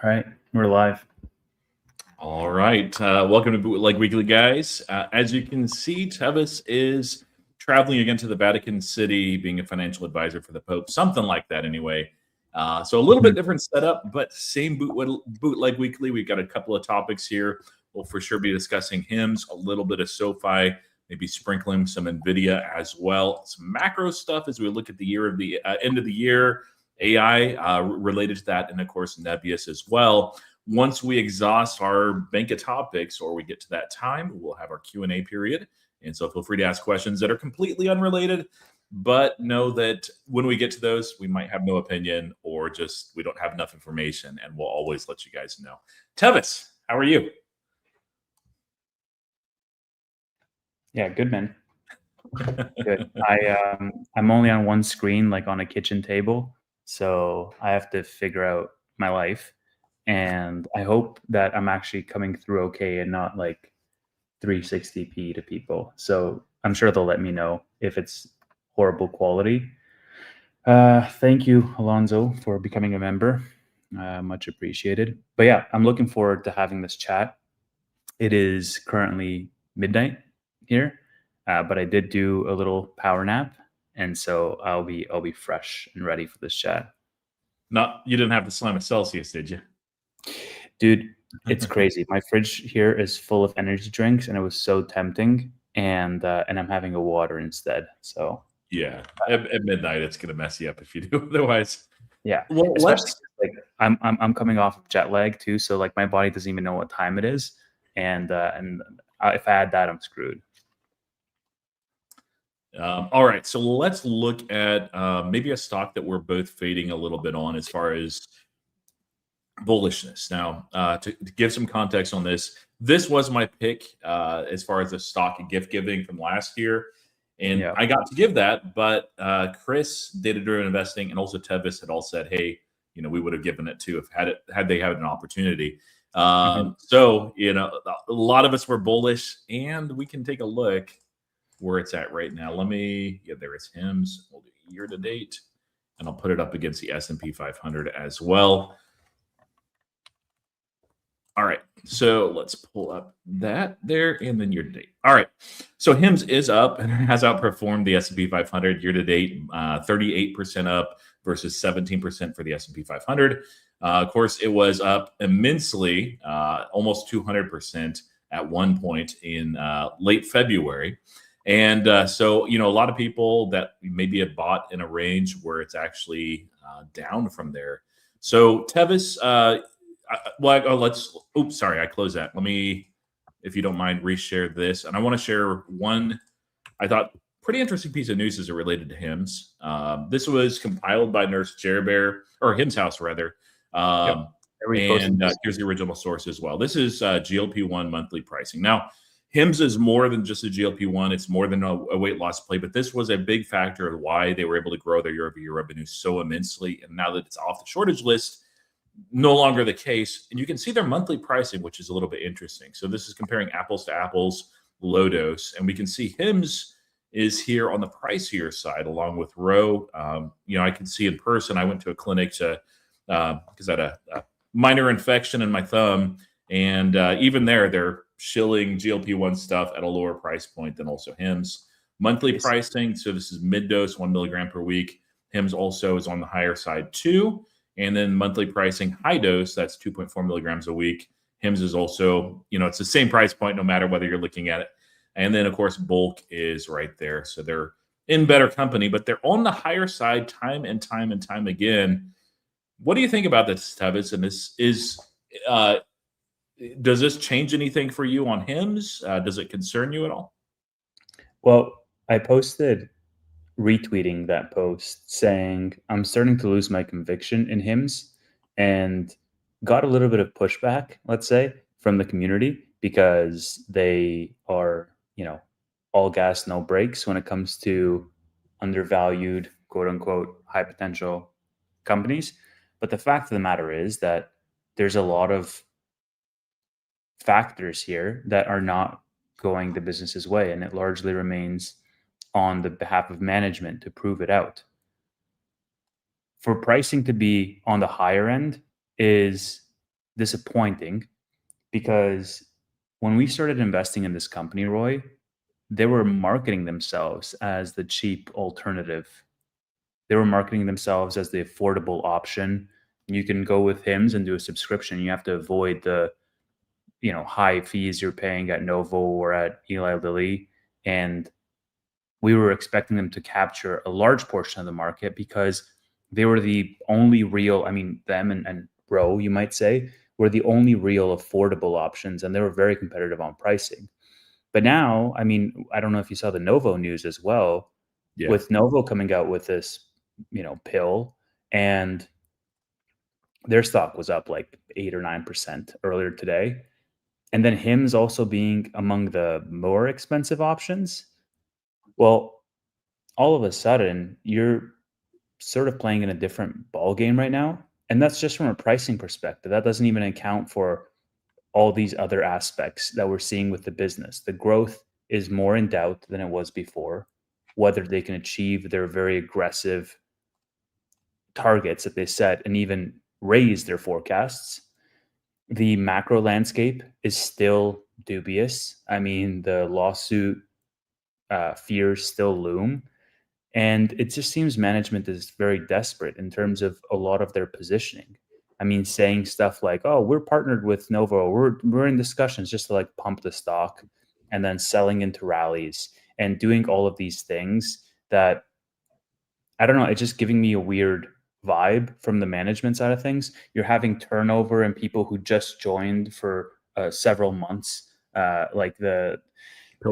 All right, we're live. All right. Welcome to Bootleg Weekly, guys. As you can see, Tevis is traveling again to the Vatican City, being a financial advisor for the Pope, something like that anyway. So a little bit different setup, but same Bootleg Weekly. We've got a couple of topics here. We'll for sure be discussing HIMS, a little bit of SoFi, maybe sprinkling some NVIDIA as well. Some macro stuff as we look at the year of the end of the year, AI related to that, and of course, NBIS as well. Once we exhaust our bank of topics or we get to that time, we'll have our Q&A period. And so feel free to ask questions that are completely unrelated, but know that when we get to those, we might have no opinion or just we don't have enough information, and we'll always let you guys know. Tevis, how are you? Yeah, good, man. Good. I'm only on one screen, like on a kitchen table, so I have to figure out my life. And I hope that I'm actually coming through okay and not like 360p to people. So I'm sure they'll let me know if it's horrible quality. Thank you, Alonzo, for becoming a member. Much appreciated. But yeah, I'm looking forward to having this chat. It is currently midnight here, but I did do a little power nap, and so I'll be fresh and ready for this chat. You didn't have to slam a Celsius, did you? Dude, it's crazy. My fridge here is full of energy drinks, and it was so tempting. And I'm having a water instead. So yeah, at midnight, it's gonna mess you up if you do otherwise. Yeah, well, especially like I'm coming off of jet lag too, so like my body doesn't even know what time it is, and if I add that, I'm screwed. All right, so let's look at maybe a stock that we're both fading a little bit on as far as bullishness. Now, to give some context on this was my pick as far as the stock and gift giving from last year. And I got to give that, but Chris, Data Driven Investing, and also Tevis had all said, hey, we would have given it too if had they had an opportunity. So, a lot of us were bullish, and we can take a look where it's at right now. There is HIMS. We'll do year to date, and I'll put it up against the S&P 500 as well. All right, so let's pull up that there, and then year to date. All right, so HIMS is up and has outperformed the S&P 500 year to date, 38% up versus 17% for the S&P 500. Of course, it was up immensely, almost 200% at one point in late February. And so, a lot of people that maybe have bought in a range where it's actually down from there. So Tevis, sorry, I closed that. Let me, if you don't mind, reshare this. And I want to share one, I thought, pretty interesting piece of news as it related to HIMS. This was compiled by Nurse Jerbear, or HIMS House, rather. And here's the original source as well. This is GLP-1 monthly pricing. Now, HIMS is more than just a GLP-1. It's more than a weight loss play, but this was a big factor of why they were able to grow their year-over-year revenue so immensely. And now that it's off the shortage list, no longer the case. And you can see their monthly pricing, which is a little bit interesting. So this is comparing apples to apples, low dose. And we can see HIMS is here on the pricier side, along with Roe. I can see in person, I went to a clinic because I had a minor infection in my thumb. And even there, they're shilling GLP-1 stuff at a lower price point than also HIMS. Monthly pricing, so this is mid-dose, 1 milligram per week. HIMS also is on the higher side too. And then monthly pricing, high dose, that's 2.4 milligrams a week. HIMS is also, it's the same price point no matter whether you're looking at it. And then, of course, bulk is right there. So they're in better company, but they're on the higher side time and time and time again. What do you think about this, Tevis? And this is, does this change anything for you on HIMS? Does it concern you at all? Well, I posted retweeting that post saying I'm starting to lose my conviction in HIMS, and got a little bit of pushback, let's say, from the community because they are, all gas, no brakes when it comes to undervalued, quote unquote, high potential companies. But the fact of the matter is that there's a lot of factors here that are not going the business's way, and it largely remains on the behalf of management to prove it out. For pricing to be on the higher end is disappointing because when we started investing in this company, Roy, they were marketing themselves as the cheap alternative. They were marketing themselves as the affordable option. You can go with HIMS and do a subscription. You have to avoid the high fees you're paying at Novo or at Eli Lilly. And we were expecting them to capture a large portion of the market because they were the only real, them and Bro, you might say, were the only real affordable options, and they were very competitive on pricing. But now, I don't know if you saw the Novo news as well, with Novo coming out with this, pill, and their stock was up like 8 or 9% earlier today. And then HIMS also being among the more expensive options. Well, all of a sudden, you're sort of playing in a different ball game right now. And that's just from a pricing perspective. That doesn't even account for all these other aspects that we're seeing with the business. The growth is more in doubt than it was before, whether they can achieve their very aggressive targets that they set and even raise their forecasts. The macro landscape is still dubious. The lawsuit fears still loom. And it just seems management is very desperate in terms of a lot of their positioning. Saying stuff like, "Oh, we're partnered with Novo. We're in discussions," just to like pump the stock, and then selling into rallies and doing all of these things that, I don't know, it's just giving me a weird vibe from the management side of things. You're having turnover and people who just joined for several months, like the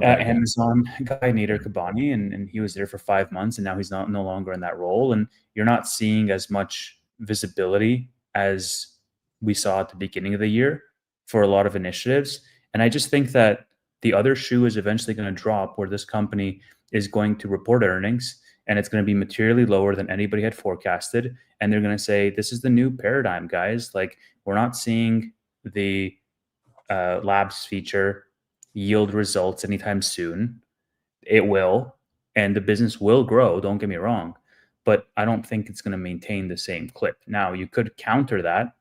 Amazon guy, Nader Kabani, and he was there for 5 months, and now he's no longer in that role. And you're not seeing as much visibility as we saw at the beginning of the year for a lot of initiatives. And I just think that the other shoe is eventually going to drop, where this company is going to report earnings, and it's going to be materially lower than anybody had forecasted. And they're going to say, "This is the new paradigm, guys. Like, we're not seeing the labs feature yield results anytime soon. It will, and the business will grow, don't get me wrong, but I don't think it's going to maintain the same clip." Now, you could counter that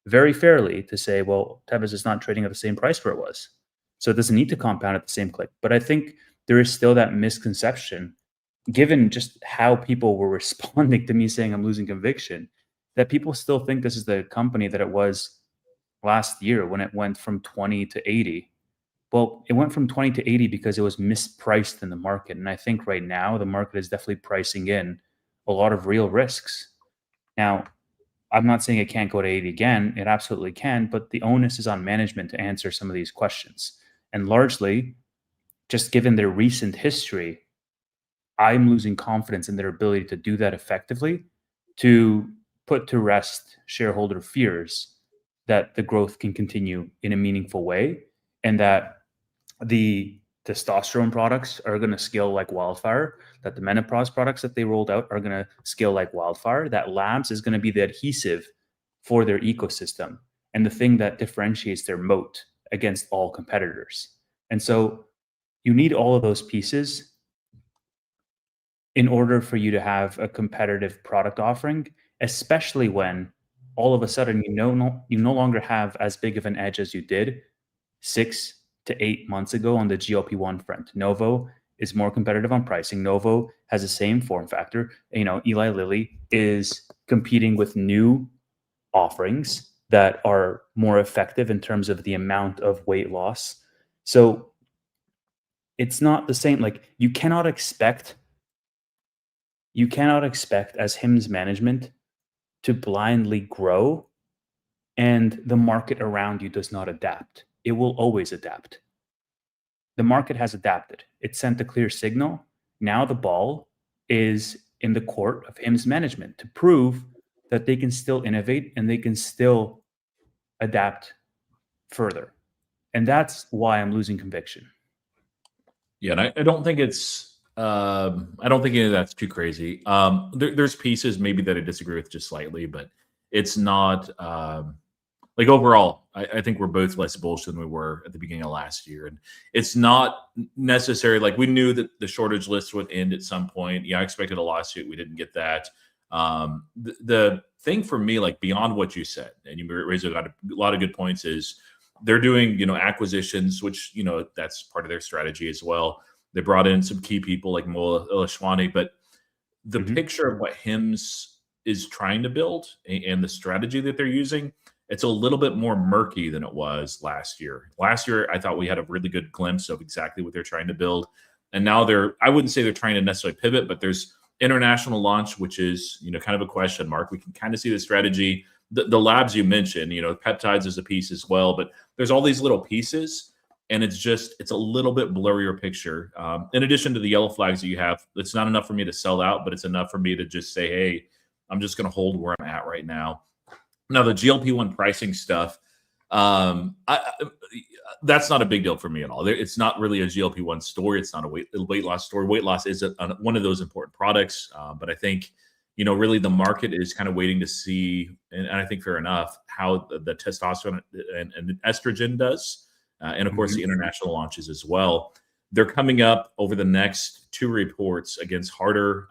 very fairly to say, well, Tevez is not trading at the same price where it was, so it doesn't need to compound at the same clip. But I think there is still that misconception, given just how people were responding to me saying I'm losing conviction, that people still think this is the company that it was last year when it went from 20 to 80. Well, it went from 20 to 80 because it was mispriced in the market. And I think right now the market is definitely pricing in a lot of real risks. Now, I'm not saying it can't go to 80 again. It absolutely can, but the onus is on management to answer some of these questions. And largely, just given their recent history, I'm losing confidence in their ability to do that effectively, to put to rest shareholder fears that the growth can continue in a meaningful way, and that the testosterone products are going to scale like wildfire, that the menopause products that they rolled out are going to scale like wildfire, that labs is going to be the adhesive for their ecosystem and the thing that differentiates their moat against all competitors. And so you need all of those pieces in order for you to have a competitive product offering, especially when all of a sudden you no longer have as big of an edge as you did 6 to 8 months ago on the GLP-1 front. Novo is more competitive on pricing. Novo has the same form factor. Eli Lilly is competing with new offerings that are more effective in terms of the amount of weight loss. So it's not the same. Like, you cannot expect as HIMS management to blindly grow and the market around you does not adapt. It will always adapt. The market has adapted. It sent a clear signal. Now the ball is in the court of HIMS management to prove that they can still innovate and they can still adapt further. And that's why I'm losing conviction. Yeah, and I don't think it's I don't think any of that's too crazy. There's pieces maybe that I disagree with just slightly, but it's not like overall, I think we're both less bullish than we were at the beginning of last year. And it's not necessary. Like, we knew that the shortage list would end at some point. Yeah, I expected a lawsuit. We didn't get that. The thing for me, like beyond what you said, and you raised a lot of good points, is they're doing, you know, acquisitions, which, you know, that's part of their strategy as well. They brought in some key people like Mola Ilashwani, but the picture of what HIMS is trying to build and the strategy that they're using, it's a little bit more murky than it was last year. Last year, I thought we had a really good glimpse of exactly what they're trying to build. And now I wouldn't say they're trying to necessarily pivot, but there's international launch, which is, you know, kind of a question mark. We can kind of see the strategy. The labs you mentioned, you know, peptides is a piece as well, but there's all these little pieces, and it's a little bit blurrier picture. In addition to the yellow flags that you have, it's not enough for me to sell out, but it's enough for me to just say, hey, I'm just going to hold where I'm at right now. Now, the GLP-1 pricing stuff, that's not a big deal for me at all. It's not really a GLP-1 story. It's not a weight loss story. Weight loss is one of those important products, but I think, you know, really the market is kind of waiting to see, and I think fair enough, how the testosterone and estrogen does, and of course the international launches as well. They're coming up over the next 2 reports against harder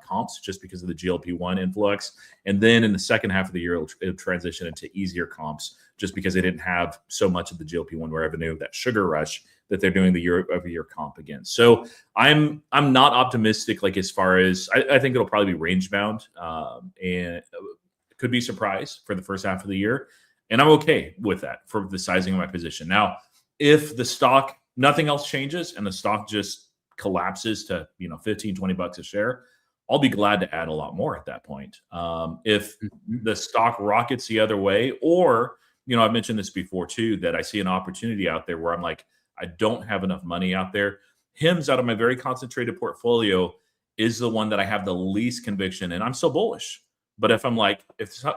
comps just because of the GLP-1 influx. And then in the second half of the year, it'll transition into easier comps just because they didn't have so much of the GLP-1 revenue, that sugar rush that they're doing the year-over-year comp against. So I'm not optimistic, like as far as, I think it'll probably be range bound, and could be surprise for the first half of the year. And I'm okay with that for the sizing of my position. Now, if the stock, nothing else changes and the stock just collapses to, you know, 15, 20 bucks a share, I'll be glad to add a lot more at that point. If the stock rockets the other way, or, you know, I've mentioned this before too, that I see an opportunity out there where I'm like, I don't have enough money out there. HIMS, out of my very concentrated portfolio, is the one that I have the least conviction in. I'm so bullish. But if I'm like,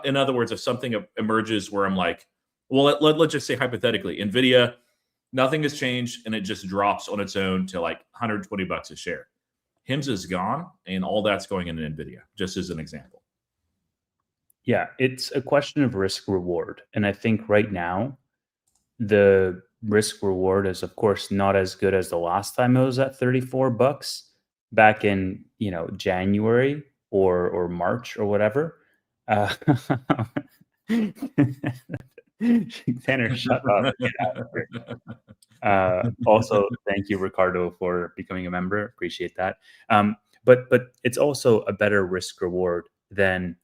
in other words, if something emerges where I'm like, well, let's just say hypothetically, NVIDIA, nothing has changed, and it just drops on its own to like 120 bucks a share. HIMS is gone, and all that's going into NVIDIA, just as an example. Yeah, it's a question of risk reward. And I think right now, the risk reward is, of course, not as good as the last time it was at 34 bucks back in, you know, January or March or whatever. Tanner, shut up. Get out of here. Also, thank you, Ricardo, for becoming a member. Appreciate that. But it's also a better risk reward than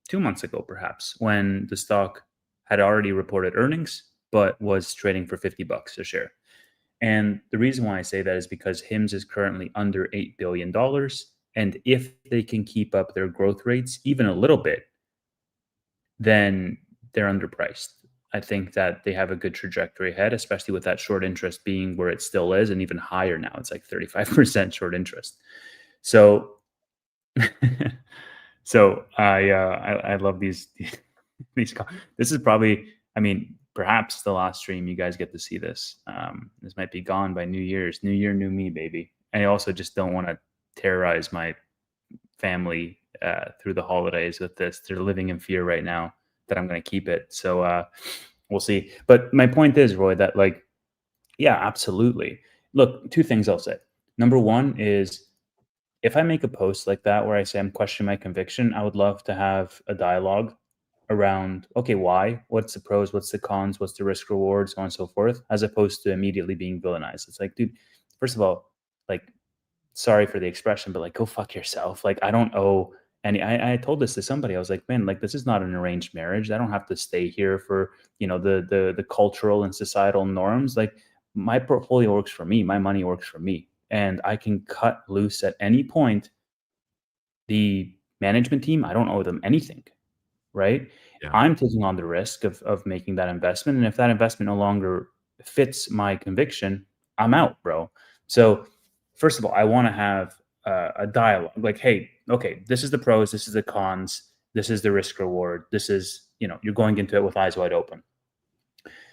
2 months ago, perhaps, when the stock had already reported earnings, but was trading for 50 bucks a share. And the reason why I say that is because HIMS is currently under $8 billion. And if they can keep up their growth rates even a little bit, then they're underpriced. I think that they have a good trajectory ahead, especially with that short interest being where it still is, and even higher now. It's like 35% short interest. So, so I love these. This is probably, I mean, perhaps the last stream you guys get to see this. This might be gone by New Year's. New year, new me, baby. I also just don't want to terrorize my family through the holidays with this. They're living in fear right now that I'm going to keep it. So we'll see. But my point is, Roy, that like, yeah, absolutely. Look, 2 things I'll say. Number one is, if I make a post like that where I say I'm questioning my conviction, I would love to have a dialogue around, okay, why? What's the pros? What's the cons? What's the risk reward? So on and so forth, as opposed to immediately being villainized. It's like, dude, first of all, like, sorry for the expression, but like, go fuck yourself. Like, I don't owe any. I told this to somebody. I was like, man, like, this is not an arranged marriage. I don't have to stay here for, you know, the cultural and societal norms. Like, my portfolio works for me. My money works for me, and I can cut loose at any point. The management team, I don't owe them anything, right? Yeah. I'm taking on the risk of making that investment, and if that investment no longer fits my conviction, I'm out, bro. So first of all, I want to have a dialogue, like, hey, okay, this is the pros, this is the cons, this is the risk reward, this is, you know, you're going into it with eyes wide open.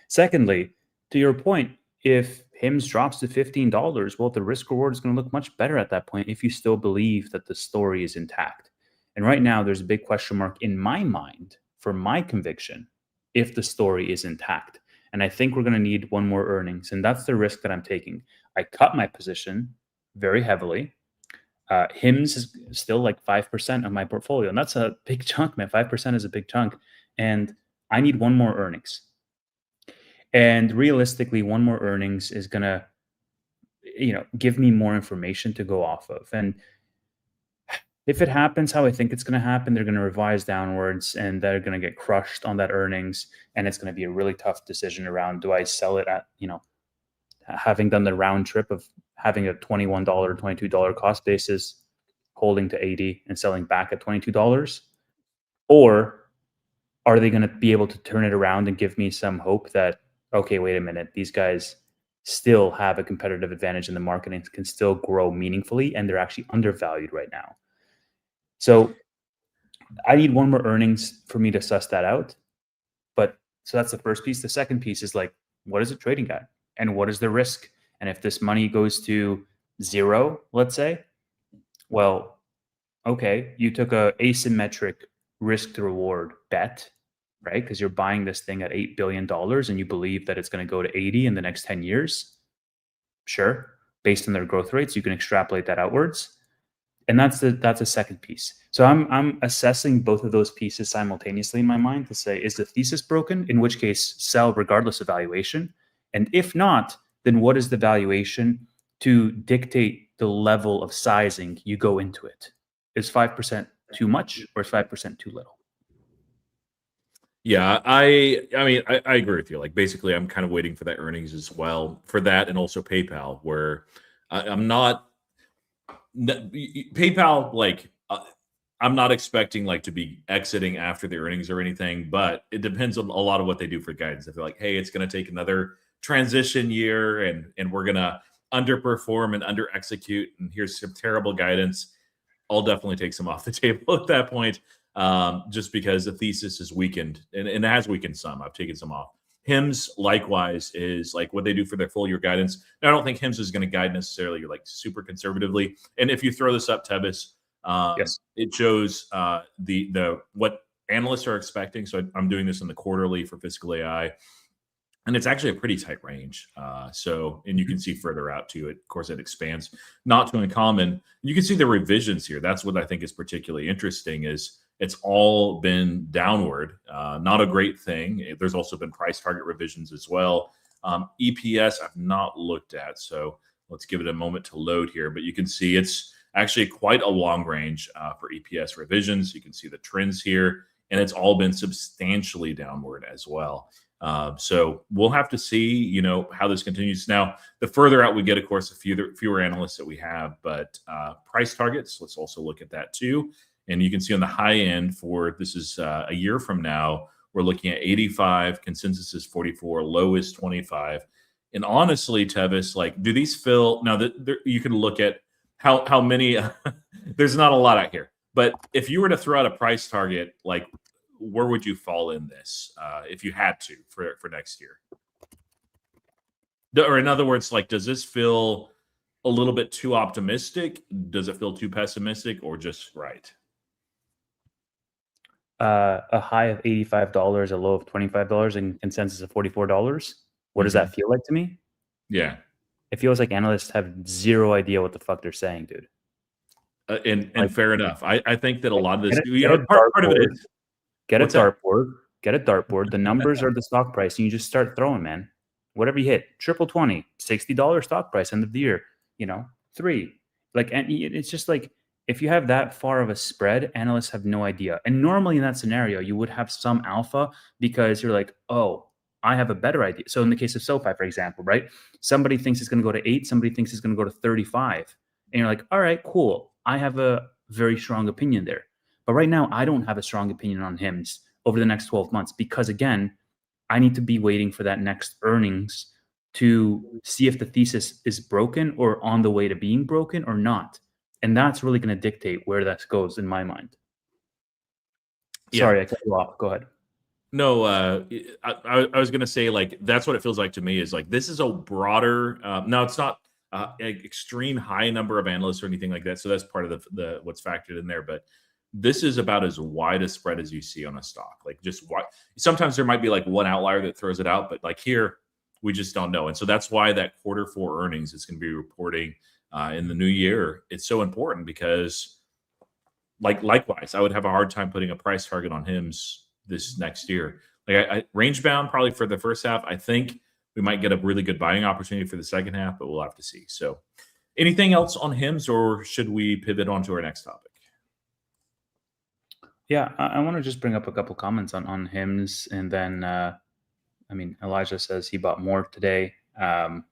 Secondly, to your point, if HIMS drops to $15, well, the risk reward is going to look much better at that point if you still believe that the story is intact. And right now, there's a big question mark in my mind for my conviction if the story is intact. And I think we're going to need one more earnings. And that's the risk that I'm taking. I cut my position very heavily. HIMS is still like 5% of my portfolio, and that's a big chunk, man. 5% is a big chunk, and I need one more earnings. And realistically, one more earnings is gonna, give me more information to go off of. And if it happens how I think it's going to happen, they're going to revise downwards and they're going to get crushed on that earnings. And it's going to be a really tough decision around, do I sell it at, having done the round trip of having a $21, $22 cost basis, holding to 80 and selling back at $22? Or are they going to be able to turn it around and give me some hope that, okay, wait a minute, these guys still have a competitive advantage in the market and can still grow meaningfully, and they're actually undervalued right now. So I need one more earnings for me to suss that out. But so that's the first piece. The second piece is like, what is it trading at? And what is the risk? And if this money goes to zero, let's say, well, okay, you took a asymmetric risk to reward bet, right? Because you're buying this thing at $8 billion and you believe that it's going to go to 80 in the next 10 years. Sure. Based on their growth rates, you can extrapolate that outwards. And that's a second piece. So I'm assessing both of those pieces simultaneously in my mind to say, is the thesis broken? In which case, sell regardless of valuation. And if not, then what is the valuation to dictate the level of sizing you go into it? Is 5% too much or is 5% too little? Yeah, I mean, I agree with you. Like, basically, I'm kind of waiting for that earnings as well for that, and also PayPal, where I'm not PayPal. Like, I'm not expecting like to be exiting after the earnings or anything, but it depends on a lot of what they do for guidance. If they're like, hey, it's going to take another transition year, and we're going to underperform and under execute, and here's some terrible guidance, I'll definitely take some off the table at that point. Just because the thesis is weakened, and it has weakened some. I've taken some off. HIMS likewise is like what they do for their full year guidance. Now, I don't think HIMS is going to guide necessarily like super conservatively. And if you throw this up, Tevis, Yes. it shows the what analysts are expecting. So I'm doing this in the quarterly for Fiscal AI, and it's actually a pretty tight range. And you can see further out to it. Of course, it expands not too uncommon. You can see the revisions here. That's what I think is particularly interesting. Is it's all been downward, not a great thing. There's also been price target revisions as well. EPS I've not looked at, so let's give it a moment to load here. But you can see it's actually quite a long range for EPS revisions. You can see the trends here, and it's all been substantially downward as well. So we'll have to see, how this continues. Now, the further out we get, of course, the fewer analysts that we have, but price targets, let's also look at that too. And you can see on the high end for this is a year from now, we're looking at 85, consensus is 44, low is 25. And honestly, Tevis, like, do these feel now that you can look at how many there's not a lot out here, but if you were to throw out a price target, like, where would you fall in this if you had to for next year? Or in other words, like, does this feel a little bit too optimistic? Does it feel too pessimistic, or just right? A high of $85, a low of $25, and consensus of $44. What does that feel like to me? Yeah. It feels like analysts have zero idea what the fuck they're saying, dude. And fair enough. I think that a lot of this, part of it is get a dartboard. The numbers are the stock price, and you just start throwing, man. Whatever you hit, triple 20, $60 stock price end of the year. 3. Like, and it's just like, if you have that far of a spread, analysts have no idea. And normally in that scenario, you would have some alpha because you're like, oh, I have a better idea. So in the case of SoFi, for example, right? Somebody thinks it's going to go to 8. Somebody thinks it's going to go to 35. And you're like, all right, cool. I have a very strong opinion there. But right now, I don't have a strong opinion on HIMS over the next 12 months because, again, I need to be waiting for that next earnings to see if the thesis is broken or on the way to being broken or not. And that's really going to dictate where that goes in my mind. Yeah. Sorry, I cut you off. Go ahead. No, I was going to say, like, that's what it feels like to me is like, this is a broader, now it's not an extreme high number of analysts or anything like that. So that's part of the what's factored in there. But this is about as wide a spread as you see on a stock. Like, just sometimes there might be like one outlier that throws it out, but like here, we just don't know. And so that's why that Q4 earnings is going to be reporting in the new year, it's so important because, likewise, I would have a hard time putting a price target on HIMS this next year. Like range bound probably for the first half. I think we might get a really good buying opportunity for the second half, but we'll have to see. So, anything else on HIMS, or should we pivot on to our next topic? Yeah, I want to just bring up a couple comments on HIMS, and then Elijah says he bought more today. I'm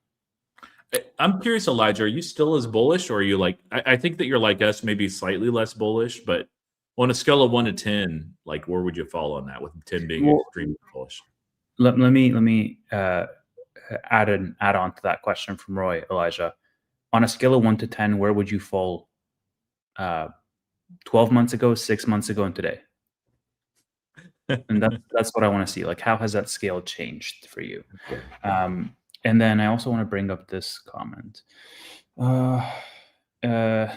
curious, Elijah, are you still as bullish, or are you like, I think that you're like us, maybe slightly less bullish, but on a scale of 1 to 10, like where would you fall on that, with 10 being extremely bullish? Let me add on to that question from Roy, Elijah. On a scale of 1 to 10, where would you fall 12 months ago, 6 months ago, and today? And that's what I want to see. Like, how has that scale changed for you? And then I also want to bring up this comment.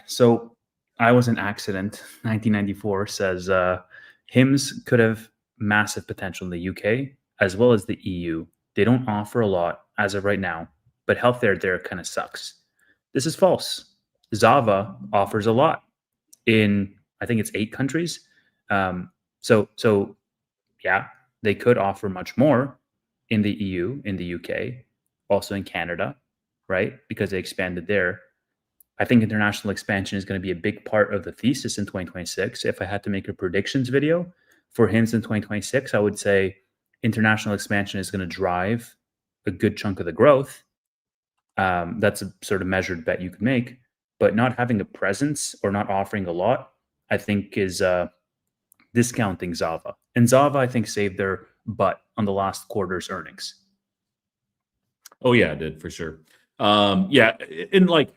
So I was an accident. 1994 says HIMS could have massive potential in the UK as well as the EU. They don't offer a lot as of right now, but healthcare there kind of sucks. This is false. Zava offers a lot in, I think it's 8 countries. So yeah, they could offer much more in the EU, in the UK, also in Canada, right? Because they expanded there. I think international expansion is going to be a big part of the thesis in 2026. If I had to make a predictions video for HIMS in 2026, I would say international expansion is going to drive a good chunk of the growth. That's a sort of measured bet you could make, but not having a presence or not offering a lot, I think is discounting Zava. And Zava, I think, saved their butt on the last quarter's earnings. Oh yeah, it did for sure. Yeah, and like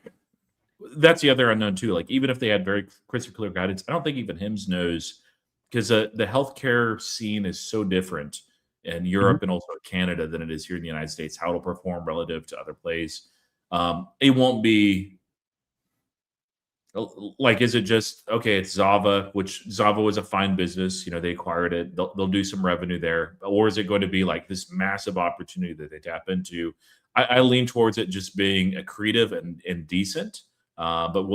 that's the other unknown too. Like even if they had very crystal clear guidance, I don't think even HIMS knows, because the healthcare scene is so different in Europe and also Canada than it is here in the United States. How it'll perform relative to other plays, it won't be like, is it just okay? It's Zava, which Zava was a fine business. You know, they acquired it. They'll do some revenue there, or is it going to be like this massive opportunity that they tap into? I lean towards it just being accretive and decent, but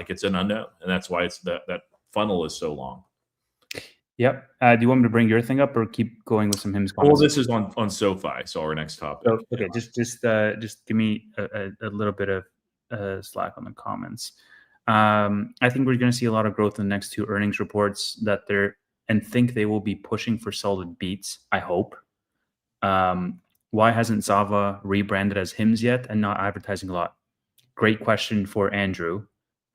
it's an unknown, and that's why it's that funnel is so long. Yep. Do you want me to bring your thing up or keep going with some HIMS comments? Well, this is on SoFi, so our next topic. Oh, okay, just give me a little bit of slack on the comments. I think we're going to see a lot of growth in the next 2 earnings reports and think they will be pushing for solid beats, I hope. Why hasn't Zava rebranded as HIMS yet and not advertising a lot? Great question for Andrew.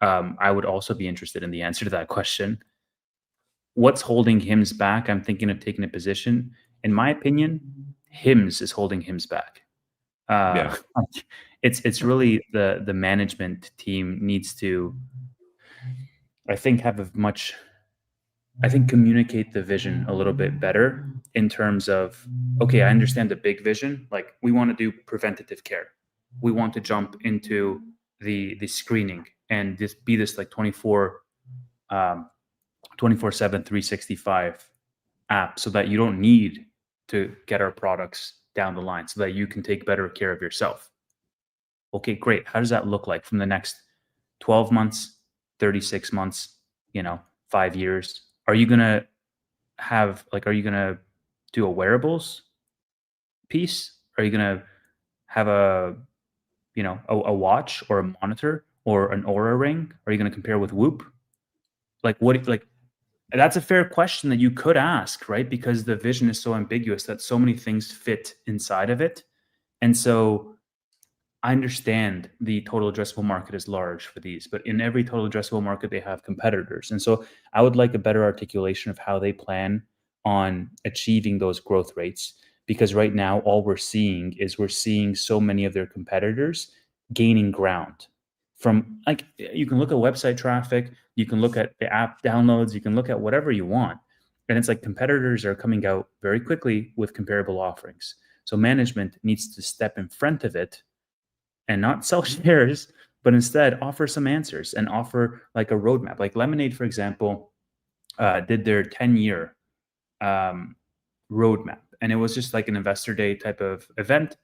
I would also be interested in the answer to that question. What's holding HIMS back? I'm thinking of taking a position. In my opinion, HIMS is holding HIMS back. Yeah. It's really the management team needs to, I think, communicate the vision a little bit better in terms of, okay, I understand the big vision. Like, we want to do preventative care. We want to jump into the screening and just be this like 24/7, 365 app, so that you don't need to get our products down the line, so that you can take better care of yourself. Okay, great. How does that look like from the next 12 months, 36 months, 5 years? Are you going to do a wearables piece? Are you going to have a watch or a monitor or an Aura ring? Are you going to compare with Whoop? That's a fair question that you could ask, right? Because the vision is so ambiguous that so many things fit inside of it. And so I understand the total addressable market is large for these, but in every total addressable market, they have competitors. And so I would like a better articulation of how they plan on achieving those growth rates, because right now, all we're seeing so many of their competitors gaining ground. From, like, you can look at website traffic, you can look at the app downloads, you can look at whatever you want. And it's like competitors are coming out very quickly with comparable offerings. So management needs to step in front of it and not sell shares, but instead offer some answers and offer like a roadmap. Like Lemonade, for example, did their 10-year roadmap. And it was just like an investor day type of event,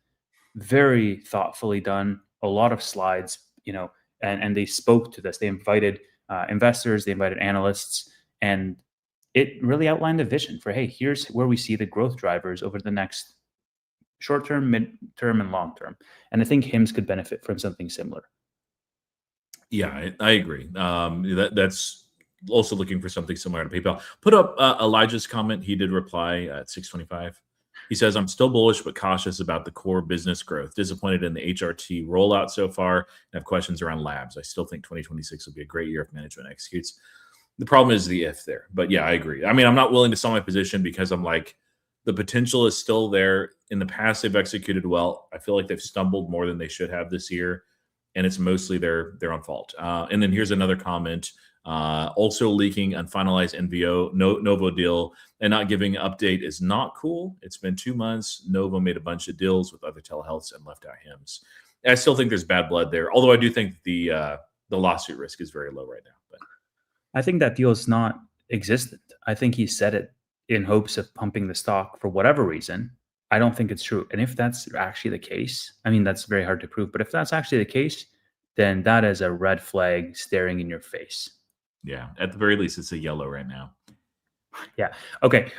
very thoughtfully done, a lot of slides, and they spoke to this. They invited investors, they invited analysts, and it really outlined a vision for, hey, here's where we see the growth drivers over the next short term, mid term, and long term. And I think HIMS could benefit from something similar. Yeah, I agree. That's also looking for something similar to PayPal. Put up Elijah's comment. He did reply at 6:25. He says, "I'm still bullish but cautious about the core business growth. Disappointed in the HRT rollout so far, and have questions around labs. I still think 2026 will be a great year if management executes." The problem is the if there. But yeah, I agree. I mean, I'm not willing to sell my position because I'm like, the potential is still there. In the past, they've executed well. I feel like they've stumbled more than they should have this year, and it's mostly their own fault. And then here's another comment. Also leaking unfinalized Novo deal and not giving an update is not cool. It's been 2 months. Novo made a bunch of deals with other telehealths and left out HIMS. I still think there's bad blood there, although I do think the lawsuit risk is very low right now. But I think that deal is not existent. I think he said it in hopes of pumping the stock for whatever reason. I don't think it's true. And if that's actually the case, I mean, that's very hard to prove. But if that's actually the case, then that is a red flag staring in your face. yeah, at the very least, it's a yellow right now. Yeah. Okay.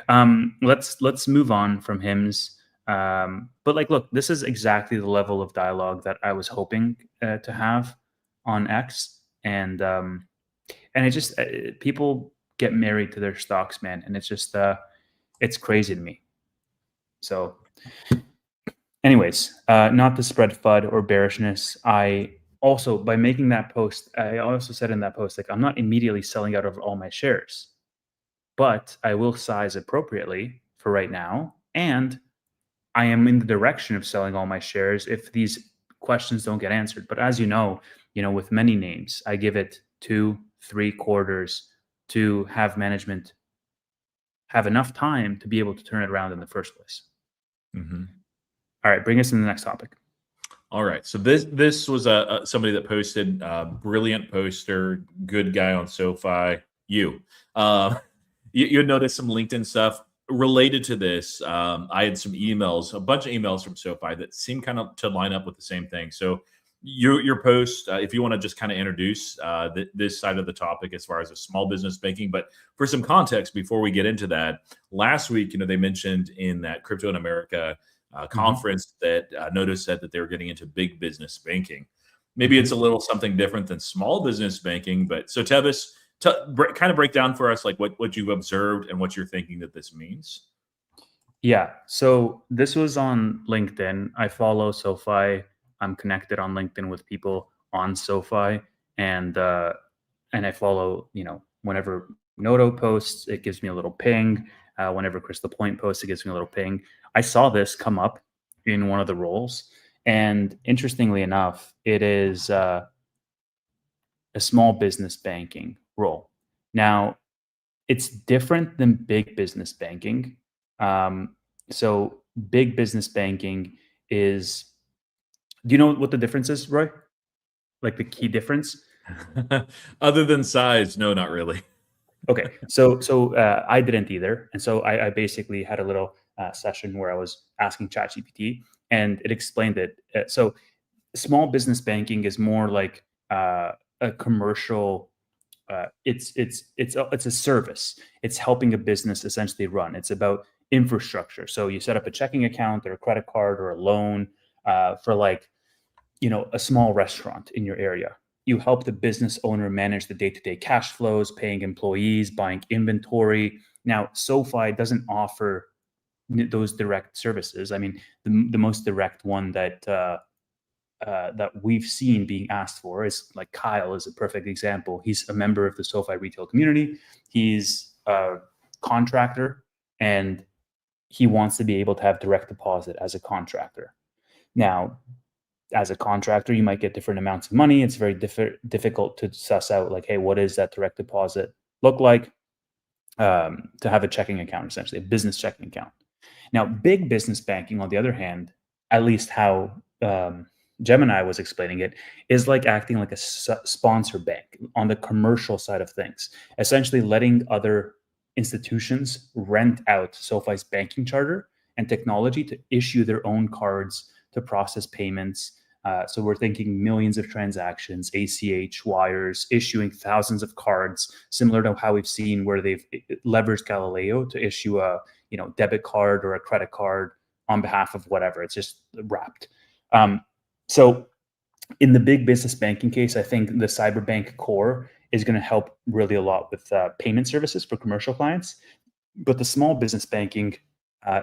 Let's move on from HIMS. But like, look, this is exactly the level of dialogue that I was hoping to have on X, and it just people get married to their stocks, man, and it's just it's crazy to me. So, anyways, not to spread FUD or bearishness, I also, by making that post, I also said in that post, like, I'm not immediately selling out of all my shares, but I will size appropriately for right now. And I am in the direction of selling all my shares if these questions don't get answered. But as you know, with many names, I give it 2-3 quarters to have management have enough time to be able to turn it around in the first place. Mm-hmm. All right, bring us to the next topic. All right. So this was somebody that posted, brilliant poster, good guy on SoFi. You noticed some LinkedIn stuff related to this. I had some emails, a bunch of emails from SoFi that seem kind of to line up with the same thing. So your post, if you want to just kind of introduce this side of the topic as far as a small business banking, but for some context before we get into that, last week, they mentioned in that Crypto in America conference that Notice said that they were getting into big business banking. Maybe it's a little something different than small business banking, but so Tevis, kind of break down for us like what you've observed and what you're thinking that this means. Yeah, so this was on LinkedIn. I follow SoFi. I'm connected on LinkedIn with people on SoFi, and I follow, whenever Noto posts, it gives me a little ping. Whenever Crystal Point posts, it gives me a little ping. I saw this come up in one of the roles, and interestingly enough, it is a small business banking role. Now, it's different than big business banking. So big business banking is, do you know what the difference is, Roy? Like the key difference? Other than size, no, not really. Okay, so I didn't either, and so I basically had a little session where I was asking ChatGPT, and it explained it. So small business banking is more like a commercial. It's a service. It's helping a business essentially run. It's about infrastructure. So you set up a checking account or a credit card or a loan for like, a small restaurant in your area. You help the business owner manage the day-to-day cash flows, paying employees, buying inventory. Now, SoFi doesn't offer those direct services. I mean, the most direct one that we've seen being asked for is like Kyle is a perfect example. He's a member of the SoFi retail community. He's a contractor, and he wants to be able to have direct deposit as a contractor. Now, as a contractor, you might get different amounts of money. It's very difficult to suss out, like, hey, what does that direct deposit look like to have a checking account, essentially, a business checking account. Now, big business banking, on the other hand, at least how Gemini was explaining it, is like acting like a sponsor bank on the commercial side of things, essentially letting other institutions rent out SoFi's banking charter and technology to issue their own cards, to process payments, So we're thinking millions of transactions, ACH, wires, issuing thousands of cards, similar to how we've seen where they've leveraged Galileo to issue a debit card or a credit card on behalf of whatever. It's just wrapped. So in the big business banking case, I think the cyberbank core is going to help really a lot with payment services for commercial clients. But the small business banking,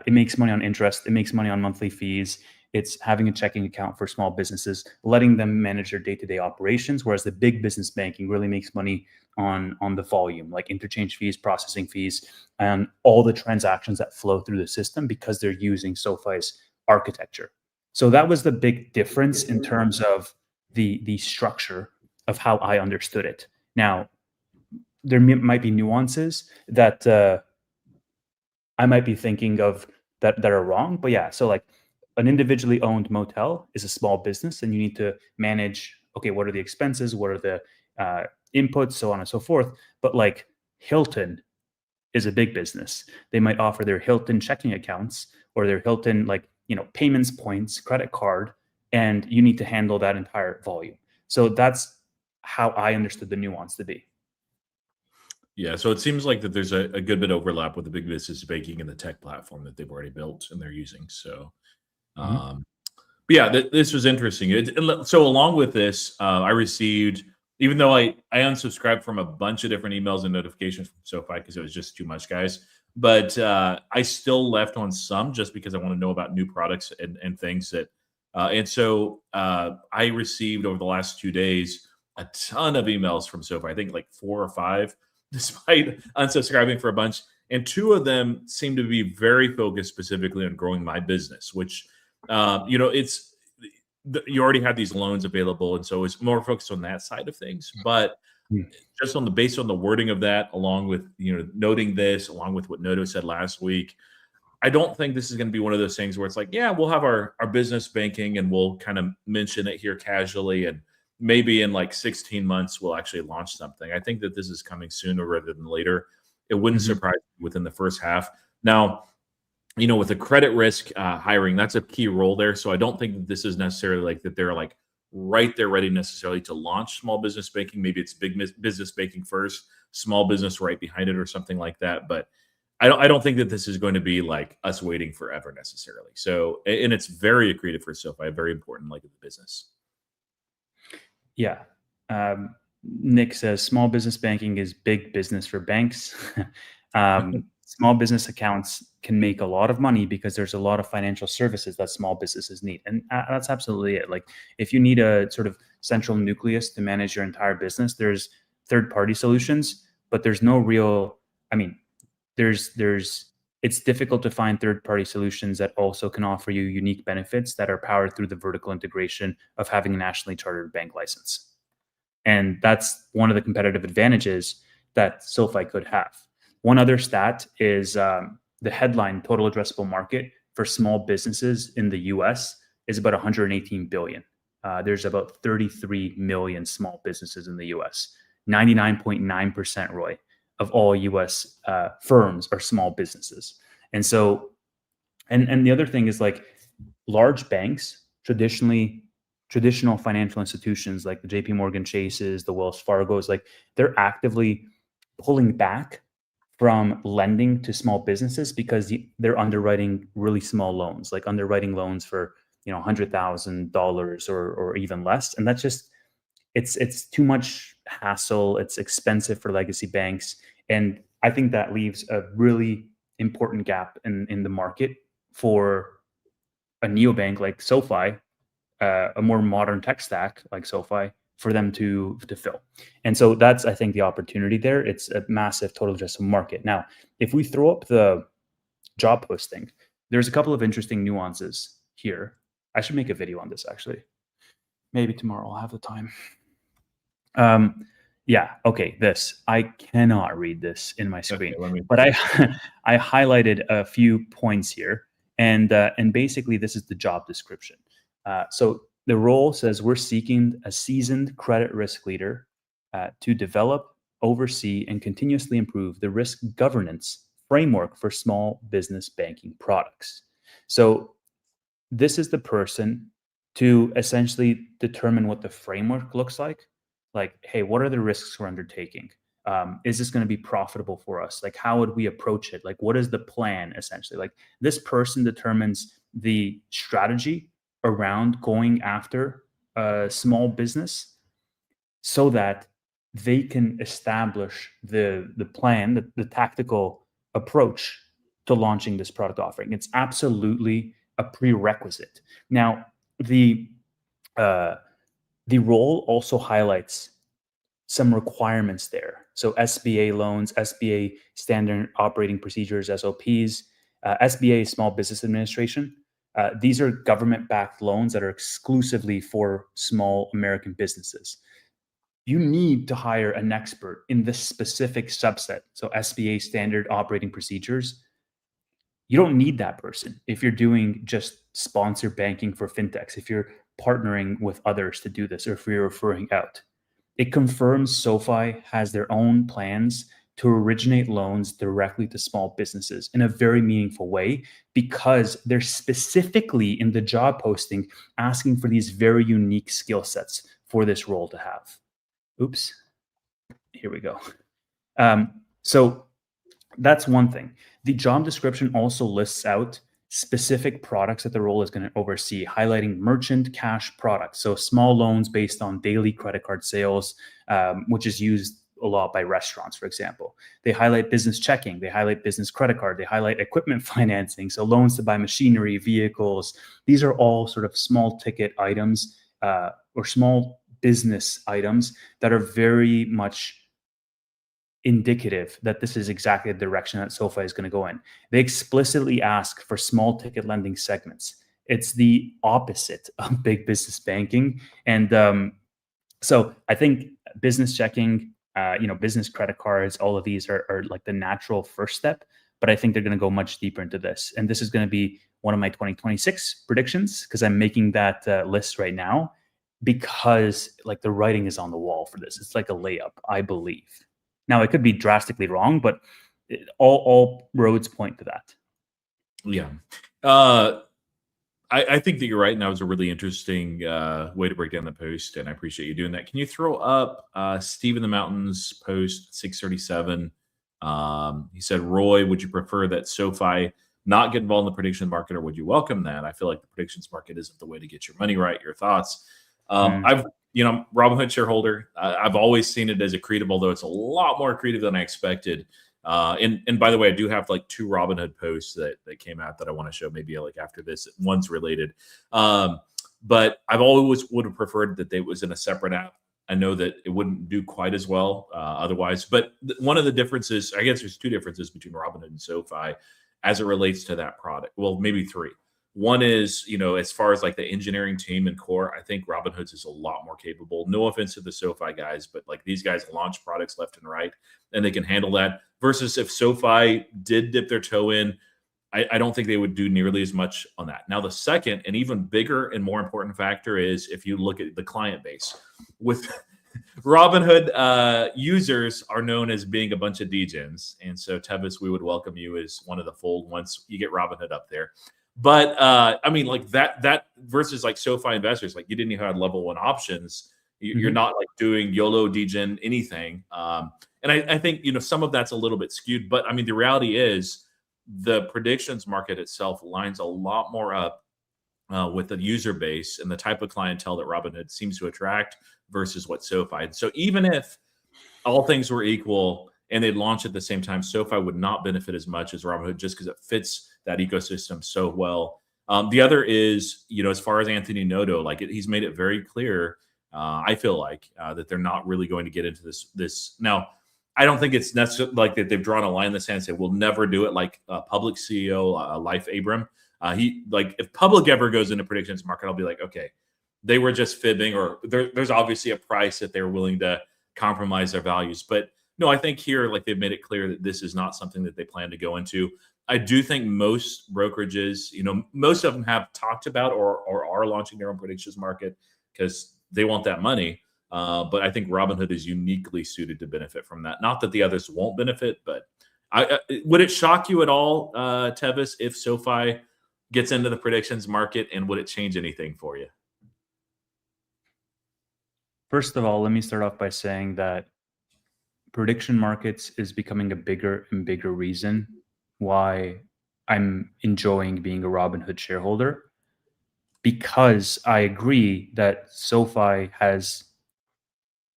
it makes money on interest. It makes money on monthly fees. It's having a checking account for small businesses, letting them manage their day-to-day operations. Whereas the big business banking really makes money on the volume, like interchange fees, processing fees, and all the transactions that flow through the system because they're using SoFi's architecture. So that was the big difference in terms of the structure of how I understood it. Now, there might be nuances that I might be thinking of that are wrong, but yeah. So like an individually owned motel is a small business, and you need to manage. Okay, what are the expenses? What are the inputs? So on and so forth. But like Hilton is a big business. They might offer their Hilton checking accounts or their Hilton payments points, credit card, and you need to handle that entire volume. So that's how I understood the nuance to be. Yeah, so it seems like that there's a good bit of overlap with the big business banking and the tech platform that they've already built and they're using. So, Mhm. but yeah, this was interesting. So along with this, I received, even though I unsubscribed from a bunch of different emails and notifications from SoFi because it was just too much, guys. But I still left on some just because I want to know about new products and things that. And so I received over the last 2 days a ton of emails from SoFi. I think like 4 or 5, despite unsubscribing for a bunch. And 2 of them seem to be very focused specifically on growing my business, which it's you already have these loans available, and so it's more focused on that side of things. But Mm. just based on the wording of that, along with noting this, along with what Noto said last week, I don't think this is going to be one of those things where it's like, yeah, we'll have our business banking and we'll kind of mention it here casually, and maybe in like 16 months we'll actually launch something. I think that this is coming sooner rather than later. It wouldn't Mhm. surprise me within the first half. Now, with the credit risk hiring, that's a key role there. So I don't think that this is necessarily like that they're like right there ready necessarily to launch small business banking. Maybe it's big business banking first, small business right behind it or something like that. But I don't think that this is going to be like us waiting forever necessarily. So, and it's very accretive for SoFi, very important like in the business. Yeah. Nick says small business banking is big business for banks. Small business accounts can make a lot of money because there's a lot of financial services that small businesses need. And that's absolutely it. Like if you need a sort of central nucleus to manage your entire business, there's third-party solutions, but there's no real, I mean, there's it's difficult to find third-party solutions that also can offer you unique benefits that are powered through the vertical integration of having a nationally chartered bank license. And that's one of the competitive advantages that SoFi could have. One other stat is the headline total addressable market for small businesses in the US is about 118 billion. There's about 33 million small businesses in the US. 99.9%, Roy, of all US firms are small businesses. And so, and the other thing is like large banks, traditional financial institutions like the JP Morgan Chases, the Wells Fargos, like they're actively pulling back from lending to small businesses because they're underwriting really small loans, like underwriting loans for $100,000 or even less, and that's just it's too much hassle. It's expensive for legacy banks, and I think that leaves a really important gap in the market for a neobank like SoFi, a more modern tech stack like SoFi, for them to fill. And so that's, I think, the opportunity there. It's a massive total addressable market. Now, if we throw up the job posting, there's a couple of interesting nuances here. I should make a video on this actually. Maybe tomorrow I'll have the time. Yeah, okay, this. I cannot read this in my screen. Okay, but I I highlighted a few points here, and basically this is the job description. So the role says we're seeking a seasoned credit risk leader to develop, oversee, and continuously improve the risk governance framework for small business banking products. So this is the person to essentially determine what the framework looks like. Like, hey, what are the risks we're undertaking? Is this going to be profitable for us? Like, how would we approach it? Like, what is the plan essentially? Like, this person determines the strategy around going after a small business so that they can establish the plan, the tactical approach to launching this product offering. It's absolutely a prerequisite. Now, the uh, the role also highlights some requirements there. So SBA loans, SBA standard operating procedures, SOPs, SBA Small Business Administration. These are government-backed loans that are exclusively for small American businesses. You need to hire an expert in this specific subset. So SBA standard operating procedures. You don't need that person if you're doing just sponsor banking for fintechs, if you're partnering with others to do this, or if you're referring out. It confirms SoFi has their own plans to originate loans directly to small businesses in a very meaningful way, because they're specifically in the job posting asking for these very unique skill sets for this role to have. Oops, here we go. So that's one thing. The job description also lists out specific products that the role is going to oversee, highlighting merchant cash products. So small loans based on daily credit card sales, which is used a lot by restaurants, for example. They highlight business checking. They highlight business credit card. They highlight equipment financing. So loans to buy machinery, vehicles. These are all sort of small ticket items or small business items that are very much indicative that this is exactly the direction that SoFi is going to go in. They explicitly ask for small ticket lending segments. It's the opposite of big business banking. And so I think business checking, business credit cards, all of these are like the natural first step. But I think they're going to go much deeper into this. And this is going to be one of my 2026 predictions, because I'm making that list right now, because like the writing is on the wall for this. It's like a layup, I believe. Now, it could be drastically wrong, but all roads point to that. Yeah. I think that you're right, and that was a really interesting way to break down the post, and I appreciate you doing that. Can you throw up Steve in the Mountains post 637? He said, Roy, would you prefer that SoFi not get involved in the prediction market, or would you welcome that? I feel like the predictions market isn't the way to get your money right. Your thoughts? I've Robinhood shareholder. I've always seen it as accretive, although it's a lot more accretive than I expected. And by the way, I do have like 2 Robinhood posts that came out that I want to show maybe like after this. One's related. But I've always would have preferred that they was in a separate app. I know that it wouldn't do quite as well otherwise. But one of the differences, I guess there's 2 differences between Robinhood and SoFi as it relates to that product. Well, maybe 3. One is, as far as like the engineering team and core, I think Robinhood's is a lot more capable. No offense to the SoFi guys, but like these guys launch products left and right, and they can handle that. Versus if SoFi did dip their toe in, I don't think they would do nearly as much on that. Now, the second and even bigger and more important factor is if you look at the client base. With Robinhood, users are known as being a bunch of degens. And so, Tevis, we would welcome you as one of the fold once you get Robinhood up there. But I mean, like that versus like SoFi investors, like you didn't even have level 1 options. You're not like doing YOLO degen anything. And I think, some of that's a little bit skewed. But I mean, the reality is the predictions market itself lines a lot more up with the user base and the type of clientele that Robinhood seems to attract versus what SoFi. So even if all things were equal and they'd launch at the same time, SoFi would not benefit as much as Robinhood just because it fits that ecosystem so well. The other is, as far as Anthony Noto, like he's made it very clear, I feel like, that they're not really going to get into this. Now, I don't think it's necessarily like that they've drawn a line in the sand and said, we'll never do it like Public CEO, Life Abram. If Public ever goes into predictions market, I'll be like, okay, they were just fibbing, or there's obviously a price that they're willing to compromise their values. But no, I think here, like they've made it clear that this is not something that they plan to go into. I do think most brokerages, most of them have talked about or are launching their own predictions market because they want that money. But I think Robinhood is uniquely suited to benefit from that. Not that the others won't benefit, but would it shock you at all, Tevis, if SoFi gets into the predictions market, and would it change anything for you? First of all, let me start off by saying that prediction markets is becoming a bigger and bigger reason why I'm enjoying being a Robinhood shareholder, because I agree that SoFi has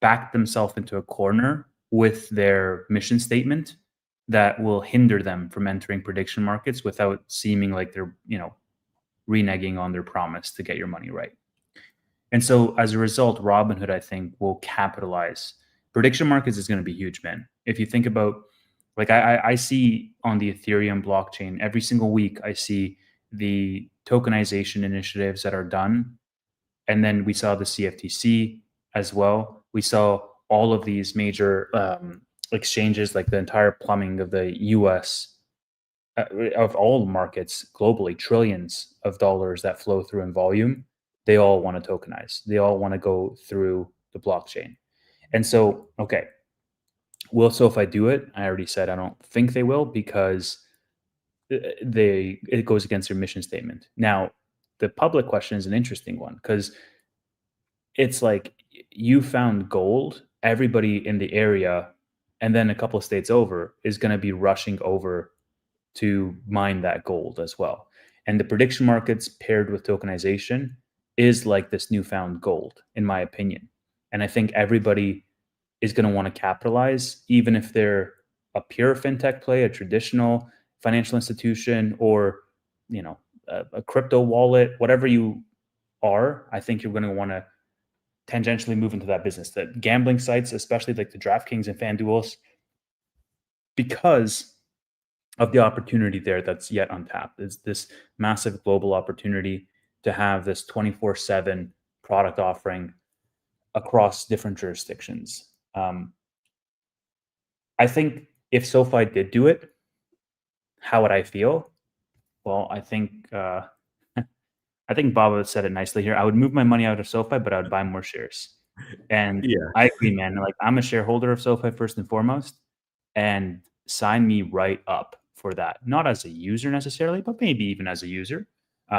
backed themselves into a corner with their mission statement that will hinder them from entering prediction markets without seeming like they're, reneging on their promise to get your money right. And so as a result, Robinhood, I think, will capitalize. Prediction markets is going to be huge, man. If you think about, like, I see on the Ethereum blockchain every single week, I see the tokenization initiatives that are done. And then we saw the CFTC as well. We saw all of these major exchanges, like the entire plumbing of the US, of all markets globally, trillions of dollars that flow through in volume. They all want to tokenize. They all want to go through the blockchain. And so, okay, will SoFi do it? I already said I don't think they will, because it goes against their mission statement. Now, the public question is an interesting one, because it's like you found gold, everybody in the area, and then a couple of states over is going to be rushing over to mine that gold as well. And the prediction markets paired with tokenization is like this newfound gold, in my opinion. And I think everybody is going to want to capitalize, even if they're a pure fintech play, a traditional financial institution, or a crypto wallet, whatever you are. I think you're going to want to tangentially move into that business. The gambling sites, especially like the DraftKings and FanDuels, because of the opportunity there that's yet untapped. It's this massive global opportunity to have this 24/7 product offering across different jurisdictions. I think if SoFi did do it, how would I feel? Well, I think I think Baba said it nicely here. I would move my money out of SoFi, but I would buy more shares. And Yeah. I agree, man. Like, I'm a shareholder of SoFi first and foremost, and sign me right up for that. Not as a user necessarily, but maybe even as a user,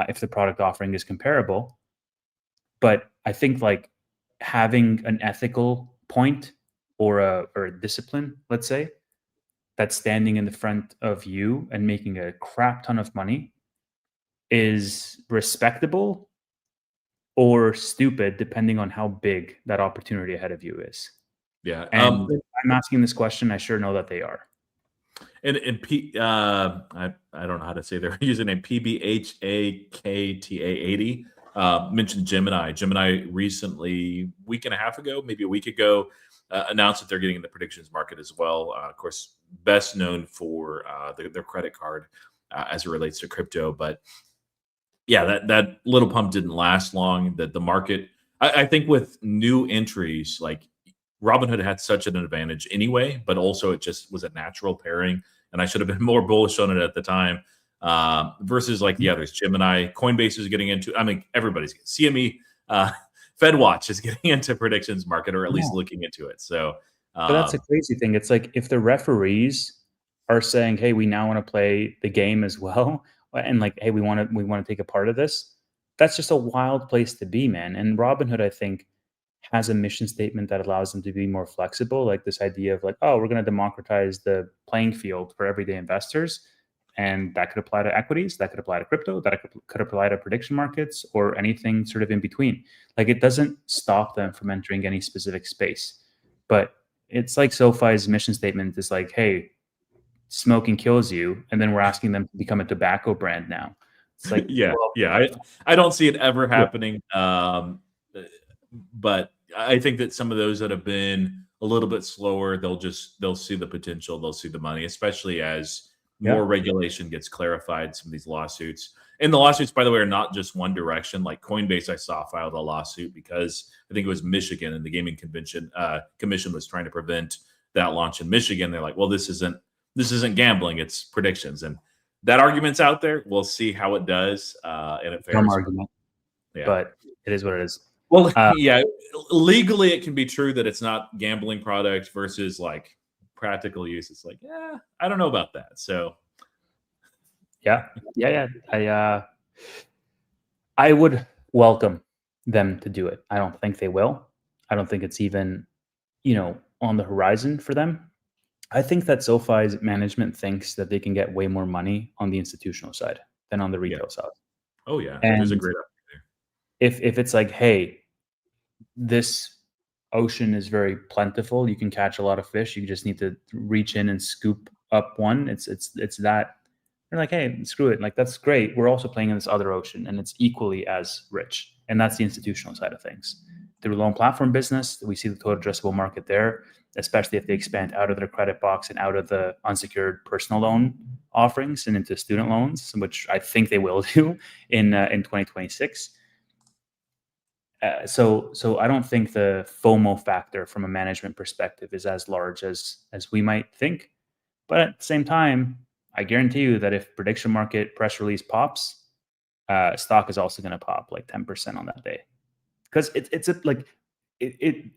if the product offering is comparable. But I think, like, having an ethical point or a discipline, let's say, that's standing in the front of you and making a crap ton of money is respectable or stupid, depending on how big that opportunity ahead of you is. Yeah. And I'm asking this question. I sure know that they are. And I don't know how to say their username, PBHAKTA80, mentioned Gemini. Gemini recently, week and a half ago, maybe a week ago, announced that they're getting in the predictions market as well. Of course, best known for their credit card as it relates to crypto. But yeah, that little pump didn't last long. That the market, I think, with new entries, like Robinhood had such an advantage anyway, but also it just was a natural pairing, and I should have been more bullish on it at the time. Versus like the others, Gemini, Coinbase is getting into. I mean, everybody's CME, FedWatch is getting into predictions market, or at least looking into it. So, but that's a crazy thing. It's like if the referees are saying, "Hey, we now want to play the game as well," and like, "Hey, we want to take a part of this," that's just a wild place to be, man. And Robinhood, I think, has a mission statement that allows them to be more flexible, like this idea of like, oh, we're going to democratize the playing field for everyday investors. And that could apply to equities, that could apply to crypto, that could apply to prediction markets, or anything sort of in between. Like, it doesn't stop them from entering any specific space. But it's like SoFi's mission statement is like, hey, smoking kills you. And then we're asking them to become a tobacco brand now. It's like, yeah, well, yeah. I don't see it ever happening. But I think that some of those that have been a little bit slower, they'll see the potential, they'll see the money, especially as more regulation gets clarified. Some of these lawsuits, and the lawsuits, by the way, are not just one direction. Like Coinbase, I saw filed a lawsuit because I think it was Michigan, and the gaming commission was trying to prevent that launch in Michigan. They're like, well, this isn't gambling, it's predictions, and that argument's out there. We'll see how it does. And it fares. Argument, but it is what it is. Well, yeah, legally it can be true that it's not gambling product versus like practical use. It's like, yeah, I don't know about that. So, yeah. I would welcome them to do it. I don't think they will. I don't think it's even, on the horizon for them. I think that SoFi's management thinks that they can get way more money on the institutional side than on the Yeah. retail side. Oh yeah. There's a And great opportunity if it's like, hey, this ocean is very plentiful, you can catch a lot of fish. You just need to reach in and scoop up one. It's that they're like, hey, screw it. Like that's great. We're also playing in this other ocean, and it's equally as rich. And that's the institutional side of things. Through loan platform business, we see the total addressable market there, especially if they expand out of their credit box and out of the unsecured personal loan offerings and into student loans, which I think they will do in 2026. So I don't think the FOMO factor from a management perspective is as large as we might think. But at the same time, I guarantee you that if prediction market press release pops, stock is also going to pop like 10% on that day, because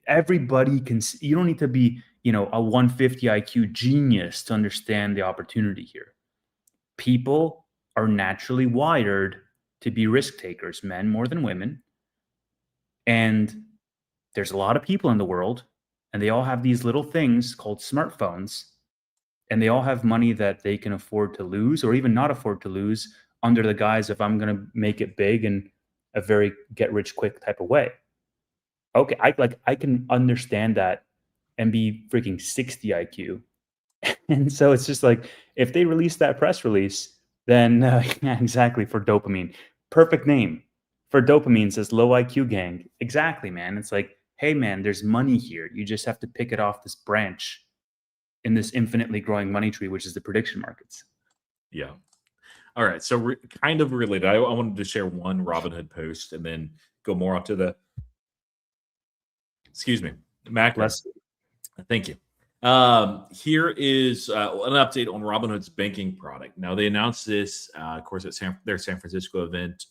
everybody can. You don't need to be a 150 IQ genius to understand the opportunity here. People are naturally wired to be risk takers, men more than women, and there's a lot of people in the world, and they all have these little things called smartphones, and they all have money that they can afford to lose or even not afford to lose under the guise of I'm going to make it big in a very get rich quick type of way. Okay, I can understand that and be freaking 60 IQ. And so it's just like if they release that press release, then yeah, exactly, for dopamine. Perfect name. For dopamine says low IQ gang. Exactly, man. It's like, hey man, there's money here. You just have to pick it off this branch in this infinitely growing money tree, which is the prediction markets. Yeah. All right. So kind of related. I wanted to share one Robinhood post and then go more onto the, excuse me, macro. Less. Thank you. Here is an update on Robinhood's banking product. Now they announced this, of course, at their San Francisco event.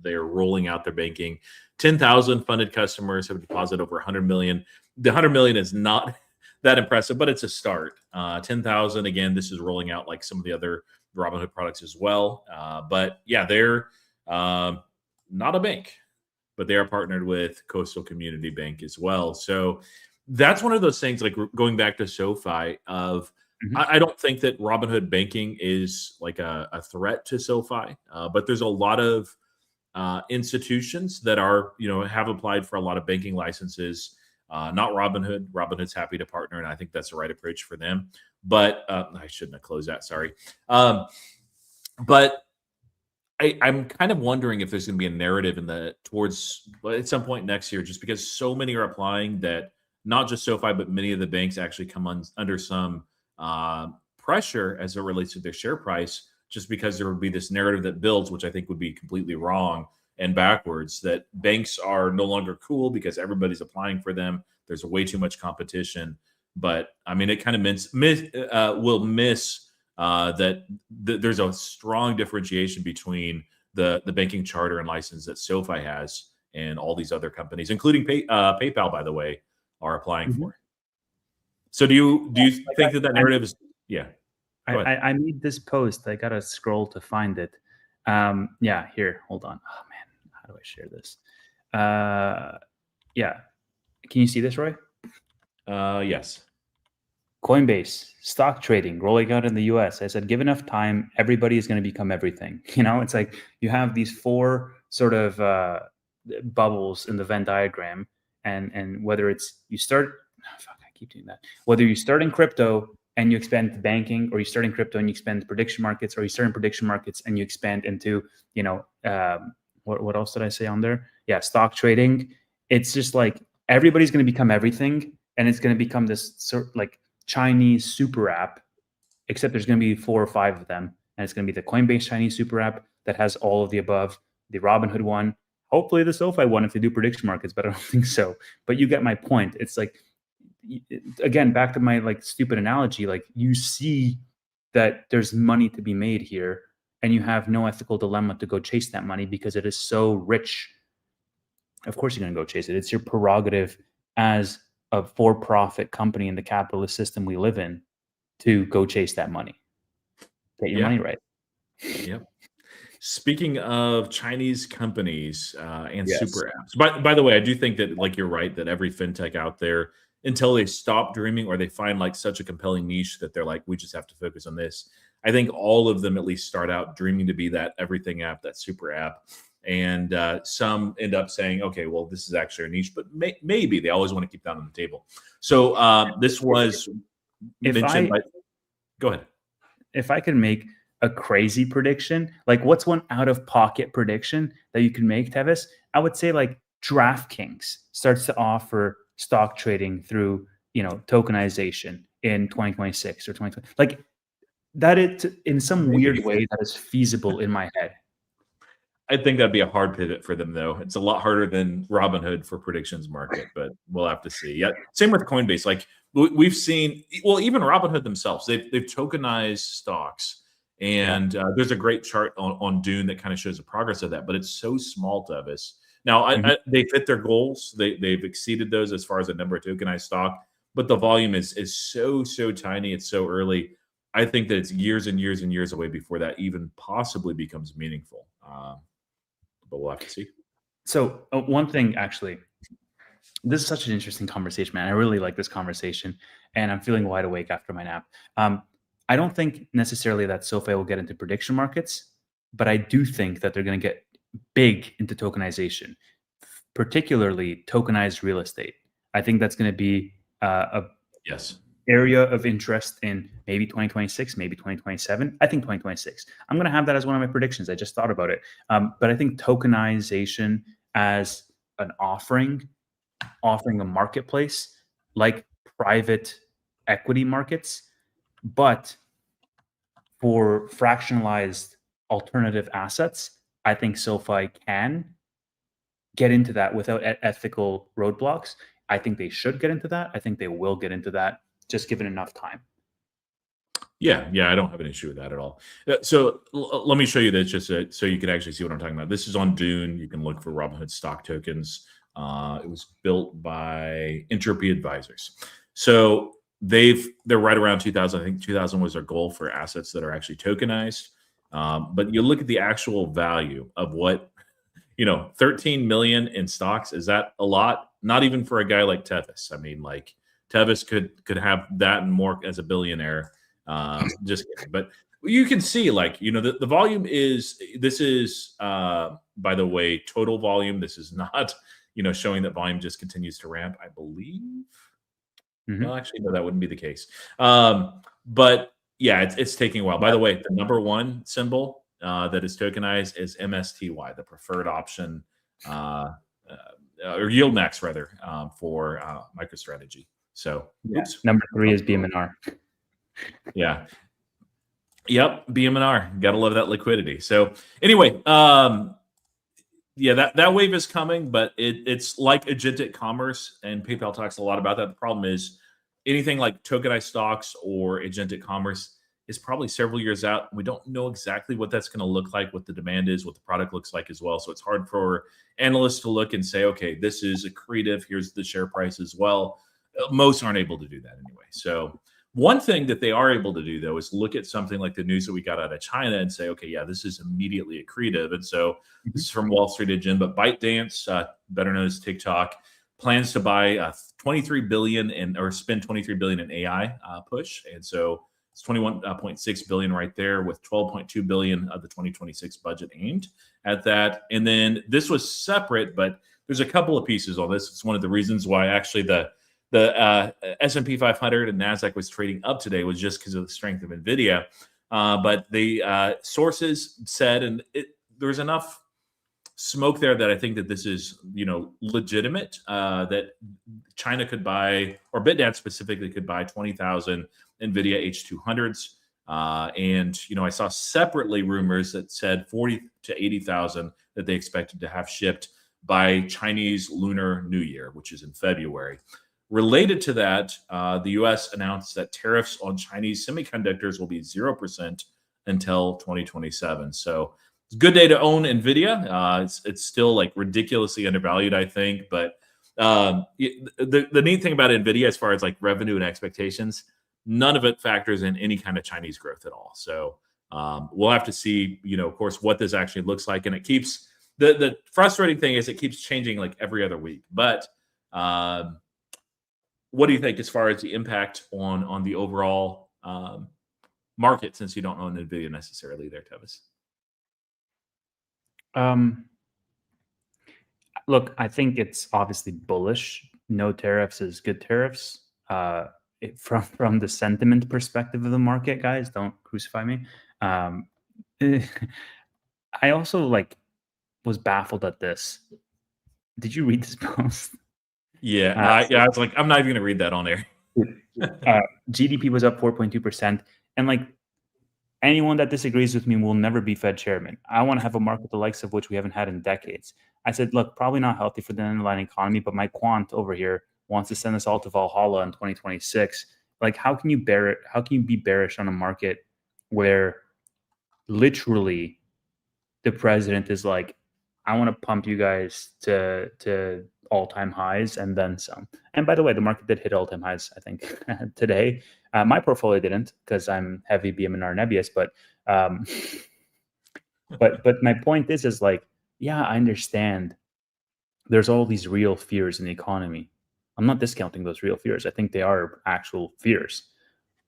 They're rolling out their banking. 10,000 funded customers have deposited over 100 million. The 100 million is not that impressive, but it's a start. 10,000 again. This is rolling out like some of the other Robinhood products as well. But yeah, they're not a bank, but they are partnered with Coastal Community Bank as well. So that's one of those things, like going back to SoFi, of I don't think that Robinhood banking is like a threat to SoFi, but there's a lot of institutions that are, have applied for a lot of banking licenses. Not Robinhood. Robinhood's happy to partner, and I think that's the right approach for them. But I shouldn't have closed that. Sorry. But I'm kind of wondering if there's going to be a narrative towards at some point next year, just because so many are applying, that not just SoFi, but many of the banks actually come under some pressure as it relates to their share price, just because there would be this narrative that builds, which I think would be completely wrong and backwards, that banks are no longer cool because everybody's applying for them. There's way too much competition. But I mean, it kind of will miss that there's a strong differentiation between the banking charter and license that SoFi has and all these other companies, including PayPal, by the way, are applying for. So do you think that narrative is? Yeah. I made this post. I gotta scroll to find it. Yeah, here. Hold on. Oh man, how do I share this? Yeah. Can you see this, Roy? Yes. Coinbase, stock trading, rolling out in the US. I said, give enough time, everybody is going to become everything. It's like you have these four sort of bubbles in the Venn diagram. And whether it's you start, I keep doing that. Whether you start in crypto and you expand to banking, or you start in crypto and you expand to prediction markets, or you start in prediction markets and you expand into, what else did I say on there? Yeah, stock trading. It's just like everybody's going to become everything. And it's going to become this sort of like Chinese super app, except there's going to be 4 or 5 of them. And it's going to be the Coinbase Chinese super app that has all of the above, the Robinhood one, hopefully the SoFi one if they do prediction markets, but I don't think so. But you get my point. It's like, again, back to my like stupid analogy, like you see that there's money to be made here and you have no ethical dilemma to go chase that money because it is so rich. Of course you're going to go chase it. It's your prerogative as a for-profit company in the capitalist system we live in to go chase that money. Get your money right. Yep. Speaking of Chinese companies and Yes. super apps, by the way, I do think that like you're right that every fintech out there, until they stop dreaming or they find like such a compelling niche that they're like, we just have to focus on this. I think all of them at least start out dreaming to be that everything app, that super app, and some end up saying, okay, well, this is actually a niche, but maybe they always want to keep that on the table. So this was If mentioned I by. Go ahead. if I could make a crazy prediction, like what's one out of pocket prediction that you can make, Tevis? I would say like DraftKings starts to offer stock trading through, tokenization in 2026 or 2020. Like that it in some weird Maybe. way that is feasible in my head. I think that'd be a hard pivot for them, though. It's a lot harder than Robinhood for predictions market, but we'll have to see. Yeah, same with Coinbase. Like we've seen, well, even Robinhood themselves, they've tokenized stocks, and there's a great chart on Dune that kind of shows the progress of that. But it's so small to us. Now, they fit their goals. They've exceeded those as far as the number of tokenized stock, but the volume is so tiny. It's so early. I think that it's years and years and years away before that even possibly becomes meaningful. But we'll have to see. So one thing, actually, this is such an interesting conversation, man. I really like this conversation, and I'm feeling wide awake after my nap. I don't think necessarily that SoFi will get into prediction markets, but I do think that they're going to get big into tokenization, particularly tokenized real estate. I think that's going to be a Yes. area of interest in maybe 2026, maybe 2027. I think 2026. I'm going to have that as one of my predictions. I just thought about it. But I think tokenization as an offering a marketplace like private equity markets, but for fractionalized alternative assets, I think SoFi can get into that without ethical roadblocks. I think they should get into that. I think they will get into that, just given enough time. Yeah, I don't have an issue with that at all. So let me show you this just so you can actually see what I'm talking about. This is on Dune. You can look for Robinhood stock tokens. It was built by Entropy Advisors. So they're right around 2000. I think 2000 was their goal for assets that are actually tokenized. But you look at the actual value of what 13 million in stocks. Is that a lot? Not even for a guy like Tevis. I mean, like Tevis could have that and more as a billionaire. Just kidding. But you can see, like, the volume this is by the way, total volume. This is not, showing that volume just continues to ramp, I believe. Well, actually, no, that wouldn't be the case. But yeah, it's taking a while. By the way, the number one symbol that is tokenized is MSTY, the preferred option, or yield max rather, for MicroStrategy. So Number 3 is BMNR. Yeah. Yep. BMNR. Gotta love that liquidity. So anyway, that wave is coming, but it's like agentic commerce, and PayPal talks a lot about that. The problem is anything like tokenized stocks or agentic commerce is probably several years out. We don't know exactly what that's going to look like, what the demand is, what the product looks like as well. So it's hard for analysts to look and say, okay, this is accretive. Here's the share price as well. Most aren't able to do that anyway. So one thing that they are able to do, though, is look at something like the news that we got out of China and say, okay, yeah, this is immediately accretive. And so this is from Wall Street Agent, but ByteDance, better known as TikTok, plans to buy 23 billion or spend 23 billion in AI push. And so it's 21.6 billion right there, with 12.2 billion of the 2026 budget aimed at that. And then this was separate, but there's a couple of pieces on this. It's one of the reasons why actually the S&P 500 and NASDAQ was trading up today, was just because of the strength of NVIDIA. But the sources said, and there's enough smoke there that I think that this is, legitimate, that China could buy, or BitDance specifically could buy 20,000 NVIDIA H200s. And, I saw separately rumors that said 40 to 80,000 that they expected to have shipped by Chinese Lunar New Year, which is in February. Related to that, the U.S. announced that tariffs on Chinese semiconductors will be 0% until 2027. So it's a good day to own NVIDIA. It's still like ridiculously undervalued, I think. But the neat thing about NVIDIA, as far as like revenue and expectations, none of it factors in any kind of Chinese growth at all. So We'll have to see, of course, what this actually looks like. And it keeps the frustrating thing is it keeps changing like every other week. But what do you think as far as the impact on the overall market, since you don't own NVIDIA necessarily there, Tevis? Look, I think it's obviously bullish. No tariffs is good tariffs. From the sentiment perspective of the market, guys, don't crucify me. I also was baffled at this. Did you read this post? Yeah, I was like, I'm not even gonna read that on air. GDP was up 4.2%, and anyone that disagrees with me will never be Fed chairman. I want to have a market the likes of which we haven't had in decades. I said, look, probably not healthy for the underlying economy, but my quant over here wants to send us all to Valhalla in 2026. How can you bear it? How can you be bearish on a market where literally the president is like, I want to pump you guys to all-time highs and then some. And by the way, the market did hit all-time highs, I think, today. My portfolio didn't because I'm heavy BMNR and NBIS, but my point is yeah, I understand there's all these real fears in the economy. I'm not discounting those real fears. I think they are actual fears.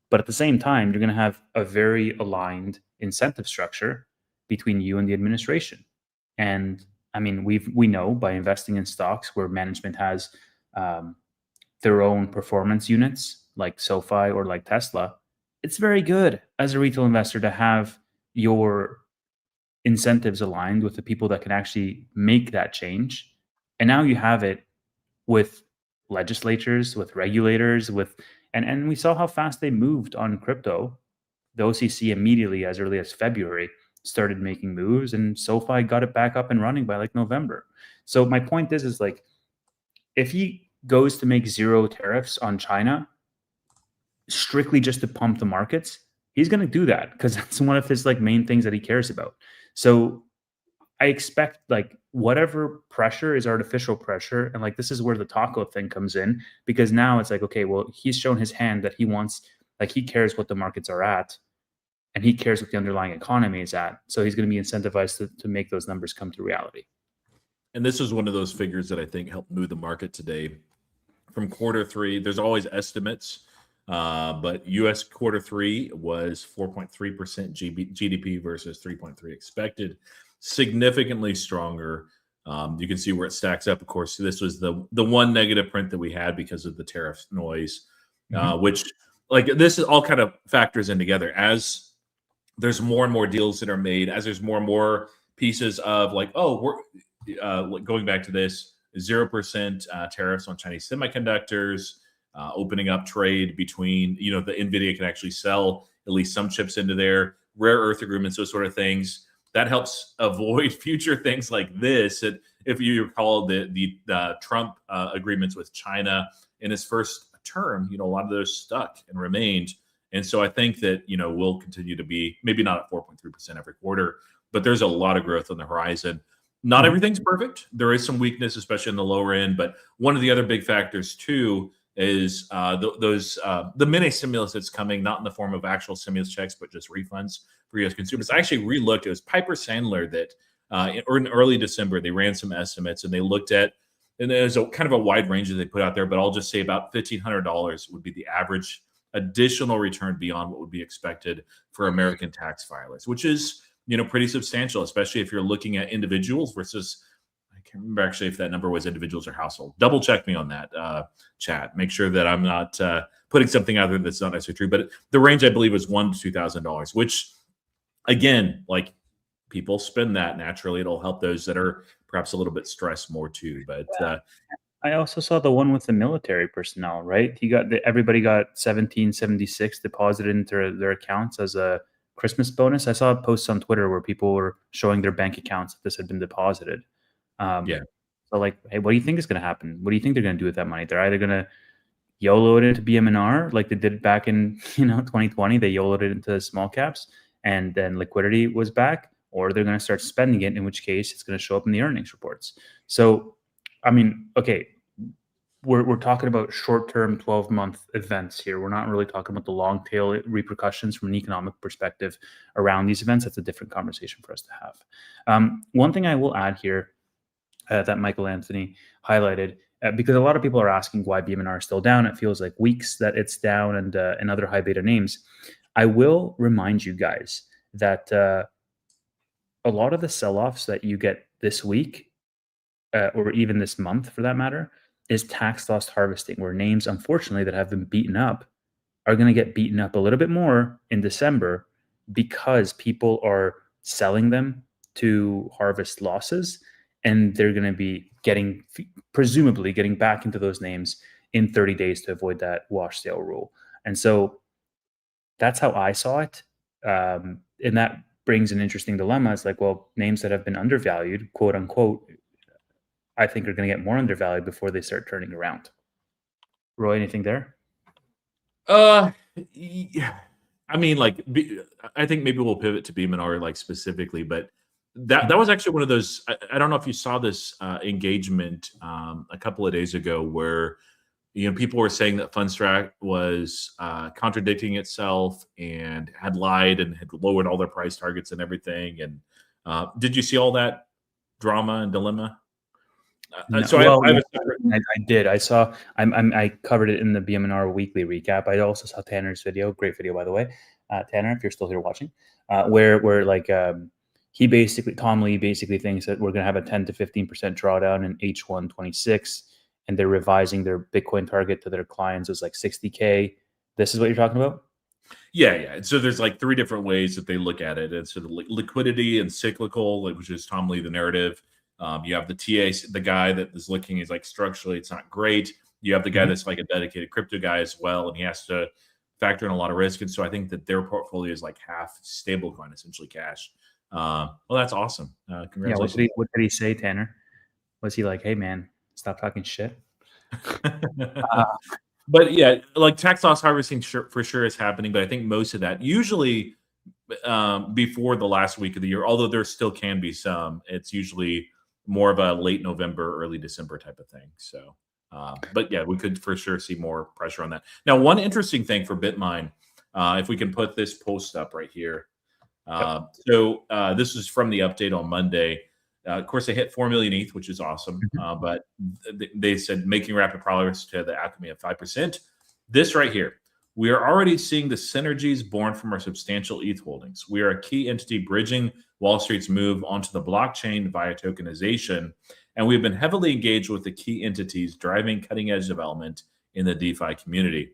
But at the same time, you're going to have a very aligned incentive structure between you and the administration. And I mean, we know by investing in stocks where management has their own performance units, like SoFi or like Tesla, it's very good as a retail investor to have your incentives aligned with the people that can actually make that change. And now you have it with legislatures, with regulators, and we saw how fast they moved on crypto. The OCC immediately, as early as February, started making moves, and SoFi got it back up and running by November. So my point is if he goes to make zero tariffs on China strictly just to pump the markets, he's going to do that because that's one of his main things that he cares about. So I expect whatever pressure is artificial pressure, and this is where the taco thing comes in, because now it's okay, well, he's shown his hand that he wants, he cares what the markets are at, and he cares what the underlying economy is at. So he's going to be incentivized to make those numbers come to reality. And this is one of those figures that I think helped move the market today. From quarter three, there's always estimates, but U.S. quarter three was 4.3% GDP versus 3.3% expected. Significantly stronger. You can see where it stacks up. Of course, this was the one negative print that we had because of the tariff noise, which this is all kind of factors in together as there's more and more deals that are made, as there's more and more pieces of we're going back to this 0% tariffs on Chinese semiconductors, opening up trade between, the NVDA can actually sell at least some chips into there, rare earth agreements, those sort of things. That helps avoid future things like this. If you recall the Trump agreements with China in his first term, a lot of those stuck and remained. And so I think that, we'll continue to be maybe not at 4.3% every quarter, but there's a lot of growth on the horizon. Not everything's perfect. There is some weakness, especially in the lower end. But one of the other big factors, too, is the mini stimulus that's coming, not in the form of actual stimulus checks, but just refunds for U.S. consumers. I actually re-looked. It was Piper Sandler that in early December, they ran some estimates, and they looked at, and there's a kind of a wide range that they put out there, but I'll just say about $1,500 would be the average additional return beyond what would be expected for American tax filers, which is, pretty substantial, especially if you're looking at individuals versus, I can't remember actually if that number was individuals or household. Double check me on that, chat. Make sure that I'm not putting something out there that's not necessarily true. But the range, I believe, was $1,000 to $2,000, which, again, people spend that naturally. It'll help those that are perhaps a little bit stressed more too. But I also saw the one with the military personnel, right? Everybody got 1776 deposited into their accounts as a Christmas bonus. I saw posts on Twitter where people were showing their bank accounts that this had been deposited. Yeah. So hey, what do you think is going to happen? What do you think they're going to do with that money? They're either going to YOLO it into BMNR like they did back in 2020. They YOLO'd it into small caps, and then liquidity was back, or they're going to start spending it, in which case it's going to show up in the earnings reports. So, I mean, okay, we're talking about short-term 12-month events here. We're not really talking about the long tail repercussions from an economic perspective around these events. That's a different conversation for us to have. One thing I will add here that Michael Anthony highlighted, because a lot of people are asking why BMNR is still down. It feels like weeks that it's down, and other high beta names. I will remind you guys that a lot of the sell-offs that you get this week, or even this month for that matter, is tax loss harvesting, where names, unfortunately, that have been beaten up are going to get beaten up a little bit more in December because people are selling them to harvest losses, and they're going to be presumably getting back into those names in 30 days to avoid that wash sale rule. And so that's how I saw it. And that brings an interesting dilemma. It's like, well, names that have been undervalued, quote unquote, I think are going to get more undervalued before they start turning around. Roy, anything there? Yeah. I mean, like, I think maybe we'll pivot to BMNR like specifically, but that was actually one of those. I don't know if you saw this engagement a couple of days ago where people were saying that Fundstrat was contradicting itself and had lied and had lowered all their price targets and everything. And did you see all that drama and dilemma? No, So well, I did. I saw. I covered it in the BMNR weekly recap. I also saw Tanner's video. Great video, by the way, Tanner. If you're still here watching, where like he basically, Tom Lee basically thinks that we're going to have a 10 to 15% drawdown in H1 26, and they're revising their Bitcoin target to their clients as like 60K. This is what you're talking about? Yeah. So there's like three different ways that they look at it. It's sort of liquidity and cyclical, which is Tom Lee, the narrative. You have the TA, the guy that is looking is like structurally it's not great. You have the guy that's like a dedicated crypto guy as well, and he has to factor in a lot of risk. And so I think that their portfolio is like half stablecoin, essentially cash. Well, that's awesome. Congratulations. Yeah, what did he say, Tanner? Was he like, hey, man, stop talking shit? But yeah, like tax loss harvesting for sure is happening. But I think most of that usually before the last week of the year, although there still can be some, it's usually more of a late November, early December type of thing. So, but yeah, we could for sure see more pressure on that. Now, one interesting thing for BitMine, if we can put this post up right here. So this is from the update on Monday. Of course, they hit 4 million ETH, which is awesome. But they said making rapid progress to the alchemy of 5%. This right here. We are already seeing the synergies born from our substantial ETH holdings. We are a key entity bridging Wall Street's move onto the blockchain via tokenization, and we've been heavily engaged with the key entities driving cutting-edge development in the DeFi community.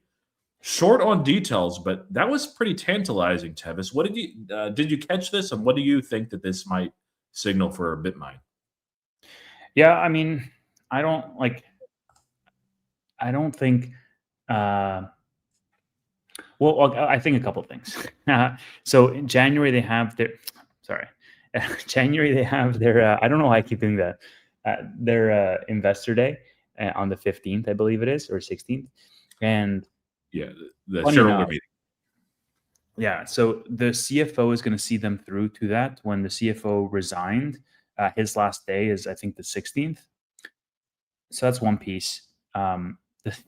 Short on details, but that was pretty tantalizing, Tevis. What did you catch this, and what do you think that this might signal for BitMine? Yeah, I mean, I don't think. Well, I think a couple of things. So in January they have their, January they have their. I don't know why I keep doing that. Their investor day on the 15th, I believe it is, or 16th, and yeah, the shareholder meeting. Yeah, so the CFO is going to see them through to that. When the CFO resigned, his last day is, I think, the 16th. So that's one piece. Yes.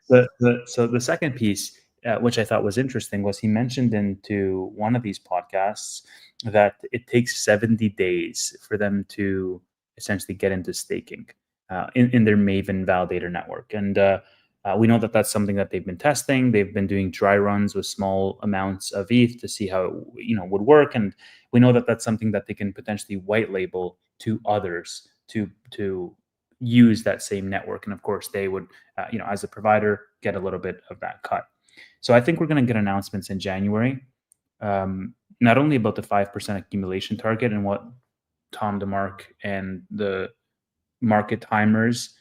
So the second piece, which I thought was interesting, was he mentioned into one of these podcasts that it takes 70 days for them to essentially get into staking in their Maven validator network. And we know that that's something that they've been testing. They've been doing dry runs with small amounts of ETH to see how it would work. And we know that that's something that they can potentially white label to others to use that same network. And of course, they would, as a provider, get a little bit of that cut. So I think we're going to get announcements in January, not only about the 5% accumulation target and what Tom DeMark and the market timers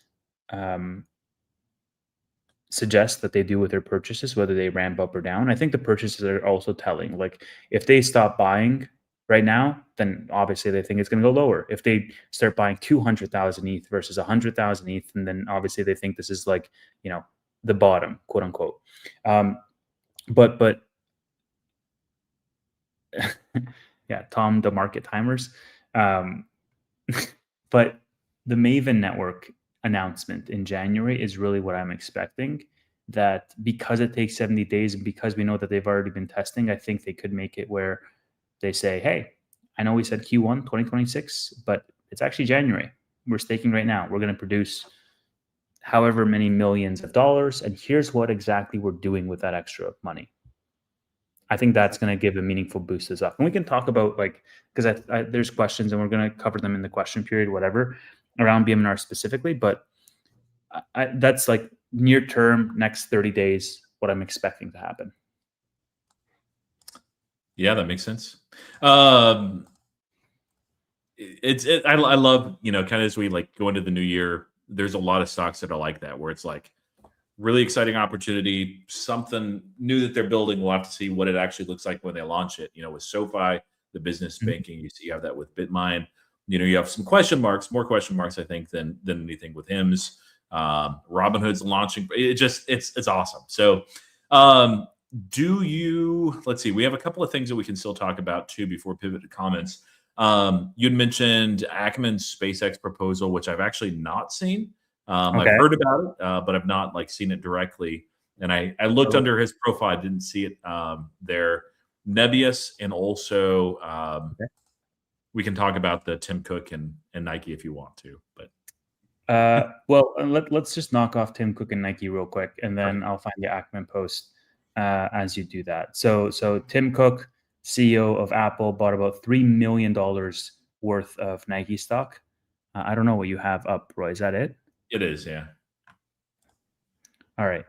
suggest that they do with their purchases, whether they ramp up or down. I think the purchases are also telling. Like if they stop buying right now, then obviously they think it's going to go lower. If they start buying 200,000 ETH versus 100,000 ETH, and then obviously they think this is like, the bottom, quote unquote. But yeah, Tom, the market timers. But the Maven network announcement in January is really what I'm expecting. That because it takes 70 days and because we know that they've already been testing, I think they could make it where they say, hey, I know we said Q1 2026, but it's actually January. We're staking right now. We're going to produce however many millions of dollars, and here's what exactly we're doing with that extra money. I think that's going to give a meaningful boost to this up. And we can talk about, like, because there's questions and we're going to cover them in the question period, whatever, around BMNR specifically. But that's like near term, next 30 days, what I'm expecting to happen. Yeah, that makes sense. I love, kind of as we like go into the new year, there's a lot of stocks that are like that, where it's like really exciting opportunity, something new that they're building. We'll have to see what it actually looks like when they launch it. With SoFi, the business banking, you have that with BitMine. You have some question marks, more question marks, I think, than anything with HIMS. Robinhood's launching. It's awesome. So, let's see, we have a couple of things that we can still talk about too before pivot to comments. You'd mentioned Ackman's SpaceX proposal, which I've actually not seen. Okay. I've heard about it, but I've not seen it directly. And I looked under his profile, I didn't see it there. NBIS, and also we can talk about the Tim Cook and Nike if you want to. But well, let's just knock off Tim Cook and Nike real quick, and then I'll find the Ackman post as you do that. So Tim Cook, CEO of Apple, bought about $3 million worth of Nike stock. I don't know what you have up, Roy. Is that it? It is, yeah. All right.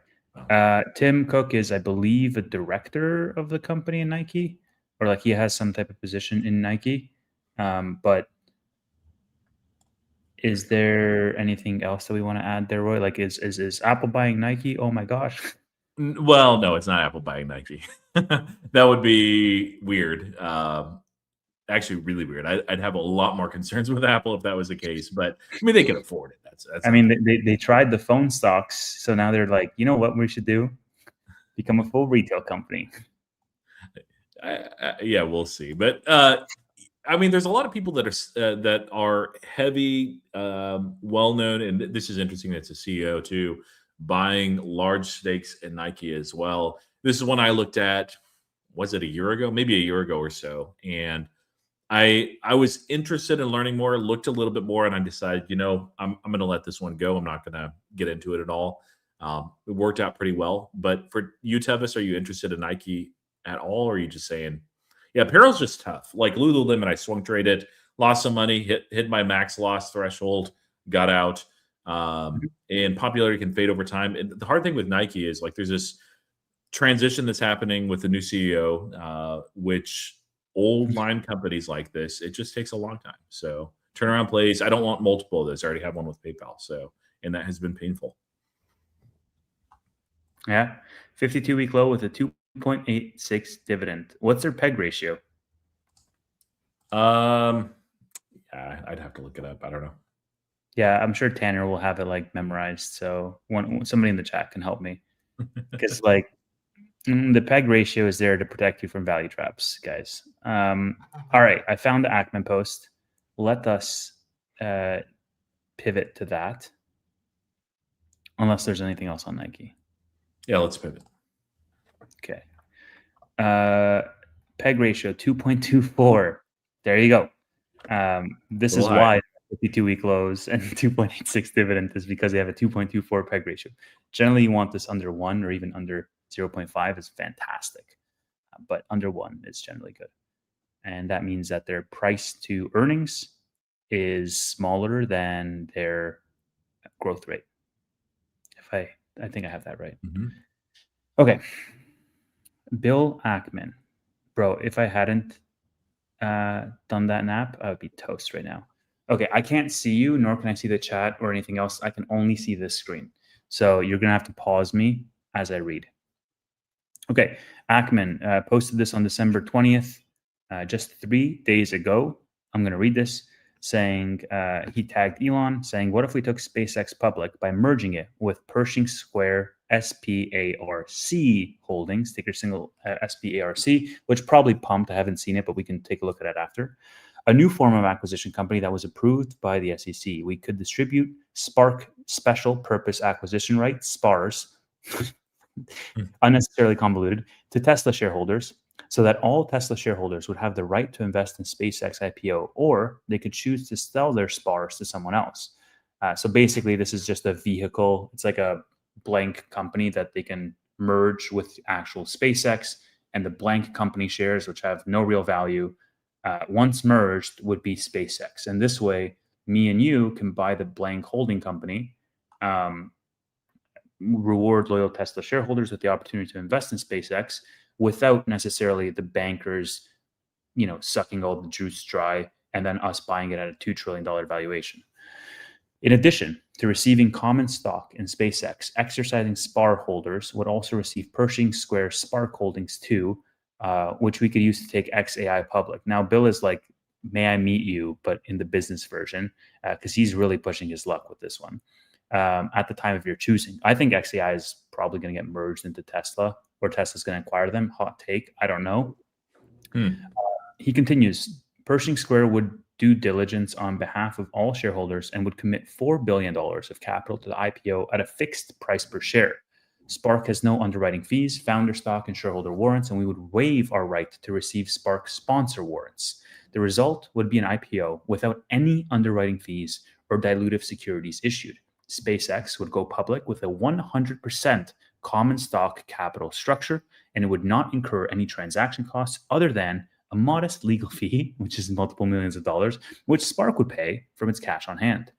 Tim Cook is, I believe, a director of the company in Nike, or like he has some type of position in Nike. But is there anything else that we want to add there, Roy? Like, is Apple buying Nike? Oh my gosh. Well, no, it's not Apple buying Nike. That would be weird. Actually, really weird. I'd have a lot more concerns with Apple if that was the case. But I mean, they can afford it. That's I mean, they tried the phone stocks, so now they're like, you know what we should do? Become a full retail company. Yeah, we'll see. But I mean, there's a lot of people that are heavy, well-known, and this is interesting. That's a CEO too, buying large stakes in Nike as well. This is one I looked at. Was it a year ago? Maybe a year ago or so, and I was interested in learning more. Looked a little bit more, and I decided, I'm going to let this one go. I'm not going to get into it at all. It worked out pretty well. But for you, Tevis, are you interested in Nike at all, or are you just saying, yeah, apparel's just tough? Like Lululemon, I swung traded, lost some money, hit my max loss threshold, got out. And popularity can fade over time. And the hard thing with Nike is like there's this transition that's happening with the new CEO, which old line companies like this, it just takes a long time. So turnaround plays. I don't want multiple of those. I already have one with PayPal. So, and that has been painful. Yeah. 52-week low with a 2.86 dividend. What's their PEG ratio? Yeah, I'd have to look it up. I don't know. Yeah, I'm sure Tanner will have it like memorized. So somebody in the chat can help me, because like the PEG ratio is there to protect you from value traps, guys. All right, I found the Ackman post. Let us pivot to that, unless there's anything else on Nike. Yeah, let's pivot. Okay. PEG ratio 2.24. There you go. This is why 52-week lows and 2.86 dividend is because they have a 2.24 PEG ratio. Generally, you want this under 1 or even under 0.5 is fantastic. But under 1 is generally good. And that means that their price to earnings is smaller than their growth rate. I think I have that right. Mm-hmm. Okay. Bill Ackman. Bro, if I hadn't done that nap, I would be toast right now. Okay, I can't see you, nor can I see the chat or anything else. I can only see this screen. So you're going to have to pause me as I read. Okay, Ackman posted this on December 20th, just 3 days ago. I'm going to read this, saying he tagged Elon, saying, what if we took SpaceX public by merging it with Pershing Square SPARC Holdings, ticker symbol SPARC, which probably pumped. I haven't seen it, but we can take a look at it after. a new form of acquisition company that was approved by the SEC. We could distribute Spark Special Purpose Acquisition Rights, SPARs, unnecessarily convoluted, to Tesla shareholders, so that all Tesla shareholders would have the right to invest in SpaceX IPO, or they could choose to sell their SPARs to someone else. So basically, this is just a vehicle. It's like a blank company that they can merge with actual SpaceX, and the blank company shares, which have no real value, once merged would be SpaceX. And this way, me and you can buy the blank holding company, reward loyal Tesla shareholders with the opportunity to invest in SpaceX without necessarily the bankers, sucking all the juice dry and then us buying it at a $2 trillion valuation. In addition to receiving common stock in SpaceX, exercising SPAR holders would also receive Pershing Square Spark Holdings 2, which we could use to take XAI public. Now, Bill is like, may I meet you, but in the business version, because he's really pushing his luck with this one. At the time of your choosing, I think XAI is probably going to get merged into Tesla, or Tesla's going to acquire them. Hot take. I don't know. He continues, Pershing Square would due diligence on behalf of all shareholders and would commit $4 billion of capital to the IPO at a fixed price per share. Spark has no underwriting fees, founder stock, and shareholder warrants, and we would waive our right to receive Spark sponsor warrants. The result would be an IPO without any underwriting fees or dilutive securities issued. SpaceX would go public with a 100% common stock capital structure, and it would not incur any transaction costs other than a modest legal fee, which is multiple millions of dollars, which Spark would pay from its cash on hand.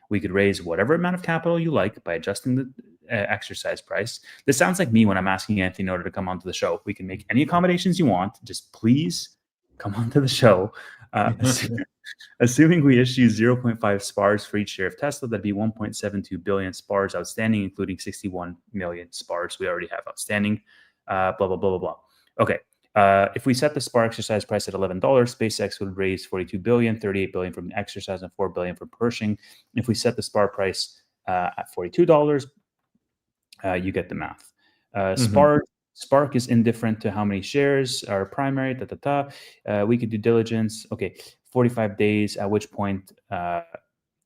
We could raise whatever amount of capital you like by adjusting the exercise price. This sounds like me when I'm asking Anthony Noto to come onto the show. We can make any accommodations you want. Just please come onto the show. Assuming we issue 0.5 SPARs for each share of Tesla, that'd be 1.72 billion SPARs outstanding, including 61 million SPARs we already have outstanding. Blah, blah, blah, blah, blah. Okay. If we set the SPAR exercise price at $11, SpaceX would raise $42 billion, $38 billion from the exercise, and $4 billion from Pershing. If we set the SPAR price at $42, you get the math. Spark is indifferent to how many shares are primary. We could do diligence. Okay, 45 days, at which point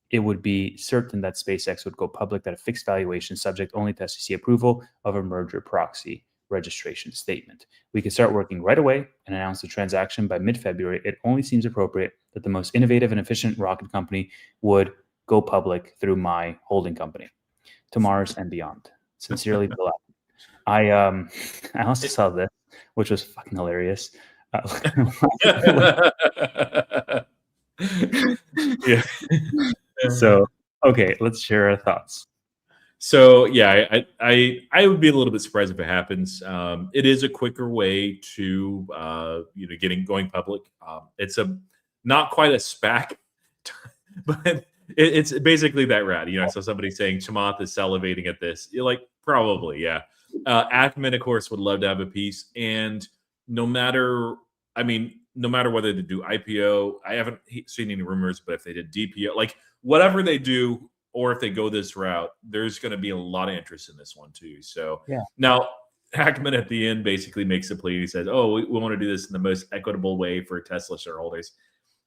it would be certain that SpaceX would go public at a fixed valuation, subject only to SEC approval of a merger proxy registration statement. We could start working right away and announce the transaction by mid-February. It only seems appropriate that the most innovative and efficient rocket company would go public through my holding company to Mars and beyond. Sincerely, Bill. I also saw this, which was fucking hilarious. Yeah. So, okay, let's share our thoughts. So yeah, I would be a little bit surprised if it happens. It is a quicker way to going public. It's not quite a SPAC, but it's basically that route. So somebody's saying Chamath is salivating at this. You're like, probably, yeah. Ackman, of course, would love to have a piece, and no matter whether they do IPO, I haven't seen any rumors, but if they did DPO, like whatever they do, or if they go this route, there's going to be a lot of interest in this one too. So yeah. Now Ackman at the end basically makes a plea. He says, "Oh, we want to do this in the most equitable way for Tesla shareholders."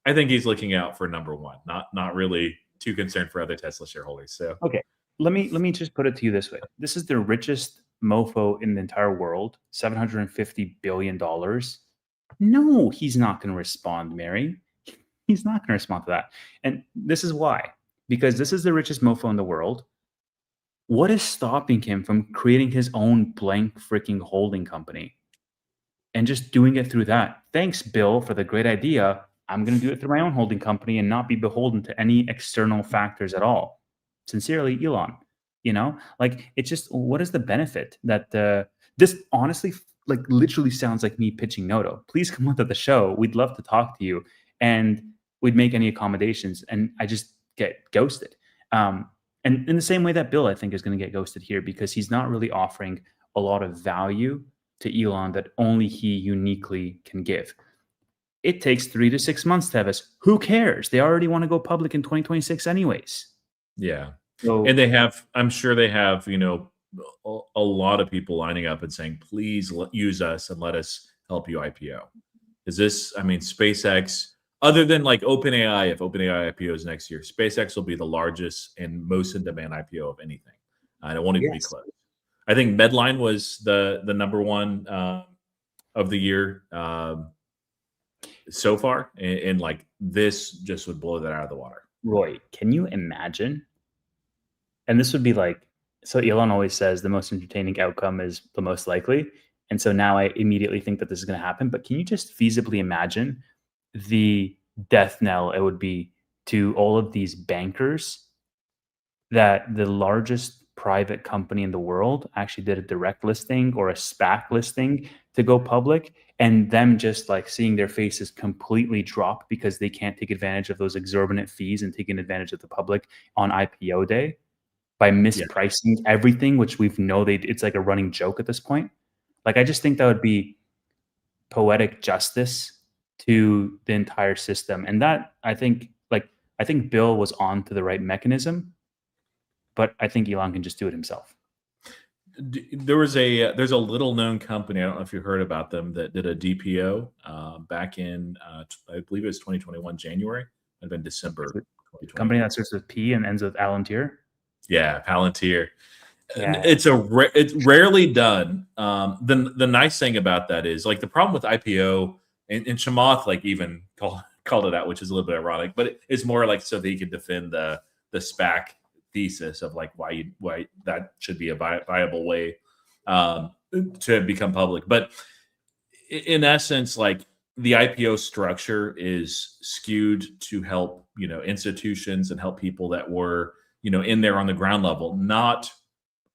I think he's looking out for number one, not really too concerned for other Tesla shareholders. So okay, let me just put it to you this way: this is the richest mofo in the entire world, $750 billion. No, he's not going to respond, Mary. He's not going to respond to that, and this is why. Because this is the richest mofo in the world. What is stopping him from creating his own blank freaking holding company and just doing it through that? Thanks, Bill, for the great idea. I'm going to do it through my own holding company and not be beholden to any external factors at all. Sincerely, Elon. It's just, what is the benefit that this honestly, literally sounds like me pitching Noto. Please come onto the show. We'd love to talk to you, and we'd make any accommodations. And I just get ghosted. And in the same way that Bill, I think, is going to get ghosted here, because he's not really offering a lot of value to Elon that only he uniquely can give. It takes 3 to 6 months to have us. Who cares? They already want to go public in 2026 anyways. Yeah. So, and I'm sure they have, a lot of people lining up and saying, please use us and let us help you IPO. SpaceX, Other than like OpenAI, if OpenAI IPOs next year, SpaceX will be the largest and most in demand IPO of anything. And it won't even be Yes. close. I think Medline was the number one of the year so far, and like this just would blow that out of the water. Roy, can you imagine? And this would be like, so Elon always says the most entertaining outcome is the most likely. And so now I immediately think that this is going to happen. But can you just feasibly imagine the death knell it would be to all of these bankers that the largest private company in the world actually did a direct listing or a SPAC listing to go public, and them just like seeing their faces completely drop because they can't take advantage of those exorbitant fees and taking advantage of the public on IPO day by Yeah. mispricing everything, which we've know it's like a running joke at this point. Like, I just think that would be poetic justice to the entire system. And that I think Bill was on to the right mechanism, but I think Elon can just do it himself. There's a little known company, I don't know if you heard about them, that did a DPO back in I believe it was 2021 January. It had been December 2020. Company that starts with P and ends with Palantir. Yeah, Palantir. Yeah. It's rarely done. The nice thing about that is like the problem with IPO, and Chamath like even called it out, which is a little bit ironic, but it's more like so that he could defend the SPAC thesis of like why that should be a viable way to become public. But in essence, like the IPO structure is skewed to help institutions and help people that were in there on the ground level, not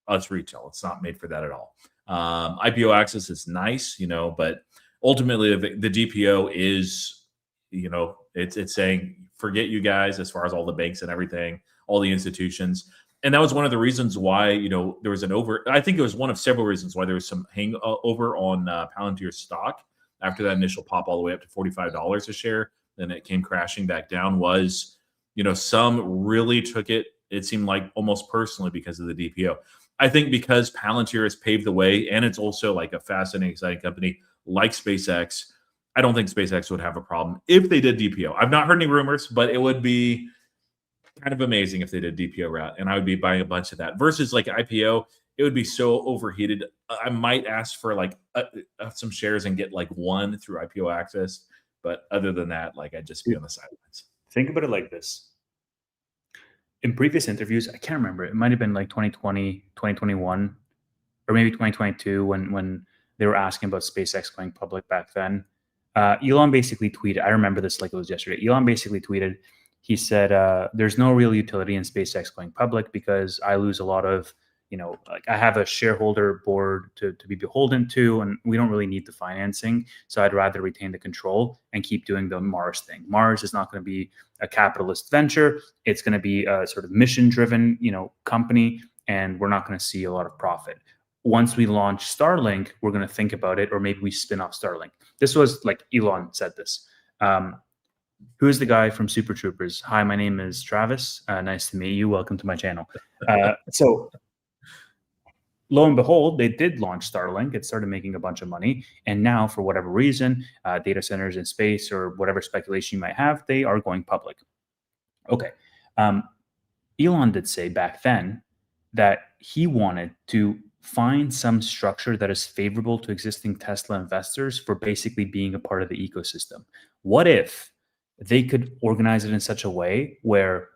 us retail. It's not made for that at all. IPO access is nice, but ultimately the DPO is, it's saying forget you guys as far as all the banks and everything, all the institutions. And that was one of the reasons why, there was I think it was one of several reasons why there was some hangover on Palantir stock after that initial pop all the way up to $45 a share. Then it came crashing back down was, some really took it seemed like almost personally because of the DPO. I think because Palantir has paved the way, and it's also like a fascinating, exciting company like SpaceX, I don't think SpaceX would have a problem if they did DPO. I've not heard any rumors, but it would be kind of amazing if they did DPO route, and I would be buying a bunch of that. Versus like IPO, it would be so overheated. I might ask for like some shares and get like one through IPO access, but other than that, like I'd just be on the sidelines. Think about it like this. In previous interviews, I can't remember, it might have been like 2020, 2021, or maybe 2022 when they were asking about SpaceX going public back then. Elon basically tweeted, I remember this like it was yesterday. Elon basically tweeted, he said, there's no real utility in SpaceX going public because I lose a lot of, like I have a shareholder board to be beholden to, and we don't really need the financing. So I'd rather retain the control and keep doing the Mars thing. Mars is not going to be a capitalist venture. It's going to be a sort of mission driven, company, and we're not going to see a lot of profit. Once we launch Starlink, we're going to think about it, or maybe we spin off Starlink. This was like Elon said this. Who is the guy from Super Troopers? Hi, my name is Travis. Nice to meet you. Welcome to my channel. So lo and behold, they did launch Starlink. It started making a bunch of money. And now, for whatever reason, data centers in space or whatever speculation you might have, they are going public. Okay. Elon did say back then that he wanted to find some structure that is favorable to existing Tesla investors for basically being a part of the ecosystem. What if they could organize it in such a way where,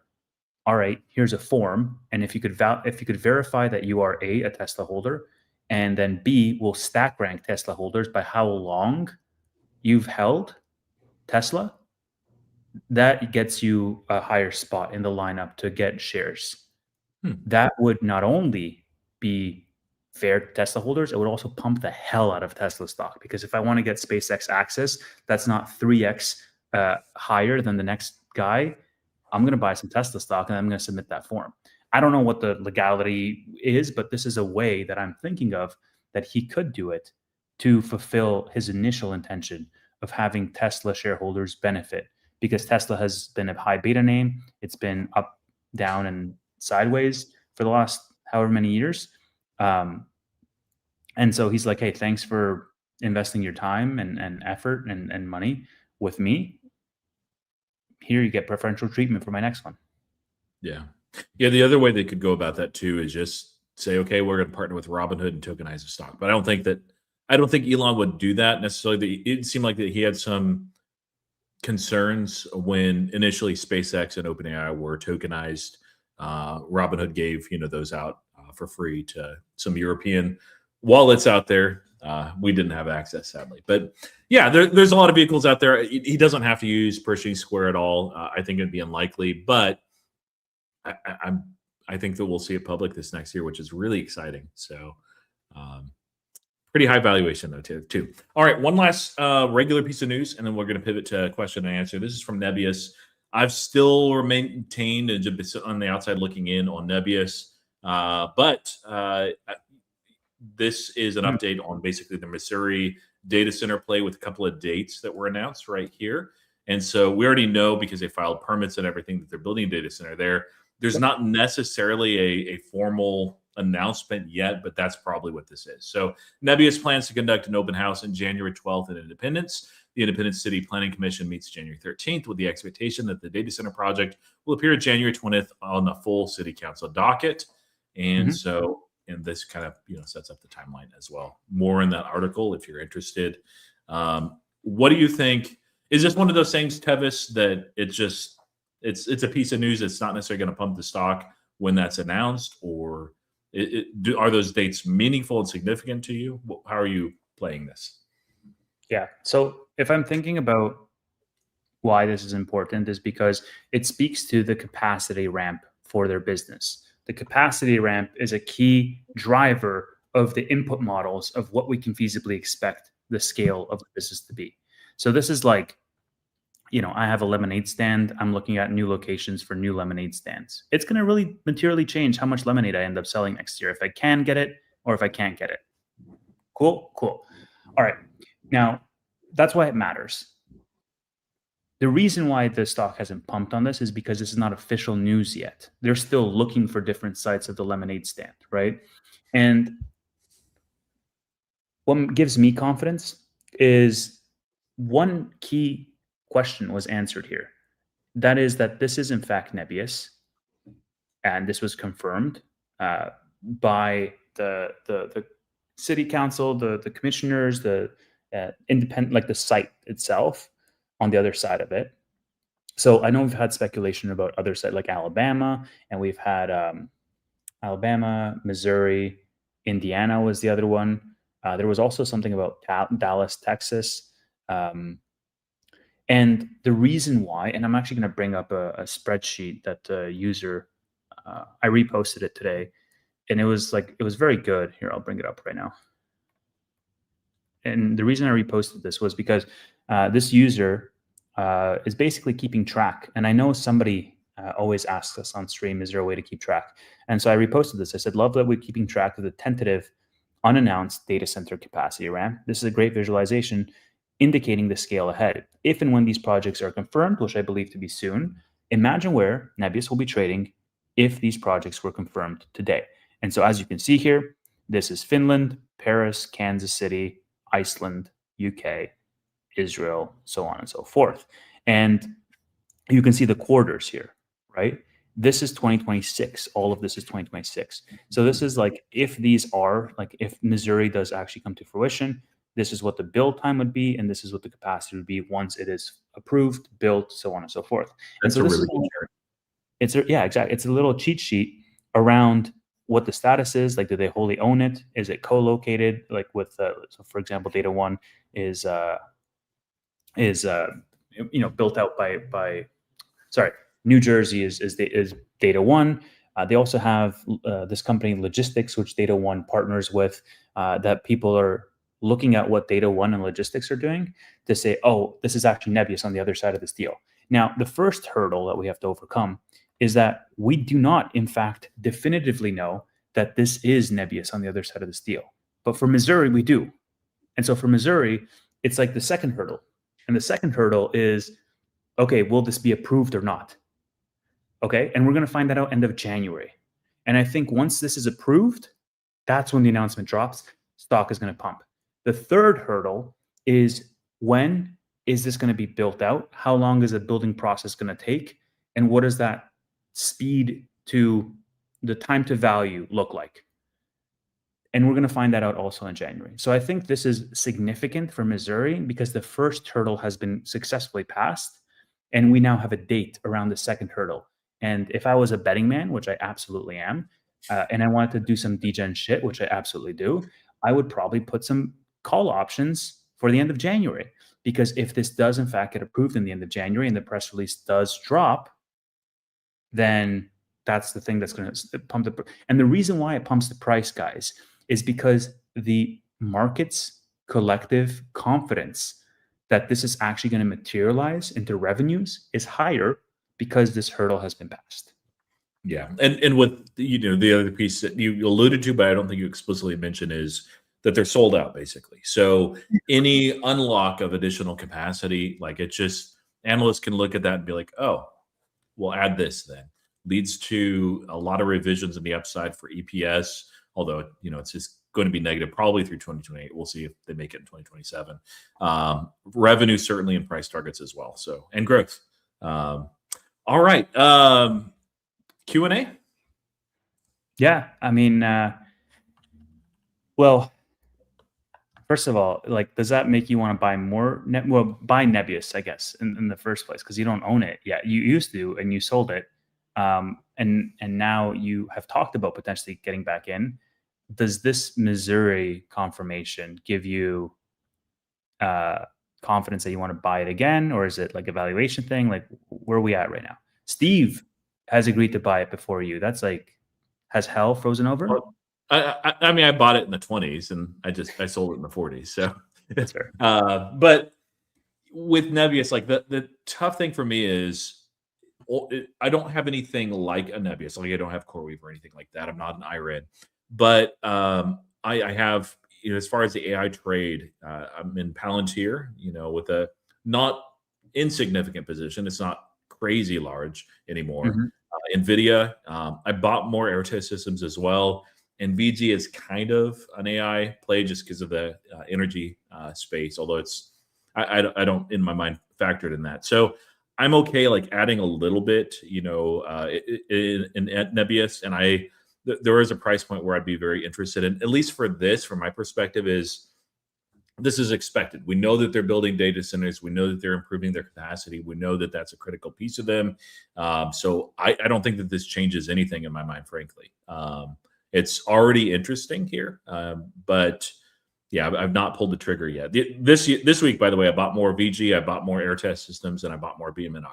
all right, here's a form, and if you could verify that you are a Tesla holder, and then B, will stack rank Tesla holders by how long you've held Tesla, that gets you a higher spot in the lineup to get shares. That would not only be fair to Tesla holders, it would also pump the hell out of Tesla stock, because if I want to get SpaceX access, that's not 3x higher than the next guy. I'm going to buy some Tesla stock and I'm going to submit that form. I don't know what the legality is, but this is a way that I'm thinking of that he could do it to fulfill his initial intention of having Tesla shareholders benefit, because Tesla has been a high beta name. It's been up, down, and sideways for the last however many years. And so he's like, hey, thanks for investing your time and effort and money with me. here you get preferential treatment for my next one. Yeah. Yeah. The other way they could go about that too is just say, okay, we're going to partner with Robinhood and tokenize the stock. But I don't think Elon would do that necessarily. It seemed like that he had some concerns when initially SpaceX and OpenAI were tokenized. Robinhood gave those out for free to some European wallets out there. We didn't have access, sadly, but yeah, there's a lot of vehicles out there. He doesn't have to use Pershing Square at all. I think it'd be unlikely, but I think that we'll see it public this next year, which is really exciting. So, pretty high valuation though too. All right, one last regular piece of news, and then we're going to pivot to question and answer. This is from NBIS. I've still maintained and just on the outside looking in on NBIS, but this is an update on basically the Missouri data center play with a couple of dates that were announced right here. And so we already know, because they filed permits and everything, that they're building a data center there. There's not necessarily a formal announcement yet, but that's probably what this is. So NBIS plans to conduct an open house on January 12th in Independence. The Independence City Planning Commission meets January 13th with the expectation that the data center project will appear January 20th on the full city council docket. And so, and this kind of sets up the timeline as well. More in that article if you're interested. What do you think? Is this one of those things, Tevis, that it's a piece of news that's not necessarily going to pump the stock when that's announced, or are those dates meaningful and significant to you? How are you playing this? Yeah. So if I'm thinking about why this is important, is because it speaks to the capacity ramp for their business. The capacity ramp is a key driver of the input models of what we can feasibly expect the scale of the business to be. So this is like, I have a lemonade stand. I'm looking at new locations for new lemonade stands. It's going to really materially change how much lemonade I end up selling next year, if I can get it or if I can't get it. Cool. All right. Now, that's why it matters. The reason why the stock hasn't pumped on this is because this is not official news yet. They're still looking for different sites of the lemonade stand, right? And what gives me confidence is one key question was answered here. That is that this is in fact NBIS, and this was confirmed by the city council, the commissioners, the independent, like the site itself on the other side of it. So I know we've had speculation about other sites like Alabama, and we've had Alabama, Missouri, Indiana was the other one. There was also something about Dallas, Texas. And the reason why, and I'm actually going to bring up a spreadsheet that the user, I reposted it today, and it was very good. Here, I'll bring it up right now. And the reason I reposted this was because this user is basically keeping track. And I know somebody always asks us on stream, is there a way to keep track? And so I reposted this. I said, love that we're keeping track of the tentative unannounced data center capacity ramp. This is a great visualization indicating the scale ahead. If and when these projects are confirmed, which I believe to be soon, imagine where NBIS will be trading if these projects were confirmed today. And so as you can see here, this is Finland, Paris, Kansas City, Iceland, UK, Israel, so on and so forth. And you can see the quarters here, right? This is 2026. All of this is 2026. So this is like, if these are, like if Missouri does actually come to fruition, this is what the build time would be, and this is what the capacity would be once it is approved, built, so on and so forth. That's and so a really good chart. Yeah, exactly. It's a little cheat sheet around what the status is. Like, do they wholly own it? Is it co-located? Like with, so for example, Data One is built out by New Jersey is Data One. They also have this company Logistics, which Data One partners with, that people are looking at what Data One and Logistics are doing to say, oh, this is actually NBIS on the other side of this deal. Now, the first hurdle that we have to overcome is that we do not, in fact, definitively know that this is NBIS on the other side of this deal. But for Missouri, we do. And so for Missouri, it's like the second hurdle. And the second hurdle is, okay, will this be approved or not? Okay, and we're going to find that out end of January. And I think once this is approved, that's when the announcement drops. Stock is going to pump. The third hurdle is when is this going to be built out? How long is the building process going to take? And what does that speed to the time to value look like? And we're going to find that out also in January. So I think this is significant for Missouri because the first hurdle has been successfully passed, and we now have a date around the second hurdle. And if I was a betting man, which I absolutely am, and I wanted to do some degen shit, which I absolutely do, I would probably put some call options for the end of January. Because if this does in fact get approved in the end of January and the press release does drop, then that's the thing that's going to pump the. And the reason why it pumps the price, guys, is because the market's collective confidence that this is actually going to materialize into revenues is higher because this hurdle has been passed. Yeah, and with the other piece that you alluded to, but I don't think you explicitly mentioned, is that they're sold out basically. So any unlock of additional capacity, like it just, analysts can look at that and be like, oh, we'll add this then. Leads to a lot of revisions in the upside for EPS, although it's just going to be negative probably through 2028. We'll see if they make it in 2027. Revenue certainly, and price targets as well. So, and growth. All right. Q&A? Yeah, I mean, well, first of all, like, does that make you want to buy more? Buy Nebius, I guess, in the first place, because you don't own it yet. You used to, and you sold it, and now you have talked about potentially getting back in. Does this Missouri confirmation give you confidence that you want to buy it again, or is it like a valuation thing? Like, where are we at right now? Steve has agreed to buy it before you. That's like, has hell frozen over? Well, I mean, I bought it in the 20s and I sold it in the 40s. So that's fair. But with Nebius, like the tough thing for me is I don't have anything like a Nebius. Like I don't have CoreWeave or anything like that. I'm not an IRIN, but I have, as far as the AI trade, I'm in Palantir, with a not insignificant position. It's not crazy large anymore. Mm-hmm. NVIDIA, I bought more Airtest systems as well. NVDA is kind of an AI play just because of the energy space, although I don't, in my mind, factored in that. So I'm okay, like adding a little bit, in Nebius, and there is a price point where I'd be very interested in, at least for this, from my perspective, is this is expected. We know that they're building data centers. We know that they're improving their capacity. We know that that's a critical piece of them. So I don't think that this changes anything in my mind, frankly. It's already interesting here, but yeah, I've not pulled the trigger yet. This week, by the way, I bought more VG, I bought more Airtest systems, and I bought more BMNR,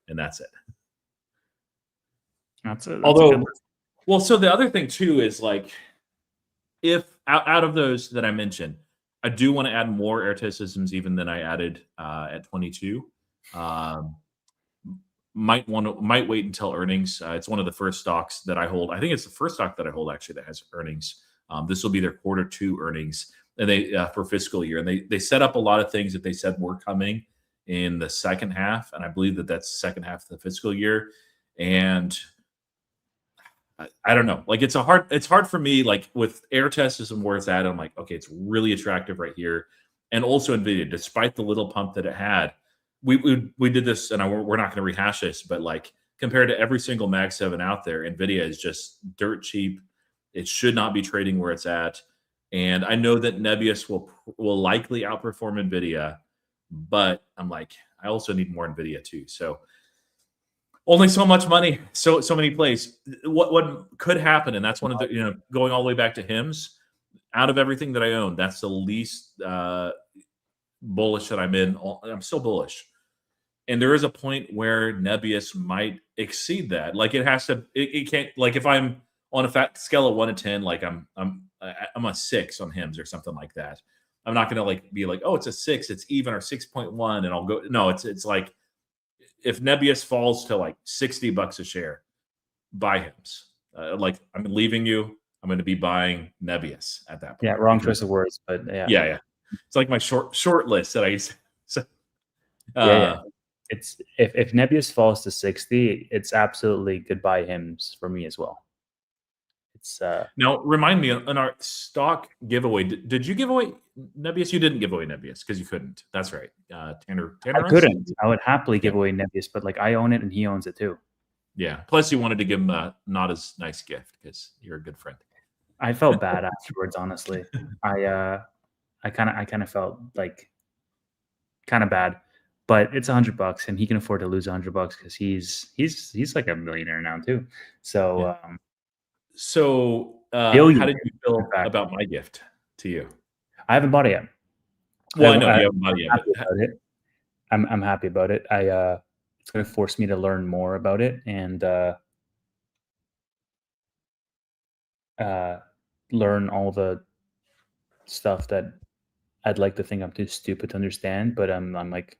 and that's it. That's it. Well, so the other thing too is, like, if out of those that I mentioned, I do want to add more Airtest systems even than I added at 22. Might wait until earnings. It's one of the first stocks that I hold. I think it's the first stock that I hold actually that has earnings. This will be their Q2 earnings, and they for fiscal year. And they set up a lot of things that they said were coming in the second half, and I believe that that's second half of the fiscal year. And I don't know. Like, it's hard for me, like with Airtest and where it's at. I'm like, okay, it's really attractive right here. And also NVIDIA, despite the little pump that it had, we did this, and we're not going to rehash this, but like compared to every single Mag 7 out there, NVIDIA is just dirt cheap. It should not be trading where it's at. And I know that Nebius will likely outperform NVIDIA, but I'm like, I also need more NVIDIA too. So only so much money, so many plays. What could happen, and that's one of the, going all the way back to HIMS, out of everything that I own, that's the least bullish that I'm in. I'm still bullish. And there is a point where Nebius might exceed that. Like, it has to, it can't, like if I'm on a scale of 1 to 10, like I'm a 6 on HIMS or something like that. I'm not going to like be like, oh, it's a 6, it's even, or 6.1. And I'll go, no, it's like, if Nebius falls to like $60 a share, buy HIMS. Like, I'm leaving you. I'm going to be buying Nebius at that point. Yeah, wrong choice of words, but yeah. Yeah. It's like my short list that I used. Yeah. It's if Nebius falls to 60, it's absolutely goodbye HIMS for me as well. It's Now, remind me on our stock giveaway. Did you give away Nebius? You didn't give away Nebius because you couldn't. That's right. Tanner I owns? couldn't. I would happily give Yeah. away Nebius, but like I own it and he owns it too. Yeah. Plus, you wanted to give him a not as nice gift because you're a good friend. I felt bad afterwards, honestly. I kind of felt like kind of bad, but it's $100 and he can afford to lose $100 because he's like a millionaire now too. So Yeah. So, billion, how did you feel in fact. about my gift to you? I haven't bought it yet. Well, I know you haven't bought it happy yet, about it. I'm happy about it. It's going to force me to learn more about it and learn all the stuff that I'd like to think I'm too stupid to understand, but I'm like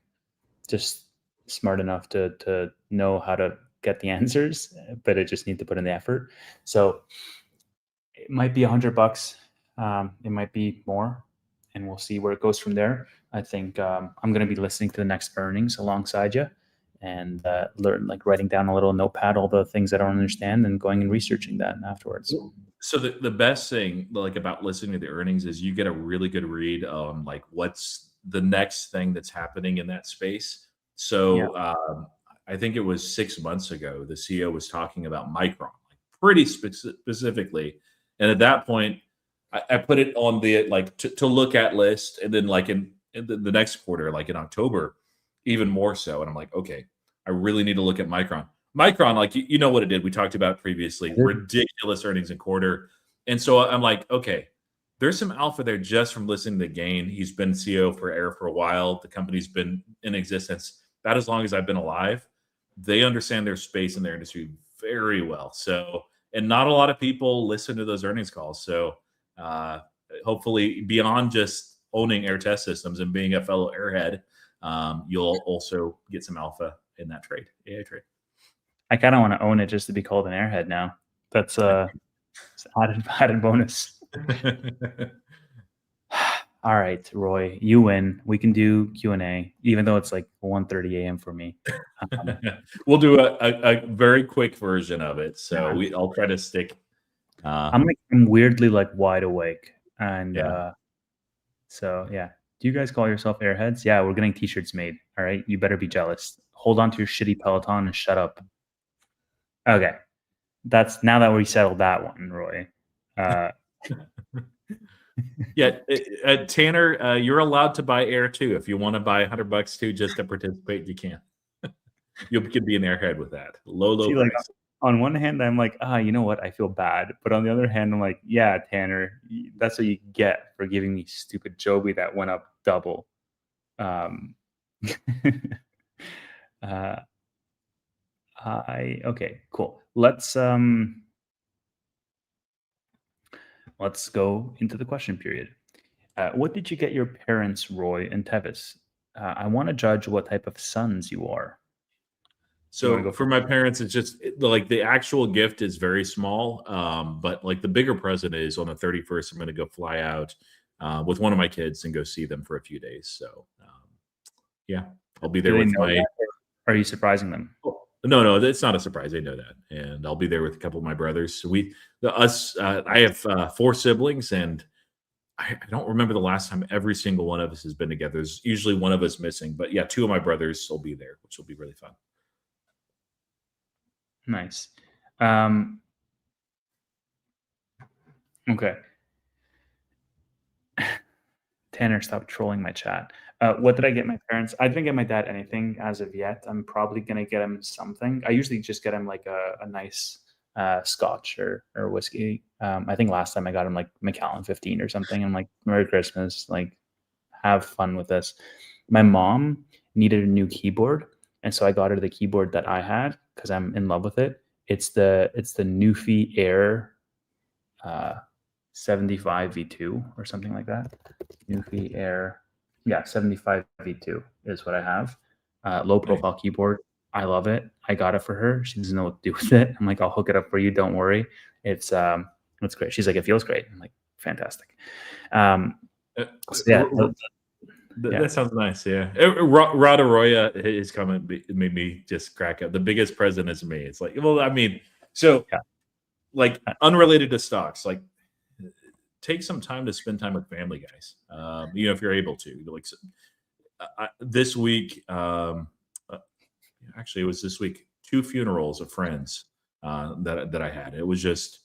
just smart enough to know how to get the answers, but I just need to put in the effort. So it might be $100. It might be more, and we'll see where it goes from there. I think I'm going to be listening to the next earnings alongside you and learn, like writing down a little notepad, all the things I don't understand and going and researching that afterwards. So the best thing like about listening to the earnings is you get a really good read on like what's the next thing that's happening in that space. So I think it was 6 months ago, the CEO was talking about Micron, like pretty specifically. And at that point, I put it on the like to look at list, and then like in the next quarter, like in October, even more so. And I'm like, okay, I really need to look at Micron. Micron, like you know what it did. We talked about previously, ridiculous earnings in quarter. And so I'm like, okay, there's some alpha there just from listening to Gain. He's been CEO for Air for a while. The company's been in existence about as long as I've been alive. They understand their space and their industry very well. So, and not a lot of people listen to those earnings calls. So hopefully beyond just owning Air Test Systems and being a fellow airhead, you'll also get some alpha in that trade, AI trade. I kind of want to own it just to be called an airhead now. That's added bonus. All right, Roy, you win. We can do Q&A, even though it's like 1:30 a.m. for me. We'll do a very quick version of it. So I'll try to stick. I'm weirdly like wide awake, and so yeah. Do you guys call yourself airheads? Yeah, we're getting t-shirts made. All right, you better be jealous. Hold on to your shitty Peloton and shut up. Okay, that's now that we settled that one, Roy. Yeah, Tanner, you're allowed to buy Air too. If you want to buy $100 too, just to participate, you can. You could be an airhead with that. Low See, price. like, on one hand, I'm like, you know what? I feel bad. But on the other hand, I'm like, yeah, Tanner, that's what you get for giving me stupid Joby that went up double. Okay, cool. Let's go into the question period. What did you get your parents, Roy and Tevis? I want to judge what type of sons you are. So for my parents, it's just like the actual gift is very small. But like the bigger present is on the 31st, I'm going to go fly out with one of my kids and go see them for a few days. So yeah, I'll be there with my. Are you surprising them? No, it's not a surprise. They know that, and I'll be there with a couple of my brothers. So I have 4 siblings, and I don't remember the last time every single one of us has been together. There's usually one of us missing, but yeah, 2 of my brothers will be there, which will be really fun. Nice. Okay. Tanner, stop trolling my chat. What did I get my parents? I didn't get my dad anything as of yet. I'm probably going to get him something. I usually just get him like a nice scotch or whiskey. I think last time I got him like Macallan 15 or something. I'm like, Merry Christmas. Like, have fun with this. My mom needed a new keyboard. And so I got her the keyboard that I had because I'm in love with it. It's the Newfie Air 75 V2 or something like that. Newfie Air, 75 V2 is what I have. Low profile keyboard. I love it. I got it for her. She doesn't know what to do with it. I'm like, I'll hook it up for you. Don't worry. It's great. She's like, it feels great. I'm like, fantastic. That sounds nice. Yeah. Rod Arroyo, his comment made me just crack up. The biggest present is me. It's like, well, I mean, so like unrelated to stocks, like take some time to spend time with family, guys. If you're able to. Like this week, actually, it was this week. 2 funerals of friends that I had. It was just,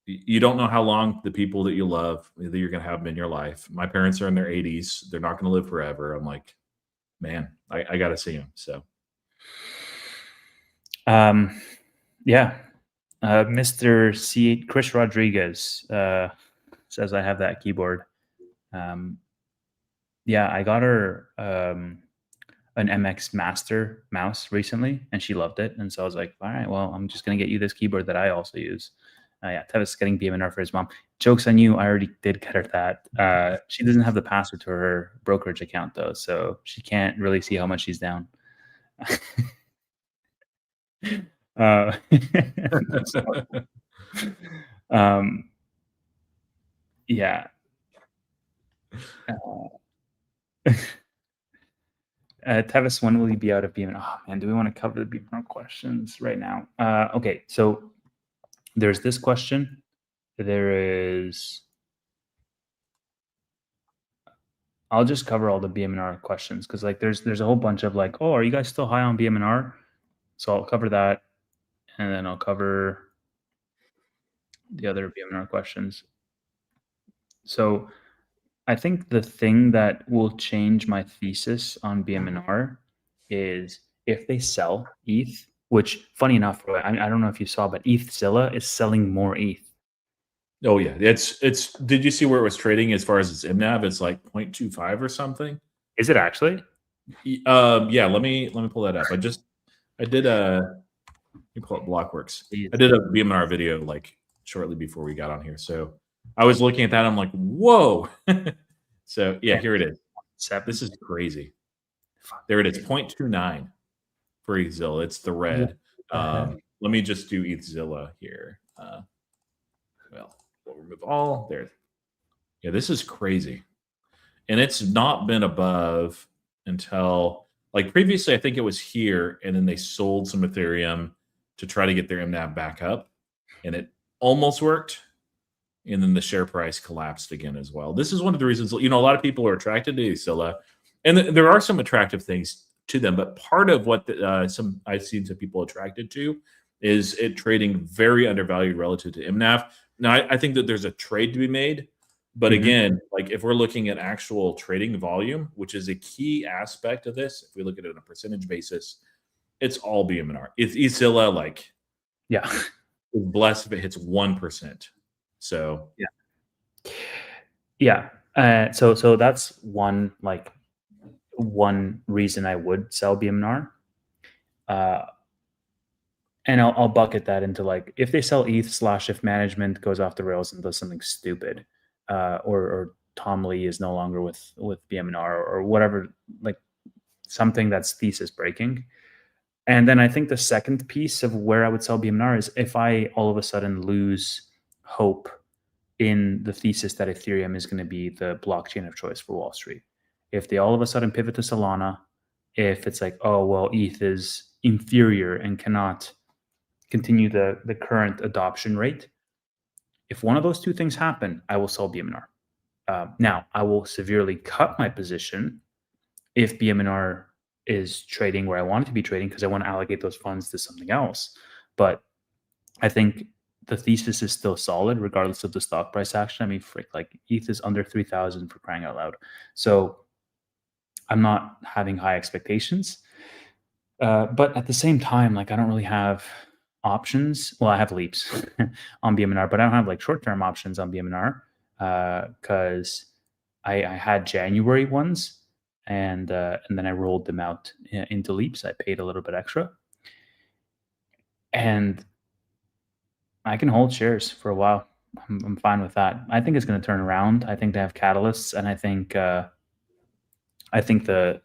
you don't know how long the people that you love, that you're going to have them in your life. My parents are in their 80s. They're not going to live forever. I'm like, man, I got to see them. So, yeah. Mr. C. Chris Rodriguez says I have that keyboard. Yeah, I got her an MX Master mouse recently, and she loved it. And so I was like, all right, well, I'm just going to get you this keyboard that I also use. Yeah, Tevis is getting BMNR for his mom. Joke's on you. I already did get her that. She doesn't have the password to her brokerage account, though, so she can't really see how much she's down. Yeah. Tevis, when will you be out of BMNR? Oh, man, do we want to cover the BMNR questions right now? Okay, so there's this question. I'll just cover all the BMNR questions because like there's a whole bunch of like, oh, are you guys still high on BMNR? So I'll cover that, and then I'll cover the other BMNR questions. So I think the thing that will change my thesis on BMNR is if they sell ETH, which funny enough, Roy, I don't know if you saw, but ETHZilla is selling more ETH. Oh yeah, it's. Did you see where it was trading as far as its MNAV? It's like 0.25 or something. Is it actually? Yeah. Let me pull that up. I did a. Let me pull up Blockworks. I did a BMNR video like shortly before we got on here, so I was looking at that. I'm like, whoa. So yeah, here it is. This is crazy. There it is, 0.29 for ETHZilla. It's the red. Let me just do ETHZilla here. Well, we'll remove all there. Yeah, this is crazy. And it's not been above until like previously, I think it was here, and then they sold some Ethereum to try to get their MNAV back up, and it almost worked. And then the share price collapsed again as well. This is one of the reasons, a lot of people are attracted to ETHZilla, and there are some attractive things to them. But part of what I've seen some people attracted to is it trading very undervalued relative to MNAV. Now, I think that there's a trade to be made. But again, like if we're looking at actual trading volume, which is a key aspect of this, if we look at it on a percentage basis, it's all BMNR. It's ETHZilla, like, yeah, is blessed if it hits 1%. So yeah. So that's one reason I would sell BMNR. And I'll bucket that into like if they sell ETH / if management goes off the rails and does something stupid, or Tom Lee is no longer with BMNR or whatever, like something that's thesis breaking. And then I think the second piece of where I would sell BMNR is if I all of a sudden lose hope in the thesis that Ethereum is going to be the blockchain of choice for Wall Street. If they all of a sudden pivot to Solana, if it's like, oh, well, ETH is inferior and cannot continue the current adoption rate. If one of those two things happen, I will sell BMNR. Now, I will severely cut my position if BMNR is trading where I want it to be trading because I want to allocate those funds to something else. But I think the thesis is still solid regardless of the stock price action. I mean, like ETH is under 3,000 for crying out loud. So I'm not having high expectations. But at the same time, like I don't really have options. Well, I have leaps on BMNR, but I don't have like short-term options on BMNR because I had January ones and then I rolled them out into leaps. I paid a little bit extra, and I can hold shares for a while. I'm fine with that. I think it's going to turn around. I think they have catalysts, and I think the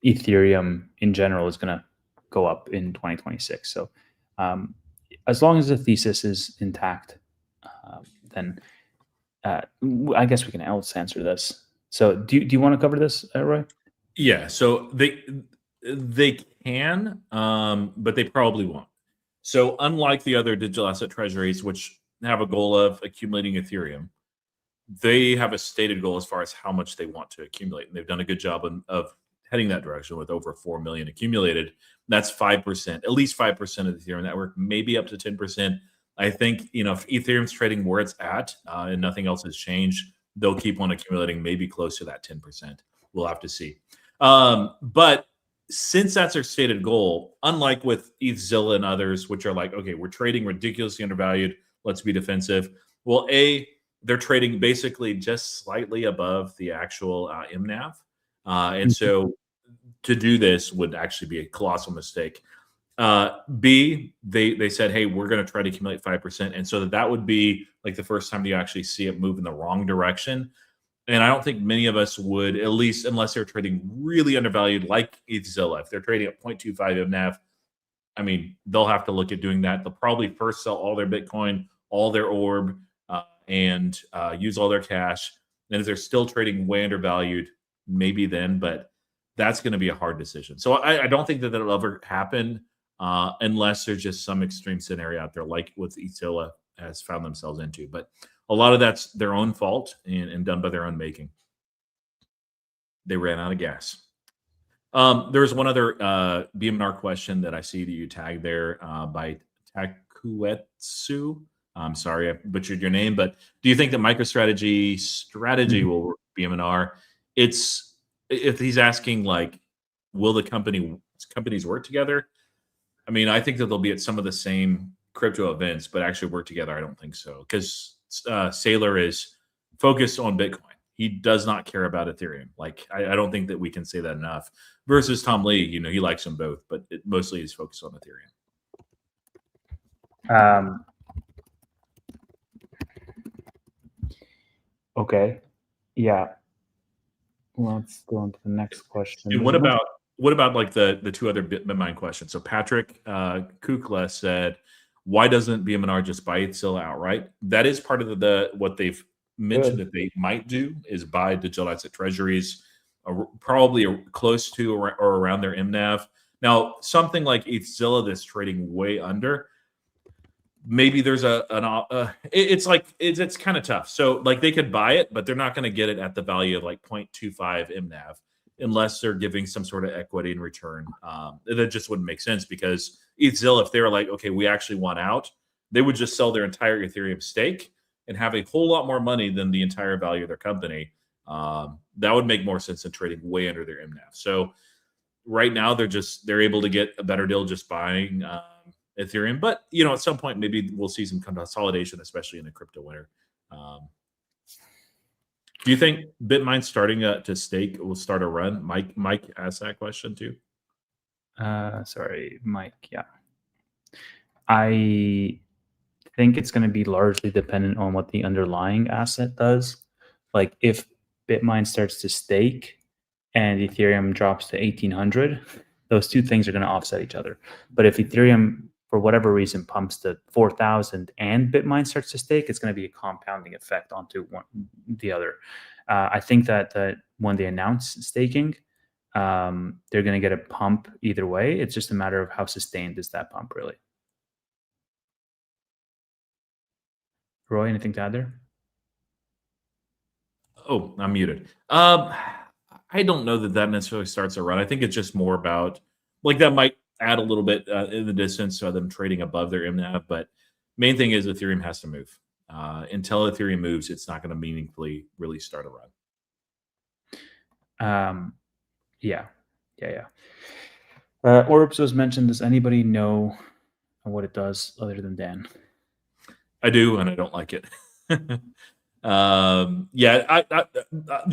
Ethereum in general is going to go up in 2026. So as long as the thesis is intact, then I guess we can else answer this. So do you want to cover this, Roy? Yeah. So they can, but they probably won't. So unlike the other digital asset treasuries, which have a goal of accumulating Ethereum, they have a stated goal as far as how much they want to accumulate. And they've done a good job of heading that direction with over 4 million accumulated. That's 5%, at least 5% of the Ethereum network, maybe up to 10%. I think, if Ethereum's trading where it's at and nothing else has changed, they'll keep on accumulating maybe close to that 10%. We'll have to see. But since that's their stated goal, unlike with ETHZilla and others, which are like, okay, we're trading ridiculously undervalued, let's be defensive. Well, they're trading basically just slightly above the actual MNAV. And so to do this would actually be a colossal mistake. B, they said, hey, we're going to try to accumulate 5%. And so that would be like the first time you actually see it move in the wrong direction. And I don't think many of us would, at least unless they're trading really undervalued like ETHZilla. If they're trading at 0.25 MNAV, I mean, they'll have to look at doing that. They'll probably first sell all their Bitcoin, all their orb, and use all their cash. And if they're still trading way undervalued, maybe then, but that's going to be a hard decision. So I don't think that that'll ever happen unless there's just some extreme scenario out there like what ETHZilla has found themselves into. But a lot of that's their own fault and done by their own making. They ran out of gas. There's one other BMNR question that I see that you tagged there by Takuetsu. I'm sorry I butchered your name, but do you think that MicroStrategy strategy will work with BMNR? If he's asking like, will the companies work together? I mean, I think that they'll be at some of the same crypto events, but actually work together, I don't think so. Because Saylor is focused on Bitcoin. He does not care about Ethereum. Like, I don't think that we can say that enough. Versus Tom Lee, he likes them both, but mostly he's focused on Ethereum. Okay. Yeah. Let's go on to the next question. And what about like the two other BitMine questions? So Patrick Kukla said, why doesn't BMNR just buy ETHZilla outright? That is part of what they've mentioned that they might do is buy digital asset treasuries, probably close to or around their MNAV. Now, something like ETHZilla that's trading way under, maybe there's it's kind of tough. So like they could buy it, but they're not going to get it at the value of like 0.25 MNAV unless they're giving some sort of equity in return. That just wouldn't make sense because ETHZilla, if they were like, okay, we actually want out, they would just sell their entire Ethereum stake and have a whole lot more money than the entire value of their company. That would make more sense than trading way under their MNAV. So right now they're able to get a better deal just buying Ethereum, but at some point maybe we'll see some consolidation, especially in the crypto winter. Do you think BitMine starting to stake will start a run? Mike asked that question too. Sorry, Mike. Yeah, I think it's going to be largely dependent on what the underlying asset does. Like if BitMine starts to stake and Ethereum drops to 1800, those two things are going to offset each other. But if Ethereum, for whatever reason, pumps to 4,000 and BitMine starts to stake, it's going to be a compounding effect onto the other. I think that when they announce staking, they're going to get a pump either way. It's just a matter of how sustained is that pump really. Roy, anything to add there? Oh, I'm muted. I don't know that necessarily starts a run. I think it's just more about like that might add a little bit in the distance to them trading above their MNAV. But main thing is Ethereum has to move. Until Ethereum moves, it's not going to meaningfully really start a run. Yeah. Orbs was mentioned. Does anybody know what it does other than Dan? I do, and I don't like it. The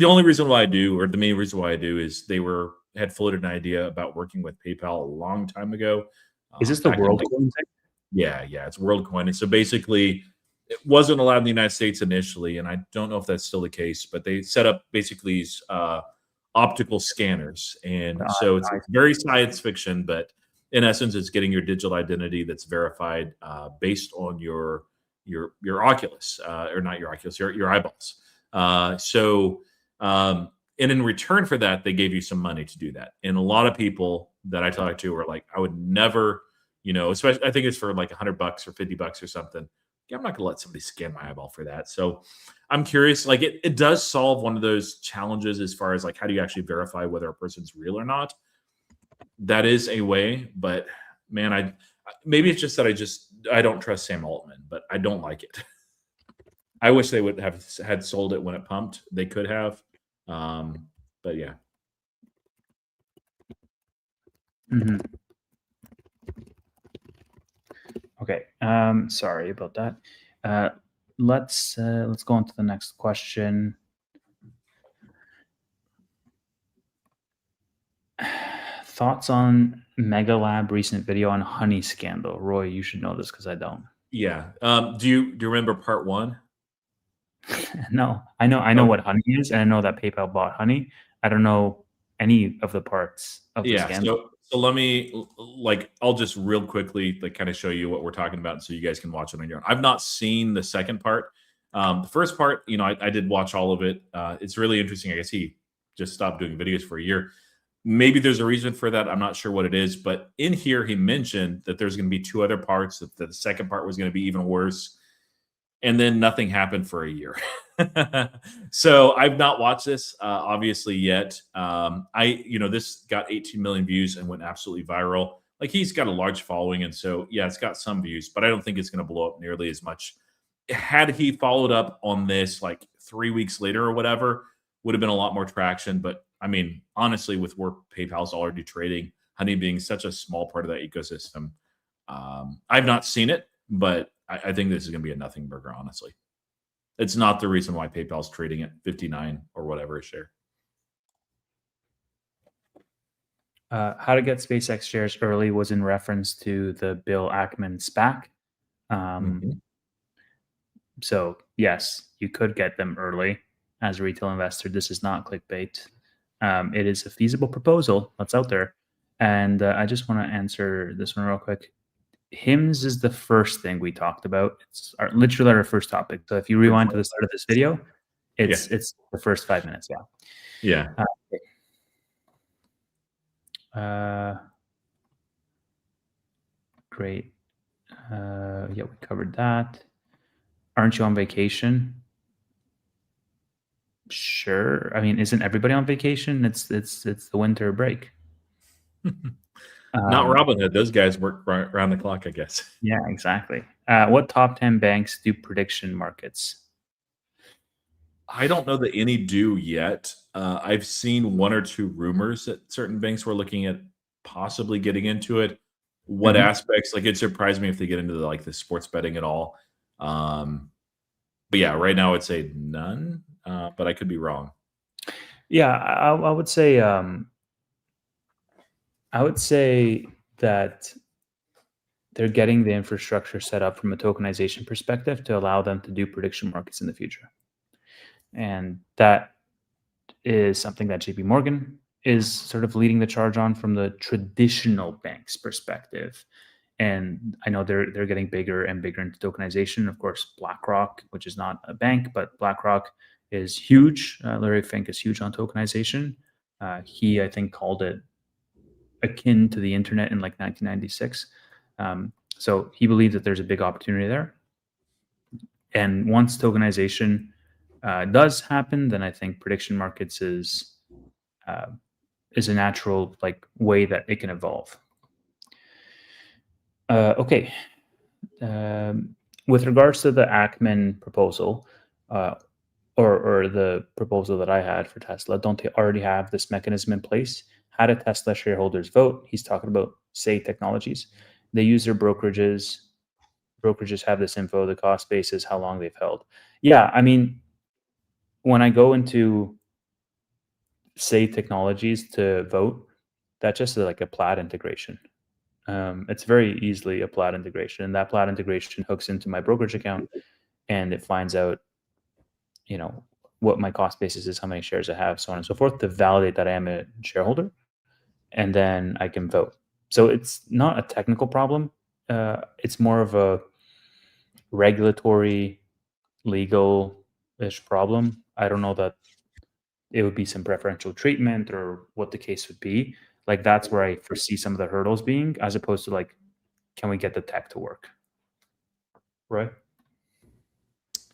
only reason why I do, or the main reason why I do, is they had floated an idea about working with PayPal a long time ago. Is this the WorldCoin thing? Yeah, it's WorldCoin. And so basically, it wasn't allowed in the United States initially, and I don't know if that's still the case, but they set up basically these optical scanners. And so it's very science fiction, but in essence, it's getting your digital identity that's verified based on your Oculus, or not your Oculus, your eyeballs. And in return for that, they gave you some money to do that. And a lot of people that I talked to were like, I would never especially I think it's for like $100 or $50 or something. Yeah, I'm not gonna let somebody scan my eyeball for that. So I'm curious, like it does solve one of those challenges as far as like how do you actually verify whether a person's real or not. That is a way, but man, maybe it's just that I don't trust Sam Altman, but I don't like it. I wish they would have had sold it when it pumped. They could have, but yeah. Mm-hmm. Okay. Sorry about that. Let's go on to the next question. Thoughts on Mega Lab recent video on honey scandal? Roy, you should know this because I don't. Yeah. Do you remember part one? No, I know what honey is, and I know that PayPal bought honey. I don't know any of the parts of the scandal. So let me I'll just real quickly kind of show you what we're talking about so you guys can watch it on your own. I've not seen the second part. The first part, I did watch all of it. It's really interesting. I guess he just stopped doing videos for a year. Maybe there's a reason for that. I'm not sure what it is, but in here he mentioned that there's going to be 2 other parts, that the second part was going to be even worse. And then nothing happened for a year. So I've not watched this obviously yet. This got 18 million views and went absolutely viral. Like, he's got a large following, and so yeah, it's got some views, but I don't think it's going to blow up nearly as much. Had he followed up on this like 3 weeks later or whatever, would have been a lot more traction. But I mean, honestly, with where PayPal's already trading, honey being such a small part of that ecosystem, I've not seen it, but I think this is going to be a nothing burger, honestly. It's not the reason why PayPal's trading at 59 or whatever a share. How to get SpaceX shares early was in reference to the Bill Ackman SPAC. So yes, you could get them early as a retail investor. This is not clickbait. It is a feasible proposal that's out there. And I just want to answer this one real quick. HIMS is the first thing we talked about. It's literally our first topic. So if you rewind to the start of this video, it's the first 5 minutes. Yeah. Great. We covered that. Aren't you on vacation? Sure. I mean, isn't everybody on vacation? It's the winter break. Not Robinhood. Those guys work right around the clock, I guess. Yeah, exactly. What top 10 banks do prediction markets? I don't know that any do yet. I've seen 1 or 2 rumors that certain banks were looking at possibly getting into it. What aspects? Like, it surprised me if they get into the sports betting at all. But yeah, right now I'd say none. But I could be wrong. Yeah, I would say that they're getting the infrastructure set up from a tokenization perspective to allow them to do prediction markets in the future. And that is something that JP Morgan is sort of leading the charge on from the traditional bank's perspective. And I know they're getting bigger and bigger into tokenization. Of course, BlackRock, which is not a bank, but BlackRock is huge. Larry Fink is huge on tokenization. He, I think, called it akin to the internet in like 1996. So he believes that there's a big opportunity there. And once tokenization does happen, then I think prediction markets is a natural way that it can evolve. Okay. With regards to the Ackman proposal, or the proposal that I had for Tesla, don't they already have this mechanism in place? How do Tesla shareholders vote? He's talking about Say Technologies. They use their brokerages. Brokerages have this info, the cost basis, how long they've held. Yeah, I mean, when I go into Say Technologies to vote, that's just like a Plaid integration. It's very easily a Plaid integration, and that Plaid integration hooks into my brokerage account, and it finds out, what my cost basis is, how many shares I have, so on and so forth, to validate that I am a shareholder, and then I can vote. So it's not a technical problem. It's more of a regulatory, legal-ish problem. I don't know that it would be some preferential treatment or what the case would be. That's where I foresee some of the hurdles being, as opposed to can we get the tech to work? Right?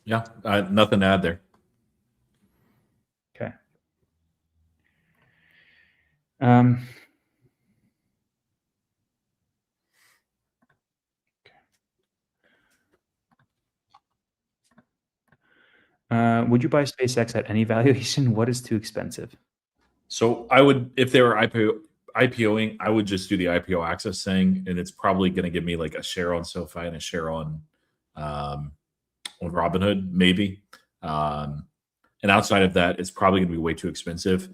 Yeah, nothing to add there. Okay. Would you buy SpaceX at any valuation? What is too expensive? So I would, if they were IPOing, I would just do the IPO access thing, and it's probably going to give me like a share on SoFi and a share on Robinhood, maybe. And outside of that, it's probably going to be way too expensive.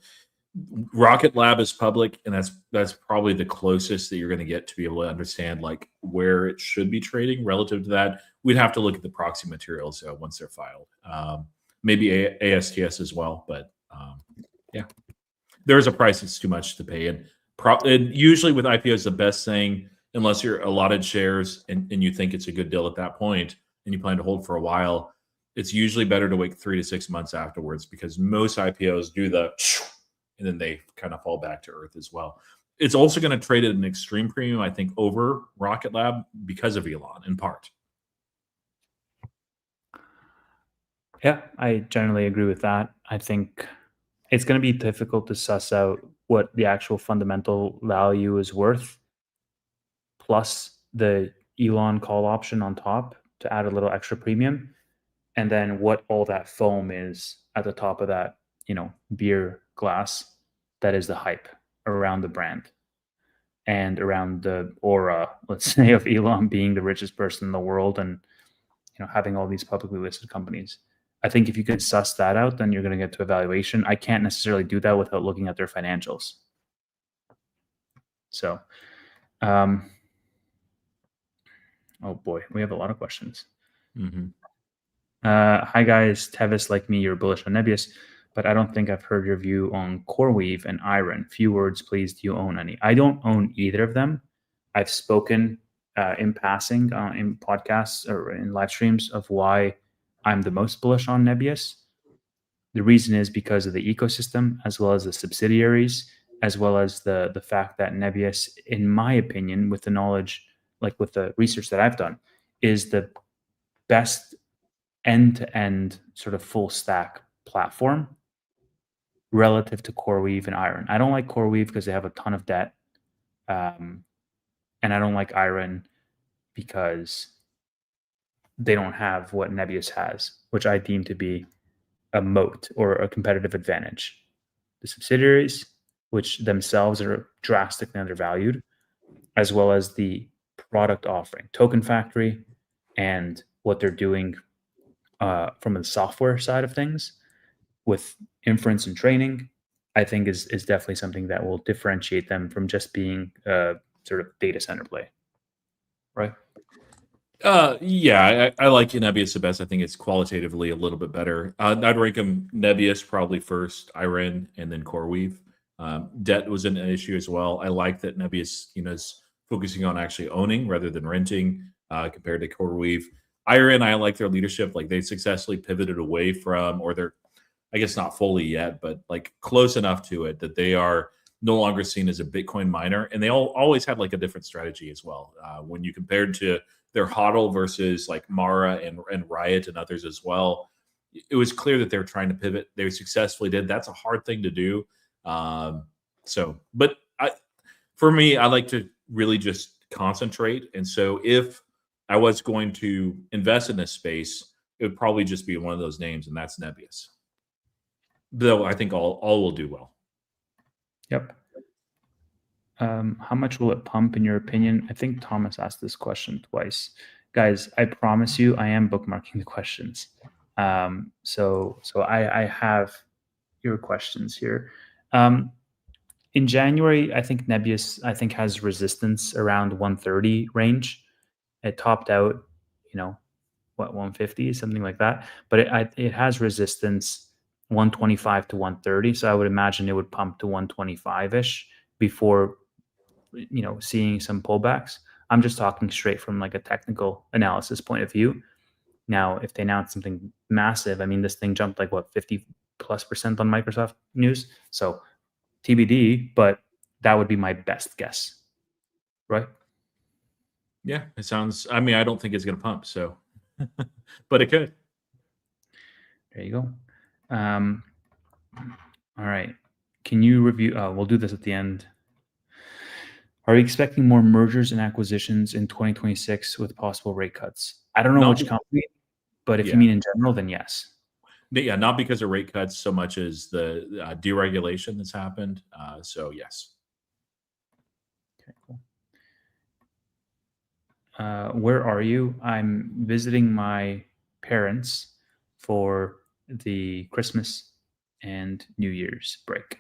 Rocket Lab is public, and that's probably the closest that you're going to get to be able to understand like where it should be trading relative to that. We'd have to look at the proxy materials once they're filed. Maybe ASTS as well, but yeah, there's a price that's too much to pay. And usually with IPOs, the best thing, unless you're allotted shares and you think it's a good deal at that point and you plan to hold for a while, it's usually better to wait 3 to 6 months afterwards, because most IPOs do the and then they kind of fall back to earth as well. It's also going to trade at an extreme premium, I think, over Rocket Lab because of Elon, in part. Yeah, I generally agree with that. I think it's going to be difficult to suss out what the actual fundamental value is worth, plus the Elon call option on top to add a little extra premium, and then what all that foam is at the top of that, beer glass that is the hype around the brand and around the aura, let's say, of Elon being the richest person in the world and having all these publicly listed companies. I think if you can suss that out, then you're going to get to a valuation. I can't necessarily do that without looking at their financials. So, oh boy, we have a lot of questions. Mm-hmm. Hi guys, Tevis, like me, you're bullish on Nebius, but I don't think I've heard your view on CoreWeave and Iron. Few words, please. Do you own any? I don't own either of them. I've spoken in passing in podcasts or in live streams of why I'm the most bullish on Nebius. The reason is because of the ecosystem, as well as the subsidiaries, as well as the fact that Nebius, in my opinion, with the knowledge, like with the research that I've done, is the best end-to-end sort of full stack platform relative to CoreWeave and Iron. I don't like CoreWeave because they have a ton of debt. And I don't like Iron because they don't have what Nebius has, which I deem to be a moat or a competitive advantage. The subsidiaries, which themselves are drastically undervalued, as well as the product offering, Token Factory, and what they're doing from the software side of things with inference and training, I think is definitely something that will differentiate them from just being a sort of data center play. Right? Yeah, I like Nebius the best. I think it's qualitatively a little bit better. I'd rank them Nebius probably first, Iron, and then CoreWeave. Debt was an issue as well. I like that Nebius, is focusing on actually owning rather than renting, compared to CoreWeave. Iron, I like their leadership. Like they successfully pivoted away from, or they're, I guess not fully yet, but like close enough to it that they are no longer seen as a Bitcoin miner, and they always had like a different strategy as well. When you compared to their HODL versus like Mara and Riot and others as well, it was clear that they were trying to pivot. They successfully did. That's a hard thing to do. But for me, I like to really just concentrate. And so if I was going to invest in this space, it would probably just be one of those names, and that's Nebius. Though I think all will do well. Yep. How much will it pump in your opinion? I think Thomas asked this question twice. Guys, I promise you, I am bookmarking the questions. So I have your questions here. In January, I think Nebius, has resistance around 130 range. It topped out, 150, something like that. But it has resistance 125 to 130. So I would imagine it would pump to 125-ish before, seeing some pullbacks. I'm just talking straight from like a technical analysis point of view. Now, if they announce something massive, this thing jumped like 50+% on Microsoft news. So TBD, but that would be my best guess, right? Yeah, it sounds. I mean, I don't think it's going to pump, so, but it could. There you go. All right. Can you review? We'll do this at the end. Are you expecting more mergers and acquisitions in 2026 with possible rate cuts? I don't know Not, which company, but if you yeah, mean in general, then yes. yeah, not because of rate cuts so much as the deregulation that's happened. So yes. Okay, cool. Where are you? I'm visiting my parents for the Christmas and New Year's break.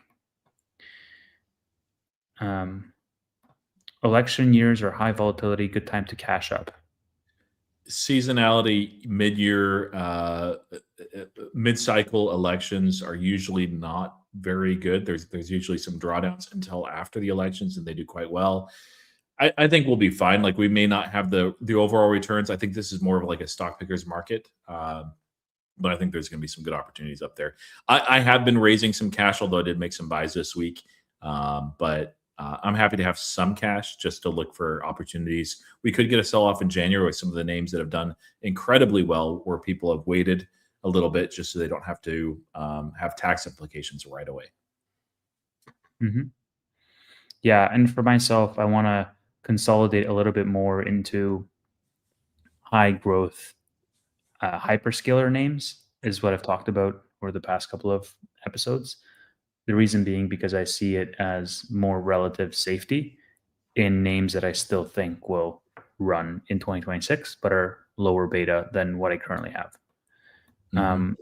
Election years are high volatility, good time to cash up. Seasonality, mid-year, mid-cycle elections are usually not very good. There's usually some drawdowns until after the elections, and they do quite well. I think we'll be fine. Like, we may not have the overall returns. I think this is more of like a stock pickers market, but I think there's going to be some good opportunities up there. I have been raising some cash, although I did make some buys this week. But I'm happy to have some cash just to look for opportunities. We could get a sell-off in January with some of the names that have done incredibly well, where people have waited a little bit just so they don't have to have tax implications right away. Mm-hmm. Yeah, and for myself, I want to consolidate a little bit more into high growth hyperscaler names, is what I've talked about over the past couple of episodes. The reason being because I see it as more relative safety in names that I still think will run in 2026, but are lower beta than what I currently have. Mm-hmm.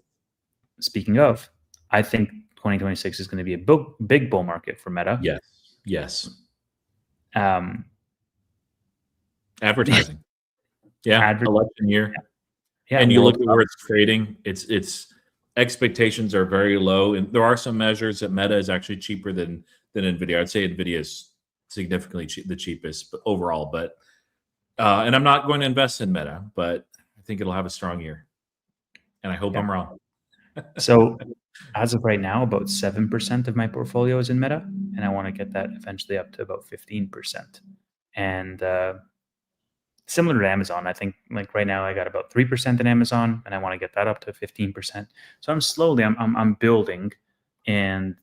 Speaking of, I think 2026 is going to be a big bull market for Meta. Yes. Yes. Um, Advertising. Yeah. Election year. Yeah, And you look World at Cup. where it's trading, it's expectations are very low. And there are some measures that Meta is actually cheaper than NVIDIA. I'd say NVIDIA is significantly the cheapest overall. But and I'm not going to invest in Meta, but I think it'll have a strong year. And I hope Yeah. I'm wrong. So as of right now, about 7% of my portfolio is in Meta, and I want to get that eventually up to about 15%. And similar to Amazon, I think like right now I got about 3% in Amazon, and I want to get that up to 15%. So I'm building, and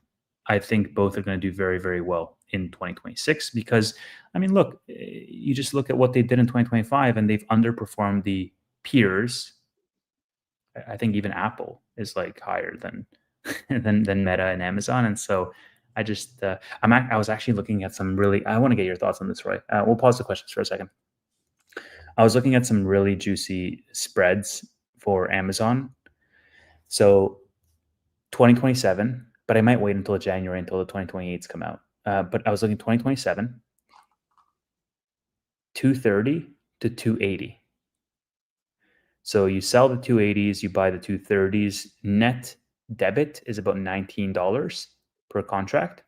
I think both are going to do very, very well in 2026 because, I mean, look, you just look at what they did in 2025, and they've underperformed the peers. I think even Apple is like higher than than Meta and Amazon, and so I just I was actually looking at some really. I want to get your thoughts on this, Roy. We'll pause the questions for a second. I was looking at some really juicy spreads for Amazon. So 2027, but I might wait until January until the 2028s come out. But I was looking 2027, 230 to 280. So you sell the 280s, you buy the 230s. Net debit is about $19 per contract.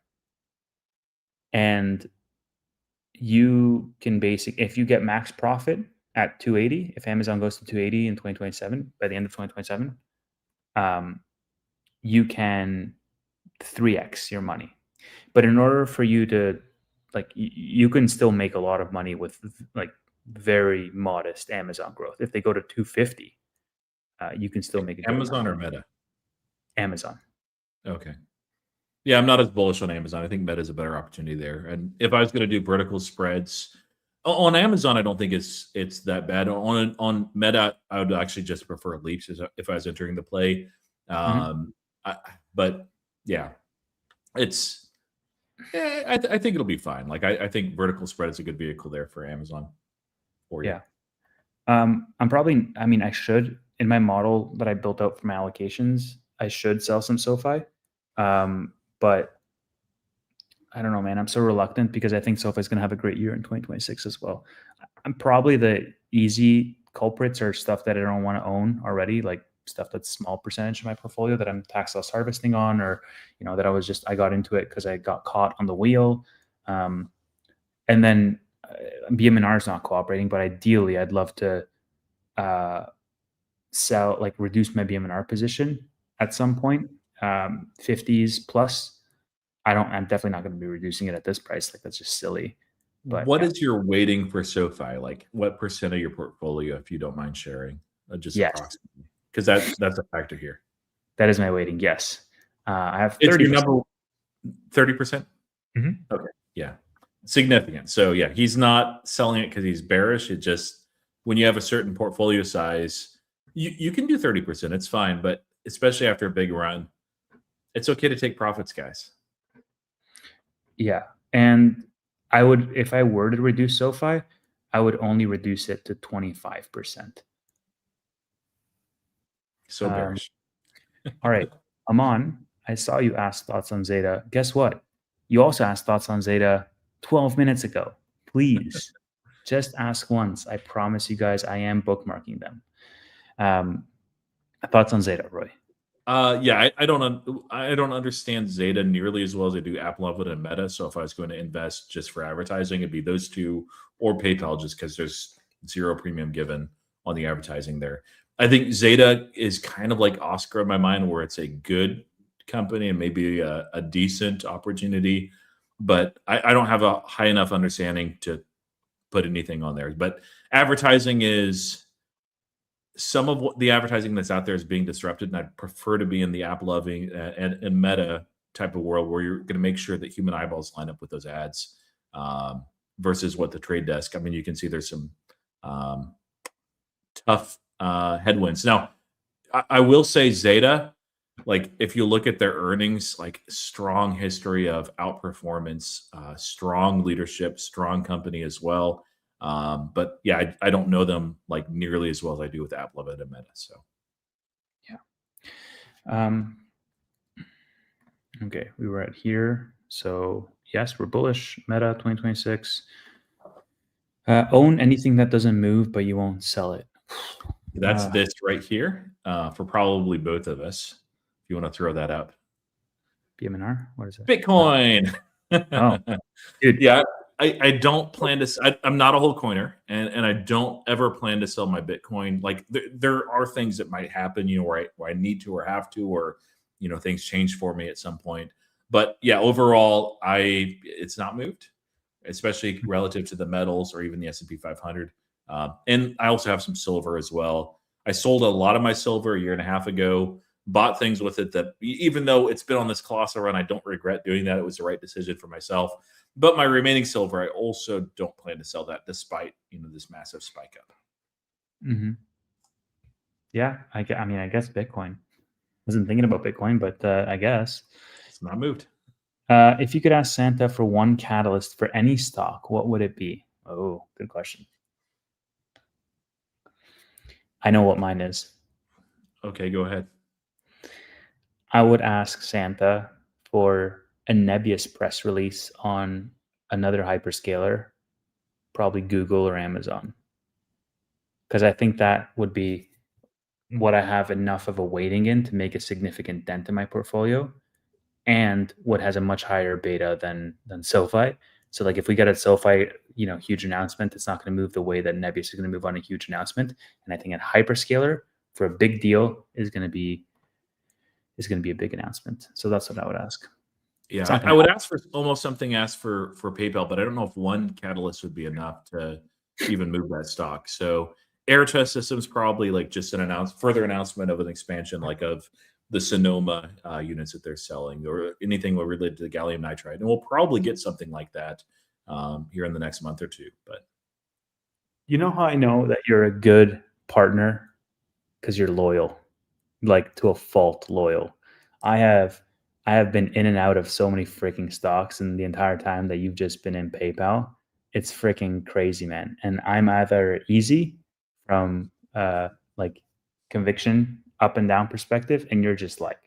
And you can if you get max profit at 280, if Amazon goes to 280 in 2027, by the end of 2027, you can 3x your money. But in order for you to, like, you can still make a lot of money with like very modest Amazon growth. If they go to 250, you can still make a good Amazon or Meta? Amazon. Okay. Yeah, I'm not as bullish on Amazon. I think Meta is a better opportunity there. And if I was going to do vertical spreads on Amazon, I don't think it's that bad. On Meta, I would actually just prefer leaps if I was entering the play. But yeah, it's. I think it'll be fine. Like, I think vertical spread is a good vehicle there for Amazon. For you. Yeah. I'm probably. I mean, I should in my model that I built out for my allocations. I should sell some SoFi. But I don't know, man. I'm so reluctant because I think SoFi is going to have a great year in 2026 as well. I'm probably the easy culprits or stuff that I don't want to own already, like stuff that's small percentage of my portfolio that I'm tax loss harvesting on, or that I got into it because I got caught on the wheel. And then BMNR is not cooperating, but ideally I'd love to reduce my BMNR position at some point, 50s plus. I'm definitely not going to be reducing it at this price. Like, that's just silly. But What is your weighting for SoFi? Like, what percent of your portfolio, if you don't mind sharing, just yes, approximately? Because that's a factor here. that is my weighting. Yes, I have It's your 30%. number 30%. Mhm. Okay, yeah, significant. So yeah, he's not selling it because he's bearish. It just when you have a certain portfolio size, you can do 30%. It's fine, but especially after a big run, it's okay to take profits, guys. Yeah, and I would, if I were to reduce SoFi, I would only reduce it to 25%. So bearish. All right, Aman, I saw you ask thoughts on Zeta. Guess what? You also asked thoughts on Zeta 12 minutes ago. Please, just ask once. I promise you guys, I am bookmarking them. Thoughts on Zeta, Roy? Yeah, I don't understand Zeta nearly as well as I do Apple and Meta. So if I was going to invest just for advertising, it'd be those two or PayPal, just because there's zero premium given on the advertising there. I think Zeta is kind of like Oscar in my mind, where it's a good company and maybe a decent opportunity, but I don't have a high enough understanding to put anything on there. But advertising is some of what the advertising that's out there is being disrupted, and I'd prefer to be in the app loving and Meta type of world where you're going to make sure that human eyeballs line up with those ads, versus what the trade desk. I mean, you can see there's some tough headwinds. Now, I will say Zeta, like if you look at their earnings, like strong history of outperformance, strong leadership, strong company as well. But yeah, I don't know them like nearly as well as I do with Apple and Meta. So yeah. Okay, we were at here. So yes, we're bullish. Meta 2026. Own anything that doesn't move, but you won't sell it. that's this right here, for probably both of us. If you want to throw that up, BMNR. What is it? Bitcoin. Oh, dude. Yeah, I don't plan to. I'm not a whole coiner, and I don't ever plan to sell my Bitcoin. Like there are things that might happen, where I need to or have to, or things change for me at some point. But yeah, overall, it's not moved, especially relative to the metals or even the S&P 500. And I also have some silver as well. I sold a lot of my silver a year and a half ago. Bought things with it that, even though it's been on this colossal run, I don't regret doing that. It was the right decision for myself. But my remaining silver, I also don't plan to sell that, despite this massive spike up. Mm-hmm. Yeah, I mean, I guess Bitcoin. Wasn't thinking about Bitcoin, but I guess It's not moved. If you could ask Santa for one catalyst for any stock, what would it be? Oh, good question. I know what mine is. Okay, go ahead. I would ask Santa for a Nebius press release on another hyperscaler, probably Google or Amazon, because I think that would be what I have enough of a weighting in to make a significant dent in my portfolio, and what has a much higher beta than SoFi. So like if we get a SoFi, huge announcement, it's not going to move the way that Nebius is going to move on a huge announcement. And I think a hyperscaler for a big deal is going to be a big announcement. So that's what I would ask. Yeah, I would ask for almost something asked for PayPal, but I don't know if one catalyst would be enough to even move that stock. So Air Test Systems probably like just an further announcement of an expansion, like of the Sonoma units that they're selling, or anything related to the gallium nitride, and we'll probably get something like that here in the next month or two. But you know how I know that you're a good partner? Because you're loyal, like to a fault loyal. I have been in and out of so many freaking stocks, and the entire time that you've just been in PayPal, it's freaking crazy, man. And I'm either easy from like conviction up and down perspective, and you're just like,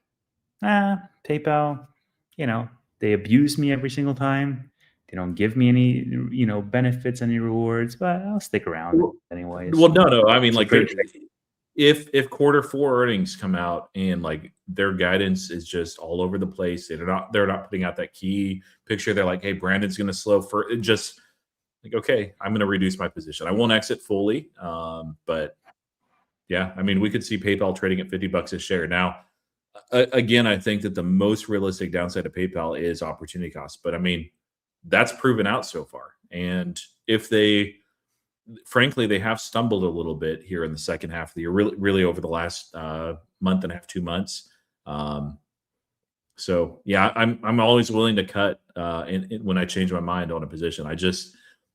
PayPal, they abuse me every single time. They don't give me any, benefits, any rewards, but I'll stick around anyways. Well, no. I mean, like, if Q4 earnings come out and like their guidance is just all over the place, they're not putting out that key picture. They're like, hey, Brandon's going to slow for it. Just like, okay, I'm going to reduce my position. I won't exit fully, but yeah, I mean, we could see PayPal trading at $50 a share now. Again, I think that the most realistic downside of PayPal is opportunity cost, but I mean, that's proven out so far. And if they, frankly, they have stumbled a little bit here in the second half of the year, really over the last month and a half, 2 months. So yeah, I'm always willing to cut when I change my mind on a position.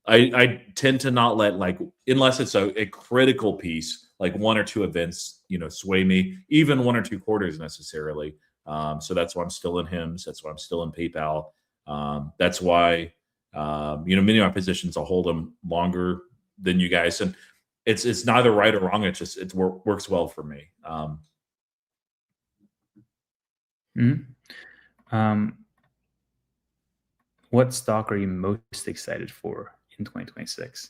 I tend to not let, like, unless it's a critical piece, like 1 or 2 events, sway me, even 1 or 2 quarters necessarily. So that's why I'm still in HIMS. That's why I'm still in PayPal. That's why many of my positions I'll hold them longer than you guys, and it's neither right or wrong. It works well for me. What stock are you most excited for in 2026?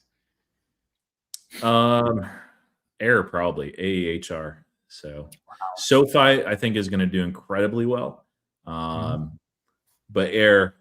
Air, probably AEHR. So SoFi, I think, is going to do incredibly well. But Air,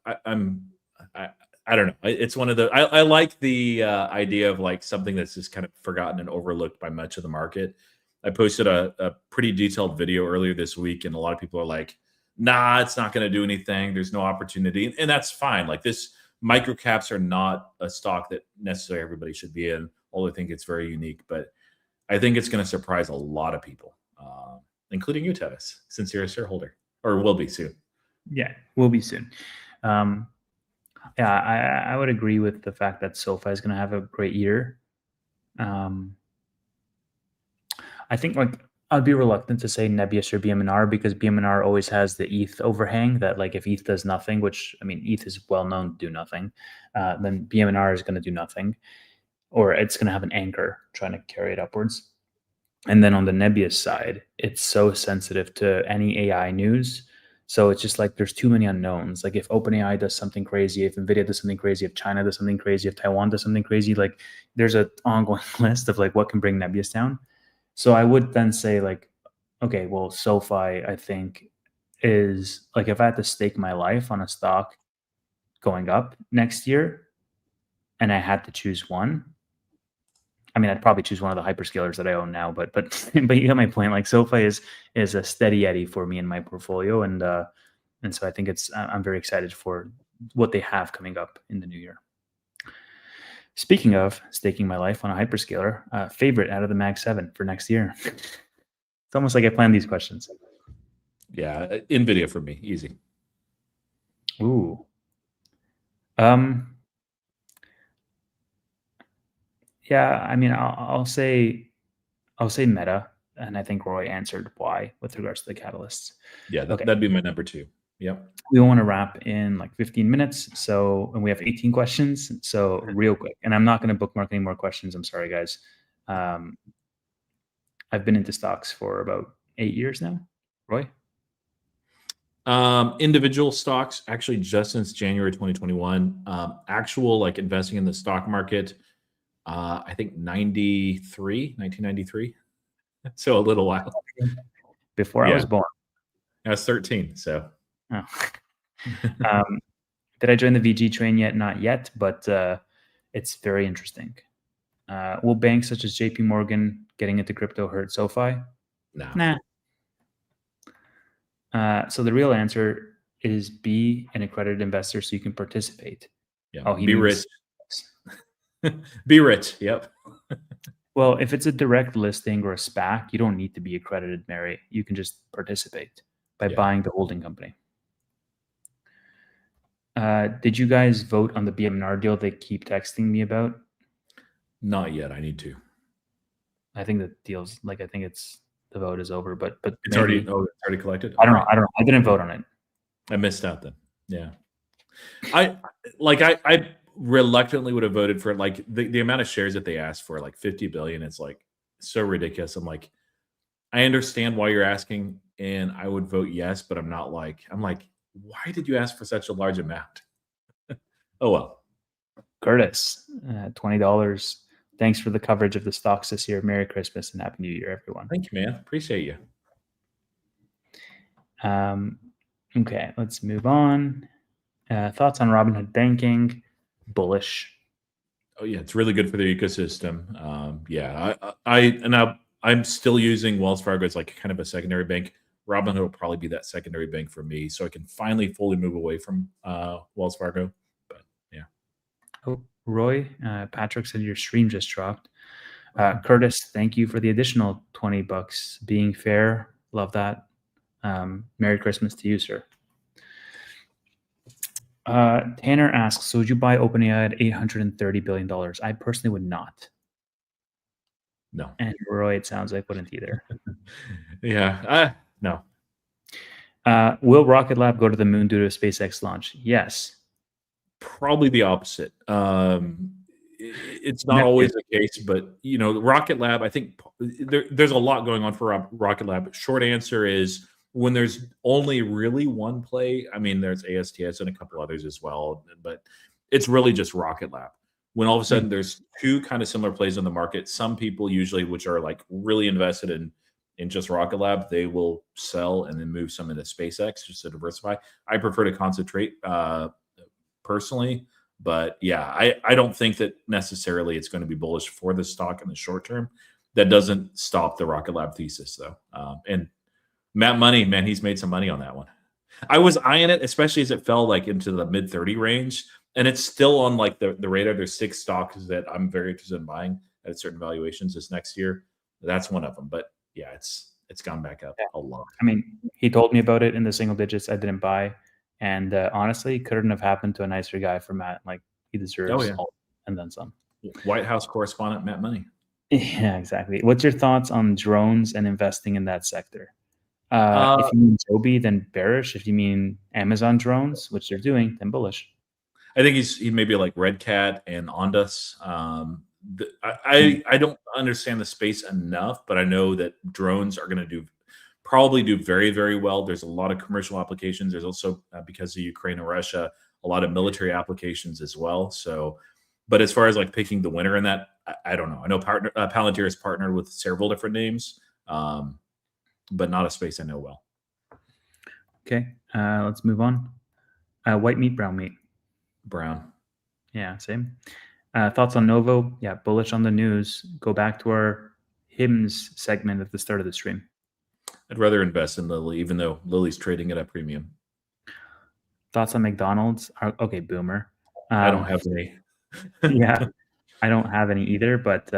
I don't know. It's one of the, I like the idea of like something that's just kind of forgotten and overlooked by much of the market. I posted a pretty detailed video earlier this week, and a lot of people are like, nah, it's not going to do anything. There's no opportunity. And that's fine. Like, this micro caps are not a stock that necessarily everybody should be in, although I think it's very unique. But I think it's going to surprise a lot of people, including you, Tevis, since you're a shareholder, or will be soon. Yeah, will be soon. Yeah, I would agree with the fact that SoFi is going to have a great year. I think, like, I'd be reluctant to say NBIS or BMNR, because BMNR always has the ETH overhang that, like, if ETH does nothing, which, I mean, ETH is well known to do nothing, then BMNR is going to do nothing, or it's going to have an anchor trying to carry it upwards. And then on the NBIS side, it's so sensitive to any AI news. So it's just like there's too many unknowns. Like, if OpenAI does something crazy, if NVIDIA does something crazy, if China does something crazy, if Taiwan does something crazy, like, there's an ongoing list of like what can bring NBIS down. So I would then say, like, okay, well, SoFi, I think, is like, if I had to stake my life on a stock going up next year and I had to choose one, I mean, I'd probably choose one of the hyperscalers that I own now, but you get my point. Like, SoFi is a steady Eddie for me in my portfolio, and so I think I'm very excited for what they have coming up in the new year. Speaking of staking my life on a hyperscaler, favorite out of the Mag 7 for next year. It's almost like I planned these questions. Yeah, NVIDIA for me, easy. Ooh. Yeah, I mean, I'll say Meta, and I think Roy answered why with regards to the catalysts. Yeah, Okay. that'd be my number 2. Yep. We want to wrap in like 15 minutes, and we have 18 questions. So real quick, and I'm not going to bookmark any more questions. I'm sorry, guys. I've been into stocks for about 8 years now. Roy? Individual stocks, actually, just since January 2021. Actual, like, investing in the stock market, I think 1993. So a little while. Before I was born. I was 13, so. Oh. Did I join the VG train yet? Not yet, but it's very interesting. Will banks such as JP Morgan getting into crypto hurt SoFi? Nah. So the real answer is be an accredited investor so you can participate. Yeah. Be rich. Be rich. Yep. Well, if it's a direct listing or a SPAC, you don't need to be accredited, Mary. You can just participate by buying the holding company. Did you guys vote on the BMNR deal they keep texting me about? Not yet. I need to. I think the deal's like, I think the vote is over, but it's already collected. I don't know. I didn't vote on it. I missed out then. Yeah. I reluctantly would have voted for, like, the amount of shares that they asked for, like 50 billion. It's like so ridiculous. I'm like, I understand why you're asking, and I would vote yes, but I'm like, why did you ask for such a large amount? Oh well. Curtis, $20. Thanks for the coverage of the stocks this year. Merry Christmas and Happy New Year, everyone. Thank you, man. Appreciate you. Okay, let's move on. Thoughts on Robinhood banking? Bullish. Oh yeah, it's really good for the ecosystem. I'm still using Wells Fargo as like kind of a secondary bank. Robinhood will probably be that secondary bank for me, so I can finally fully move away from Wells Fargo. But yeah. Oh, Roy, Patrick said your stream just dropped. Curtis, thank you for the additional $20. Being fair, love that. Merry Christmas to you, sir. Tanner asks, so would you buy OpenAI at $830 billion? I personally would not. No. And Roy, it sounds like, wouldn't either. Yeah, no. Will Rocket Lab go to the moon due to a SpaceX launch? Yes. Probably the opposite. It's not always the case, but you know, the Rocket Lab, I think there's a lot going on for Rocket Lab. Short answer is when there's only really one play. I mean, there's ASTS and a couple others as well, but it's really just Rocket Lab. When all of a sudden there's two kind of similar plays on the market, some people usually, which are like really invested in just Rocket Lab, they will sell and then move some into SpaceX just to diversify. I prefer to concentrate personally. But yeah, I don't think that necessarily it's going to be bullish for the stock in the short term. That doesn't stop the Rocket Lab thesis, though. And Matt Money, man, he's made some money on that one. I was eyeing it, especially as it fell like into the mid 30 range. And it's still on like the radar. There's 6 stocks that I'm very interested in buying at certain valuations this next year. That's one of them. But yeah, it's gone back up a lot. I mean, he told me about it in the single digits. I didn't buy. And honestly, couldn't have happened to a nicer guy for Matt. Like, he deserves all and then some. White House correspondent Matt Money. Yeah, exactly. What's your thoughts on drones and investing in that sector? If you mean Toby, then bearish. If you mean Amazon drones, which they're doing, then bullish. I think he may be like Red Cat and Ondas. I don't understand the space enough, but I know that drones are going to probably do very, very well. There's a lot of commercial applications. There's also, because of Ukraine and Russia, a lot of military applications as well. So, but as far as like picking the winner in that, I don't know. I know Palantir has partnered with several different names, but not a space I know well. Okay, let's move on. White meat, brown meat. Brown. Yeah, same. Thoughts on Novo? Yeah, bullish on the news. Go back to our HIMS segment at the start of the stream. I'd rather invest in Lilly, even though Lilly's trading at a premium. Thoughts on McDonald's? Okay, boomer. I don't have any. Yeah, I don't have any either, but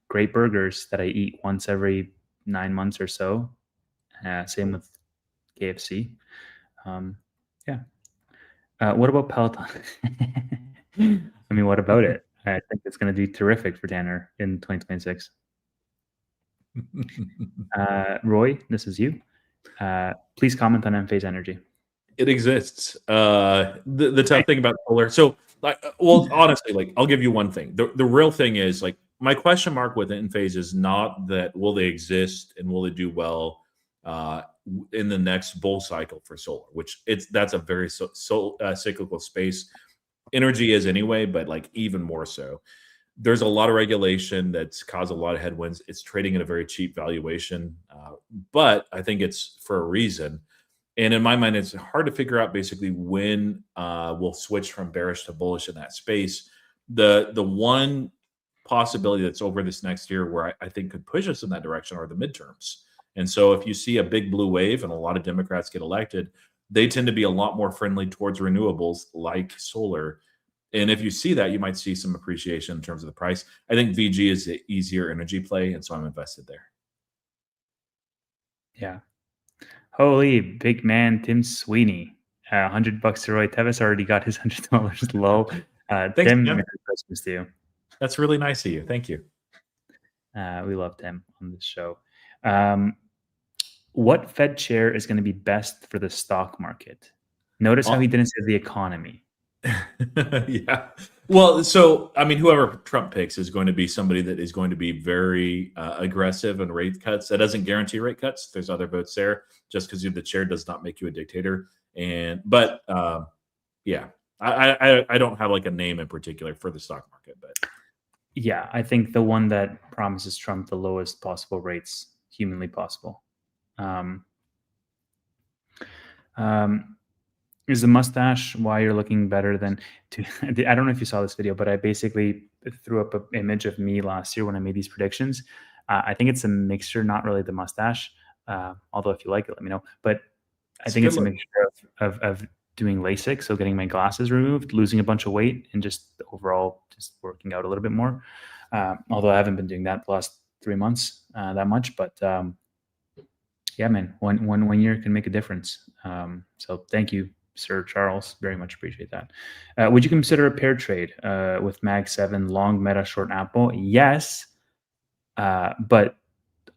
great burgers that I eat once every 9 months or so. Same with KFC. Yeah. What about Peloton? I mean, what about it? I think it's going to do terrific for Tanner in 2026. Roy, this is you. Please comment on Enphase Energy. It exists. The tough thing about solar. So, well, honestly, like I'll give you one thing. The real thing is like my question mark with Enphase is not that will they exist and will they do well in the next bull cycle for solar, which that's a very cyclical space. Energy is anyway, but like even more so. There's a lot of regulation that's caused a lot of headwinds. It's trading at a very cheap valuation, but I think it's for a reason. And in my mind, it's hard to figure out basically when we'll switch from bearish to bullish in that space. The one possibility that's over this next year where I think could push us in that direction are the midterms. And so if you see a big blue wave and a lot of Democrats get elected, they tend to be a lot more friendly towards renewables like solar. And if you see that, you might see some appreciation in terms of the price. I think VG is the easier energy play, and so I'm invested there. Yeah. Holy big man, Tim Sweeney. $100 to Roy Tevis already got his $100 low. Thanks, Tim, Tim. Merry Christmas to you. That's really nice of you. Thank you. We love Tim on this show. What Fed chair is going to be best for the stock market? Notice how he didn't say the economy. Yeah. Well, so, I mean, whoever Trump picks is going to be somebody that is going to be very aggressive in rate cuts. That doesn't guarantee rate cuts. There's other votes there. Just because you're the chair does not make you a dictator. But yeah, I don't have like a name in particular for the stock market. But yeah, I think the one that promises Trump the lowest possible rates humanly possible. Is the mustache why you're looking better than I don't know if you saw this video, but I basically threw up an image of me last year when I made these predictions. I think it's a mixture, not really the mustache. Although if you like it, let me know. But I think it's a mixture of doing LASIK, so getting my glasses removed, losing a bunch of weight, and just overall just working out a little bit more. Although I haven't been doing that the last 3 months that much, but yeah, man, one year can make a difference. So thank you, Sir Charles. Very much appreciate that. Would you consider a pair trade with Mag7 long Meta short Apple? Yes, but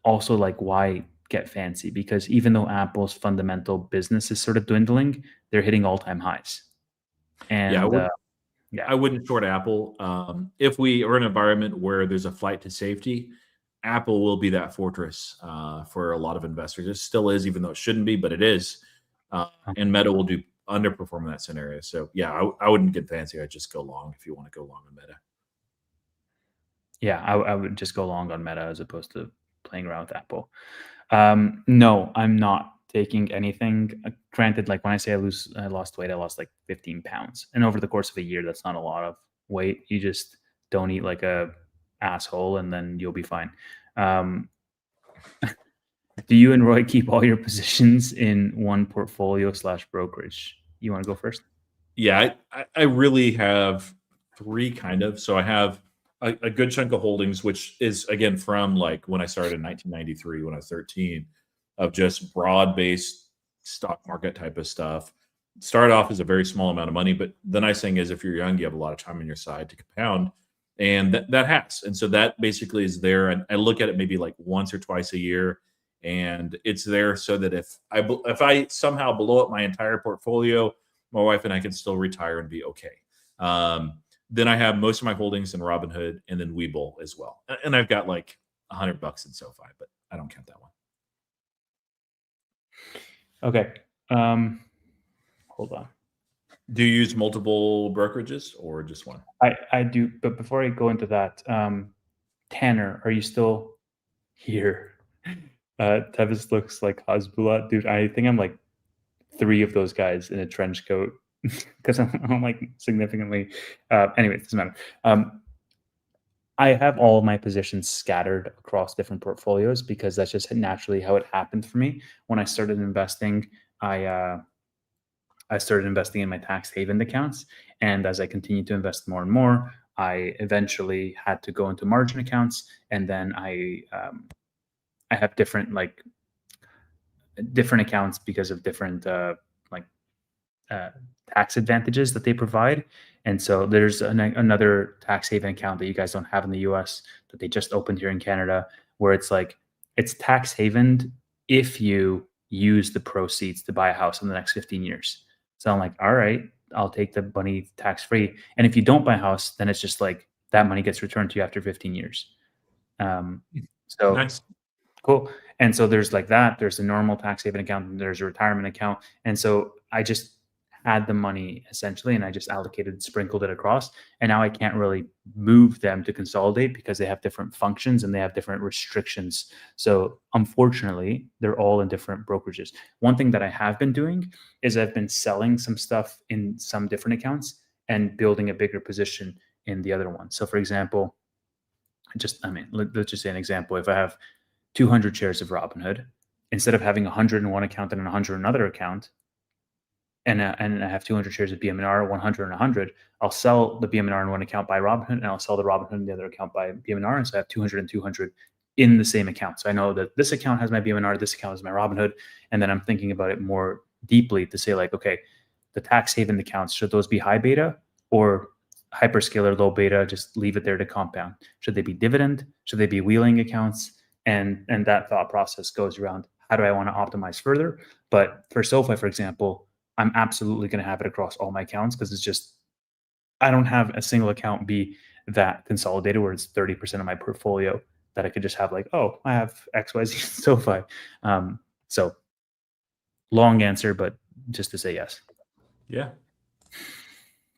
also like why get fancy? Because even though Apple's fundamental business is sort of dwindling, they're hitting all-time highs. And I wouldn't short Apple. If we are in an environment where there's a flight to safety, Apple will be that fortress for a lot of investors. It still is, even though it shouldn't be, but it is. And Meta will underperform in that scenario. So yeah, I wouldn't get fancy. I'd just go long if you want to go long on Meta. Yeah, I would just go long on Meta as opposed to playing around with Apple. No, I'm not taking anything. Granted, like when I say I lost weight, I lost like 15 pounds. And over the course of a year, that's not a lot of weight. You just don't eat like a asshole and then you'll be fine. Do you and Roy keep all your positions in one portfolio / brokerage? You want to go first? Yeah, I really have three kind of. So I have a good chunk of holdings, which is again from like when I started in 1993 when I was 13, of just broad-based stock market type of stuff. Started off as a very small amount of money, but the nice thing is if you're young, you have a lot of time on your side to compound, and that has. And so that basically is there. And I look at it maybe like once or twice a year, and it's there so that if I somehow blow up my entire portfolio, my wife and I can still retire and be okay. Then I have most of my holdings in Robinhood and then Webull as well. And I've got like $100 in SoFi, but I don't count that one. Okay. Hold on. Do you use multiple brokerages or just one? I do, but before I go into that, Tanner, are you still here? Tevis looks like Hasbulla. Dude, I think I'm like 3 of those guys in a trench coat because I'm like significantly. Anyway, it doesn't matter. I have all of my positions scattered across different portfolios because that's just naturally how it happened for me. When I started investing, I started investing in my tax haven accounts, and as I continued to invest more and more, I eventually had to go into margin accounts, and then I have different accounts because of different tax advantages that they provide. And so there's another tax haven account that you guys don't have in the US that they just opened here in Canada, where it's like it's tax havened if you use the proceeds to buy a house in the next 15 years. So I'm like, all right, I'll take the money tax free. And if you don't buy a house, then it's just like that money gets returned to you after 15 years. So Nice. Cool. And so there's like that. There's a normal tax haven account, and there's a retirement account. And so I just had the money essentially, and I just sprinkled it across. And now I can't really move them to consolidate because they have different functions and they have different restrictions. So unfortunately, they're all in different brokerages. One thing that I have been doing is I've been selling some stuff in some different accounts and building a bigger position in the other one. So for example, let's just say an example. If I have 200 shares of Robinhood, instead of having 100 in one account and 100 in another account, and I have 200 shares of BMNR, 100 and 100, I'll sell the BMNR in one account by Robinhood, and I'll sell the Robinhood in the other account by BMNR, and so I have 200 and 200 in the same account. So I know that this account has my BMNR, this account is my Robinhood, and then I'm thinking about it more deeply to say like, okay, the tax haven accounts, should those be high beta or hyperscaler low beta? Just leave it there to compound. Should they be dividend? Should they be wheeling accounts? And that thought process goes around, how do I want to optimize further? But for SoFi, for example, I'm absolutely going to have it across all my accounts because it's just, I don't have a single account be that consolidated where it's 30% of my portfolio that I could just have like, oh, I have XYZ SoFi. So long answer, but just to say yes. Yeah.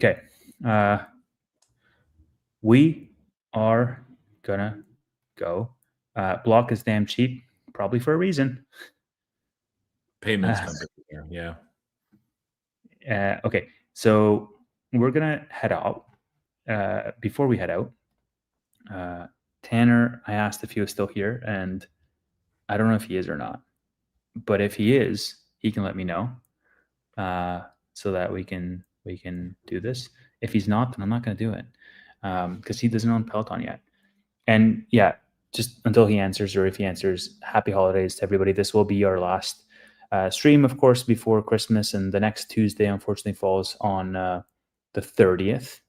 Okay. We are gonna go. Block is damn cheap, probably for a reason. Payments company. Yeah. Okay, so we're gonna head out. Before we head out, Tanner, I asked if he was still here, and I don't know if he is or not. But if he is, he can let me know. so that we can do this. If he's not, then I'm not going to do it because he doesn't own Peloton yet. And yeah, just until he answers, or if he answers, happy holidays to everybody. This will be our last stream, of course, before Christmas, and the next Tuesday, unfortunately, falls on the 30th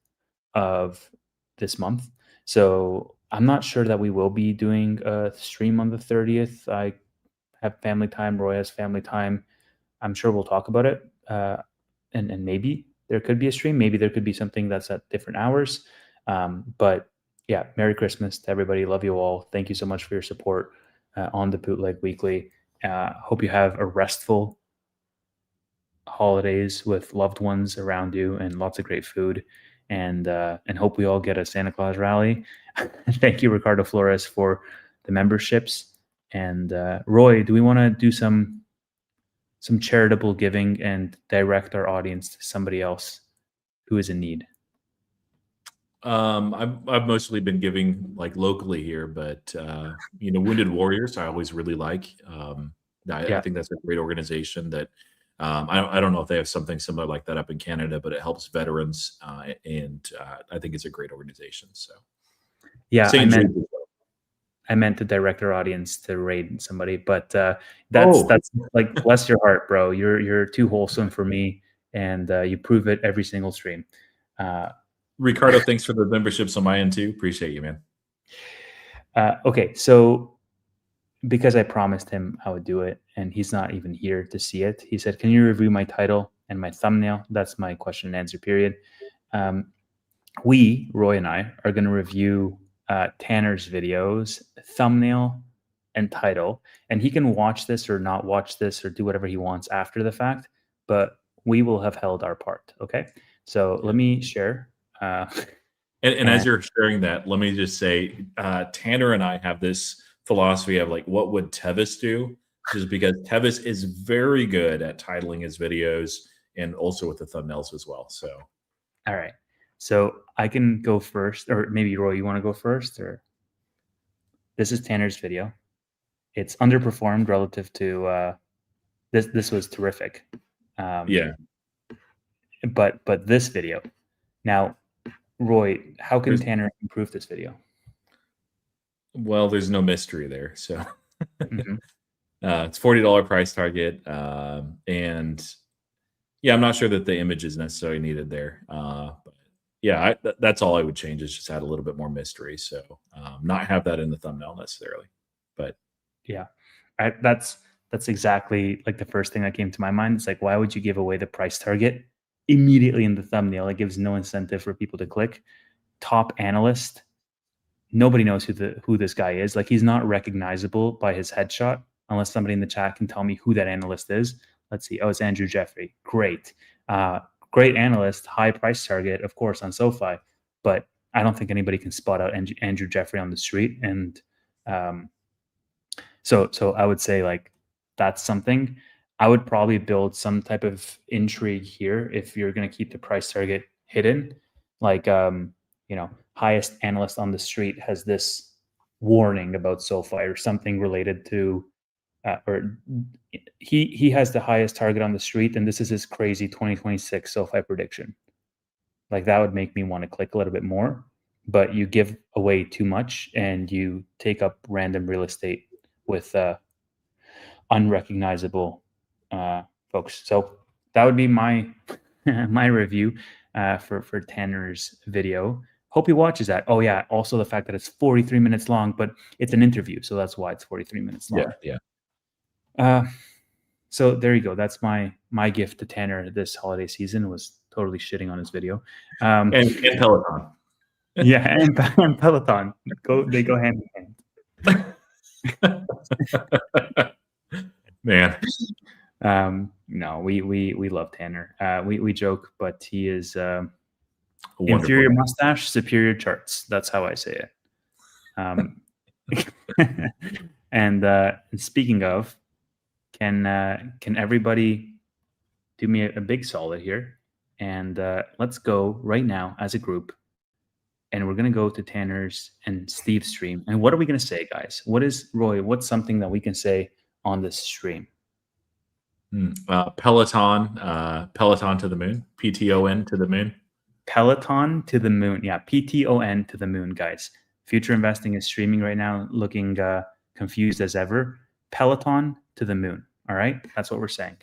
of this month. So I'm not sure that we will be doing a stream on the 30th. I have family time. Roy has family time. I'm sure we'll talk about it. And maybe there could be a stream. Maybe there could be something that's at different hours. But yeah, Merry Christmas to everybody. Love you all. Thank you so much for your support on the Bootleg Weekly. Hope you have a restful holidays with loved ones around you and lots of great food. And hope we all get a Santa Claus rally. Thank you, Ricardo Flores, for the memberships. And Roy, do we want to do some charitable giving and direct our audience to somebody else who is in need? I've mostly been giving like locally here, but Wounded Warriors I always really like. I think that's a great organization that I don't know if they have something similar like that up in Canada, but it helps veterans, and I think it's a great organization. So yeah, I meant to direct our audience to raid somebody, but that's like, bless your heart, bro. You're too wholesome for me, and you prove it every single stream. Ricardo, thanks for the memberships on my end too. Appreciate you, man. Okay, so because I promised him I would do it, and he's not even here to see it, he said, "Can you review my title and my thumbnail?" That's my question and answer period. Roy and I, are going to review Tanner's videos, thumbnail and title, and he can watch this or not watch this or do whatever he wants after the fact, but we will have held our part. Okay, so let me share. And as you're sharing that, let me just say, Tanner and I have this philosophy of like, what would Tevis do? Just because Tevis is very good at titling his videos and also with the thumbnails as well. So, all right. So I can go first, or maybe Roy, you want to go first? Or this is Tanner's video. It's underperformed relative to this. This was terrific. Yeah. But this video now. Roy, how can Tanner improve this video? Well, there's no mystery there. So it's $40 price target. And yeah, I'm not sure that the image is necessarily needed there. But yeah, that's all I would change, is just add a little bit more mystery. So not have that in the thumbnail necessarily. But yeah, that's exactly like the first thing that came to my mind. It's like, why would you give away the price target immediately in the thumbnail? It gives no incentive for people to click. Top analyst, nobody knows who this guy is. Like, he's not recognizable by his headshot unless somebody in the chat can tell me who that analyst is. Let's see. Oh, it's Andrew Jeffrey. Great. Great analyst, high price target, of course, on SoFi, but I don't think anybody can spot out Andrew Jeffrey on the street. And so I would say, like, that's something. I would probably build some type of intrigue here if you're going to keep the price target hidden. Like, highest analyst on the street has this warning about SoFi or something related to, or he has the highest target on the street, and this is his crazy 2026 SoFi prediction. Like, that would make me want to click a little bit more, but you give away too much and you take up random real estate with unrecognizable folks. So that would be my my review for Tanner's video. Hope he watches that. Oh yeah, also the fact that it's 43 minutes long, but it's an interview, so that's why it's 43 minutes long. Yeah. So there you go. That's my gift to Tanner this holiday season, was totally shitting on his video. And Peloton. Yeah, and Peloton. They go hand in hand. Man. No, we love Tanner. We joke, but he is Wonderful. Inferior mustache, superior charts. That's how I say it. And speaking of, can everybody do me a big solid here? And let's go right now as a group, and we're gonna go to Tanner's and Steve's stream. And what are we gonna say, guys? What's something that we can say on this stream? Peloton, Peloton to the moon, PTON to the moon. Peloton to the moon. Yeah, PTON to the moon, guys. Future investing is streaming right now, looking confused as ever. Peloton to the moon. All right, that's what we're saying.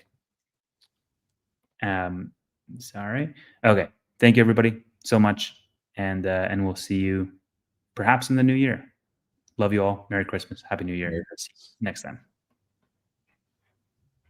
Sorry. Okay. Thank you, everybody, so much, and we'll see you perhaps in the new year. Love you all. Merry Christmas. Happy New Year. See you next time.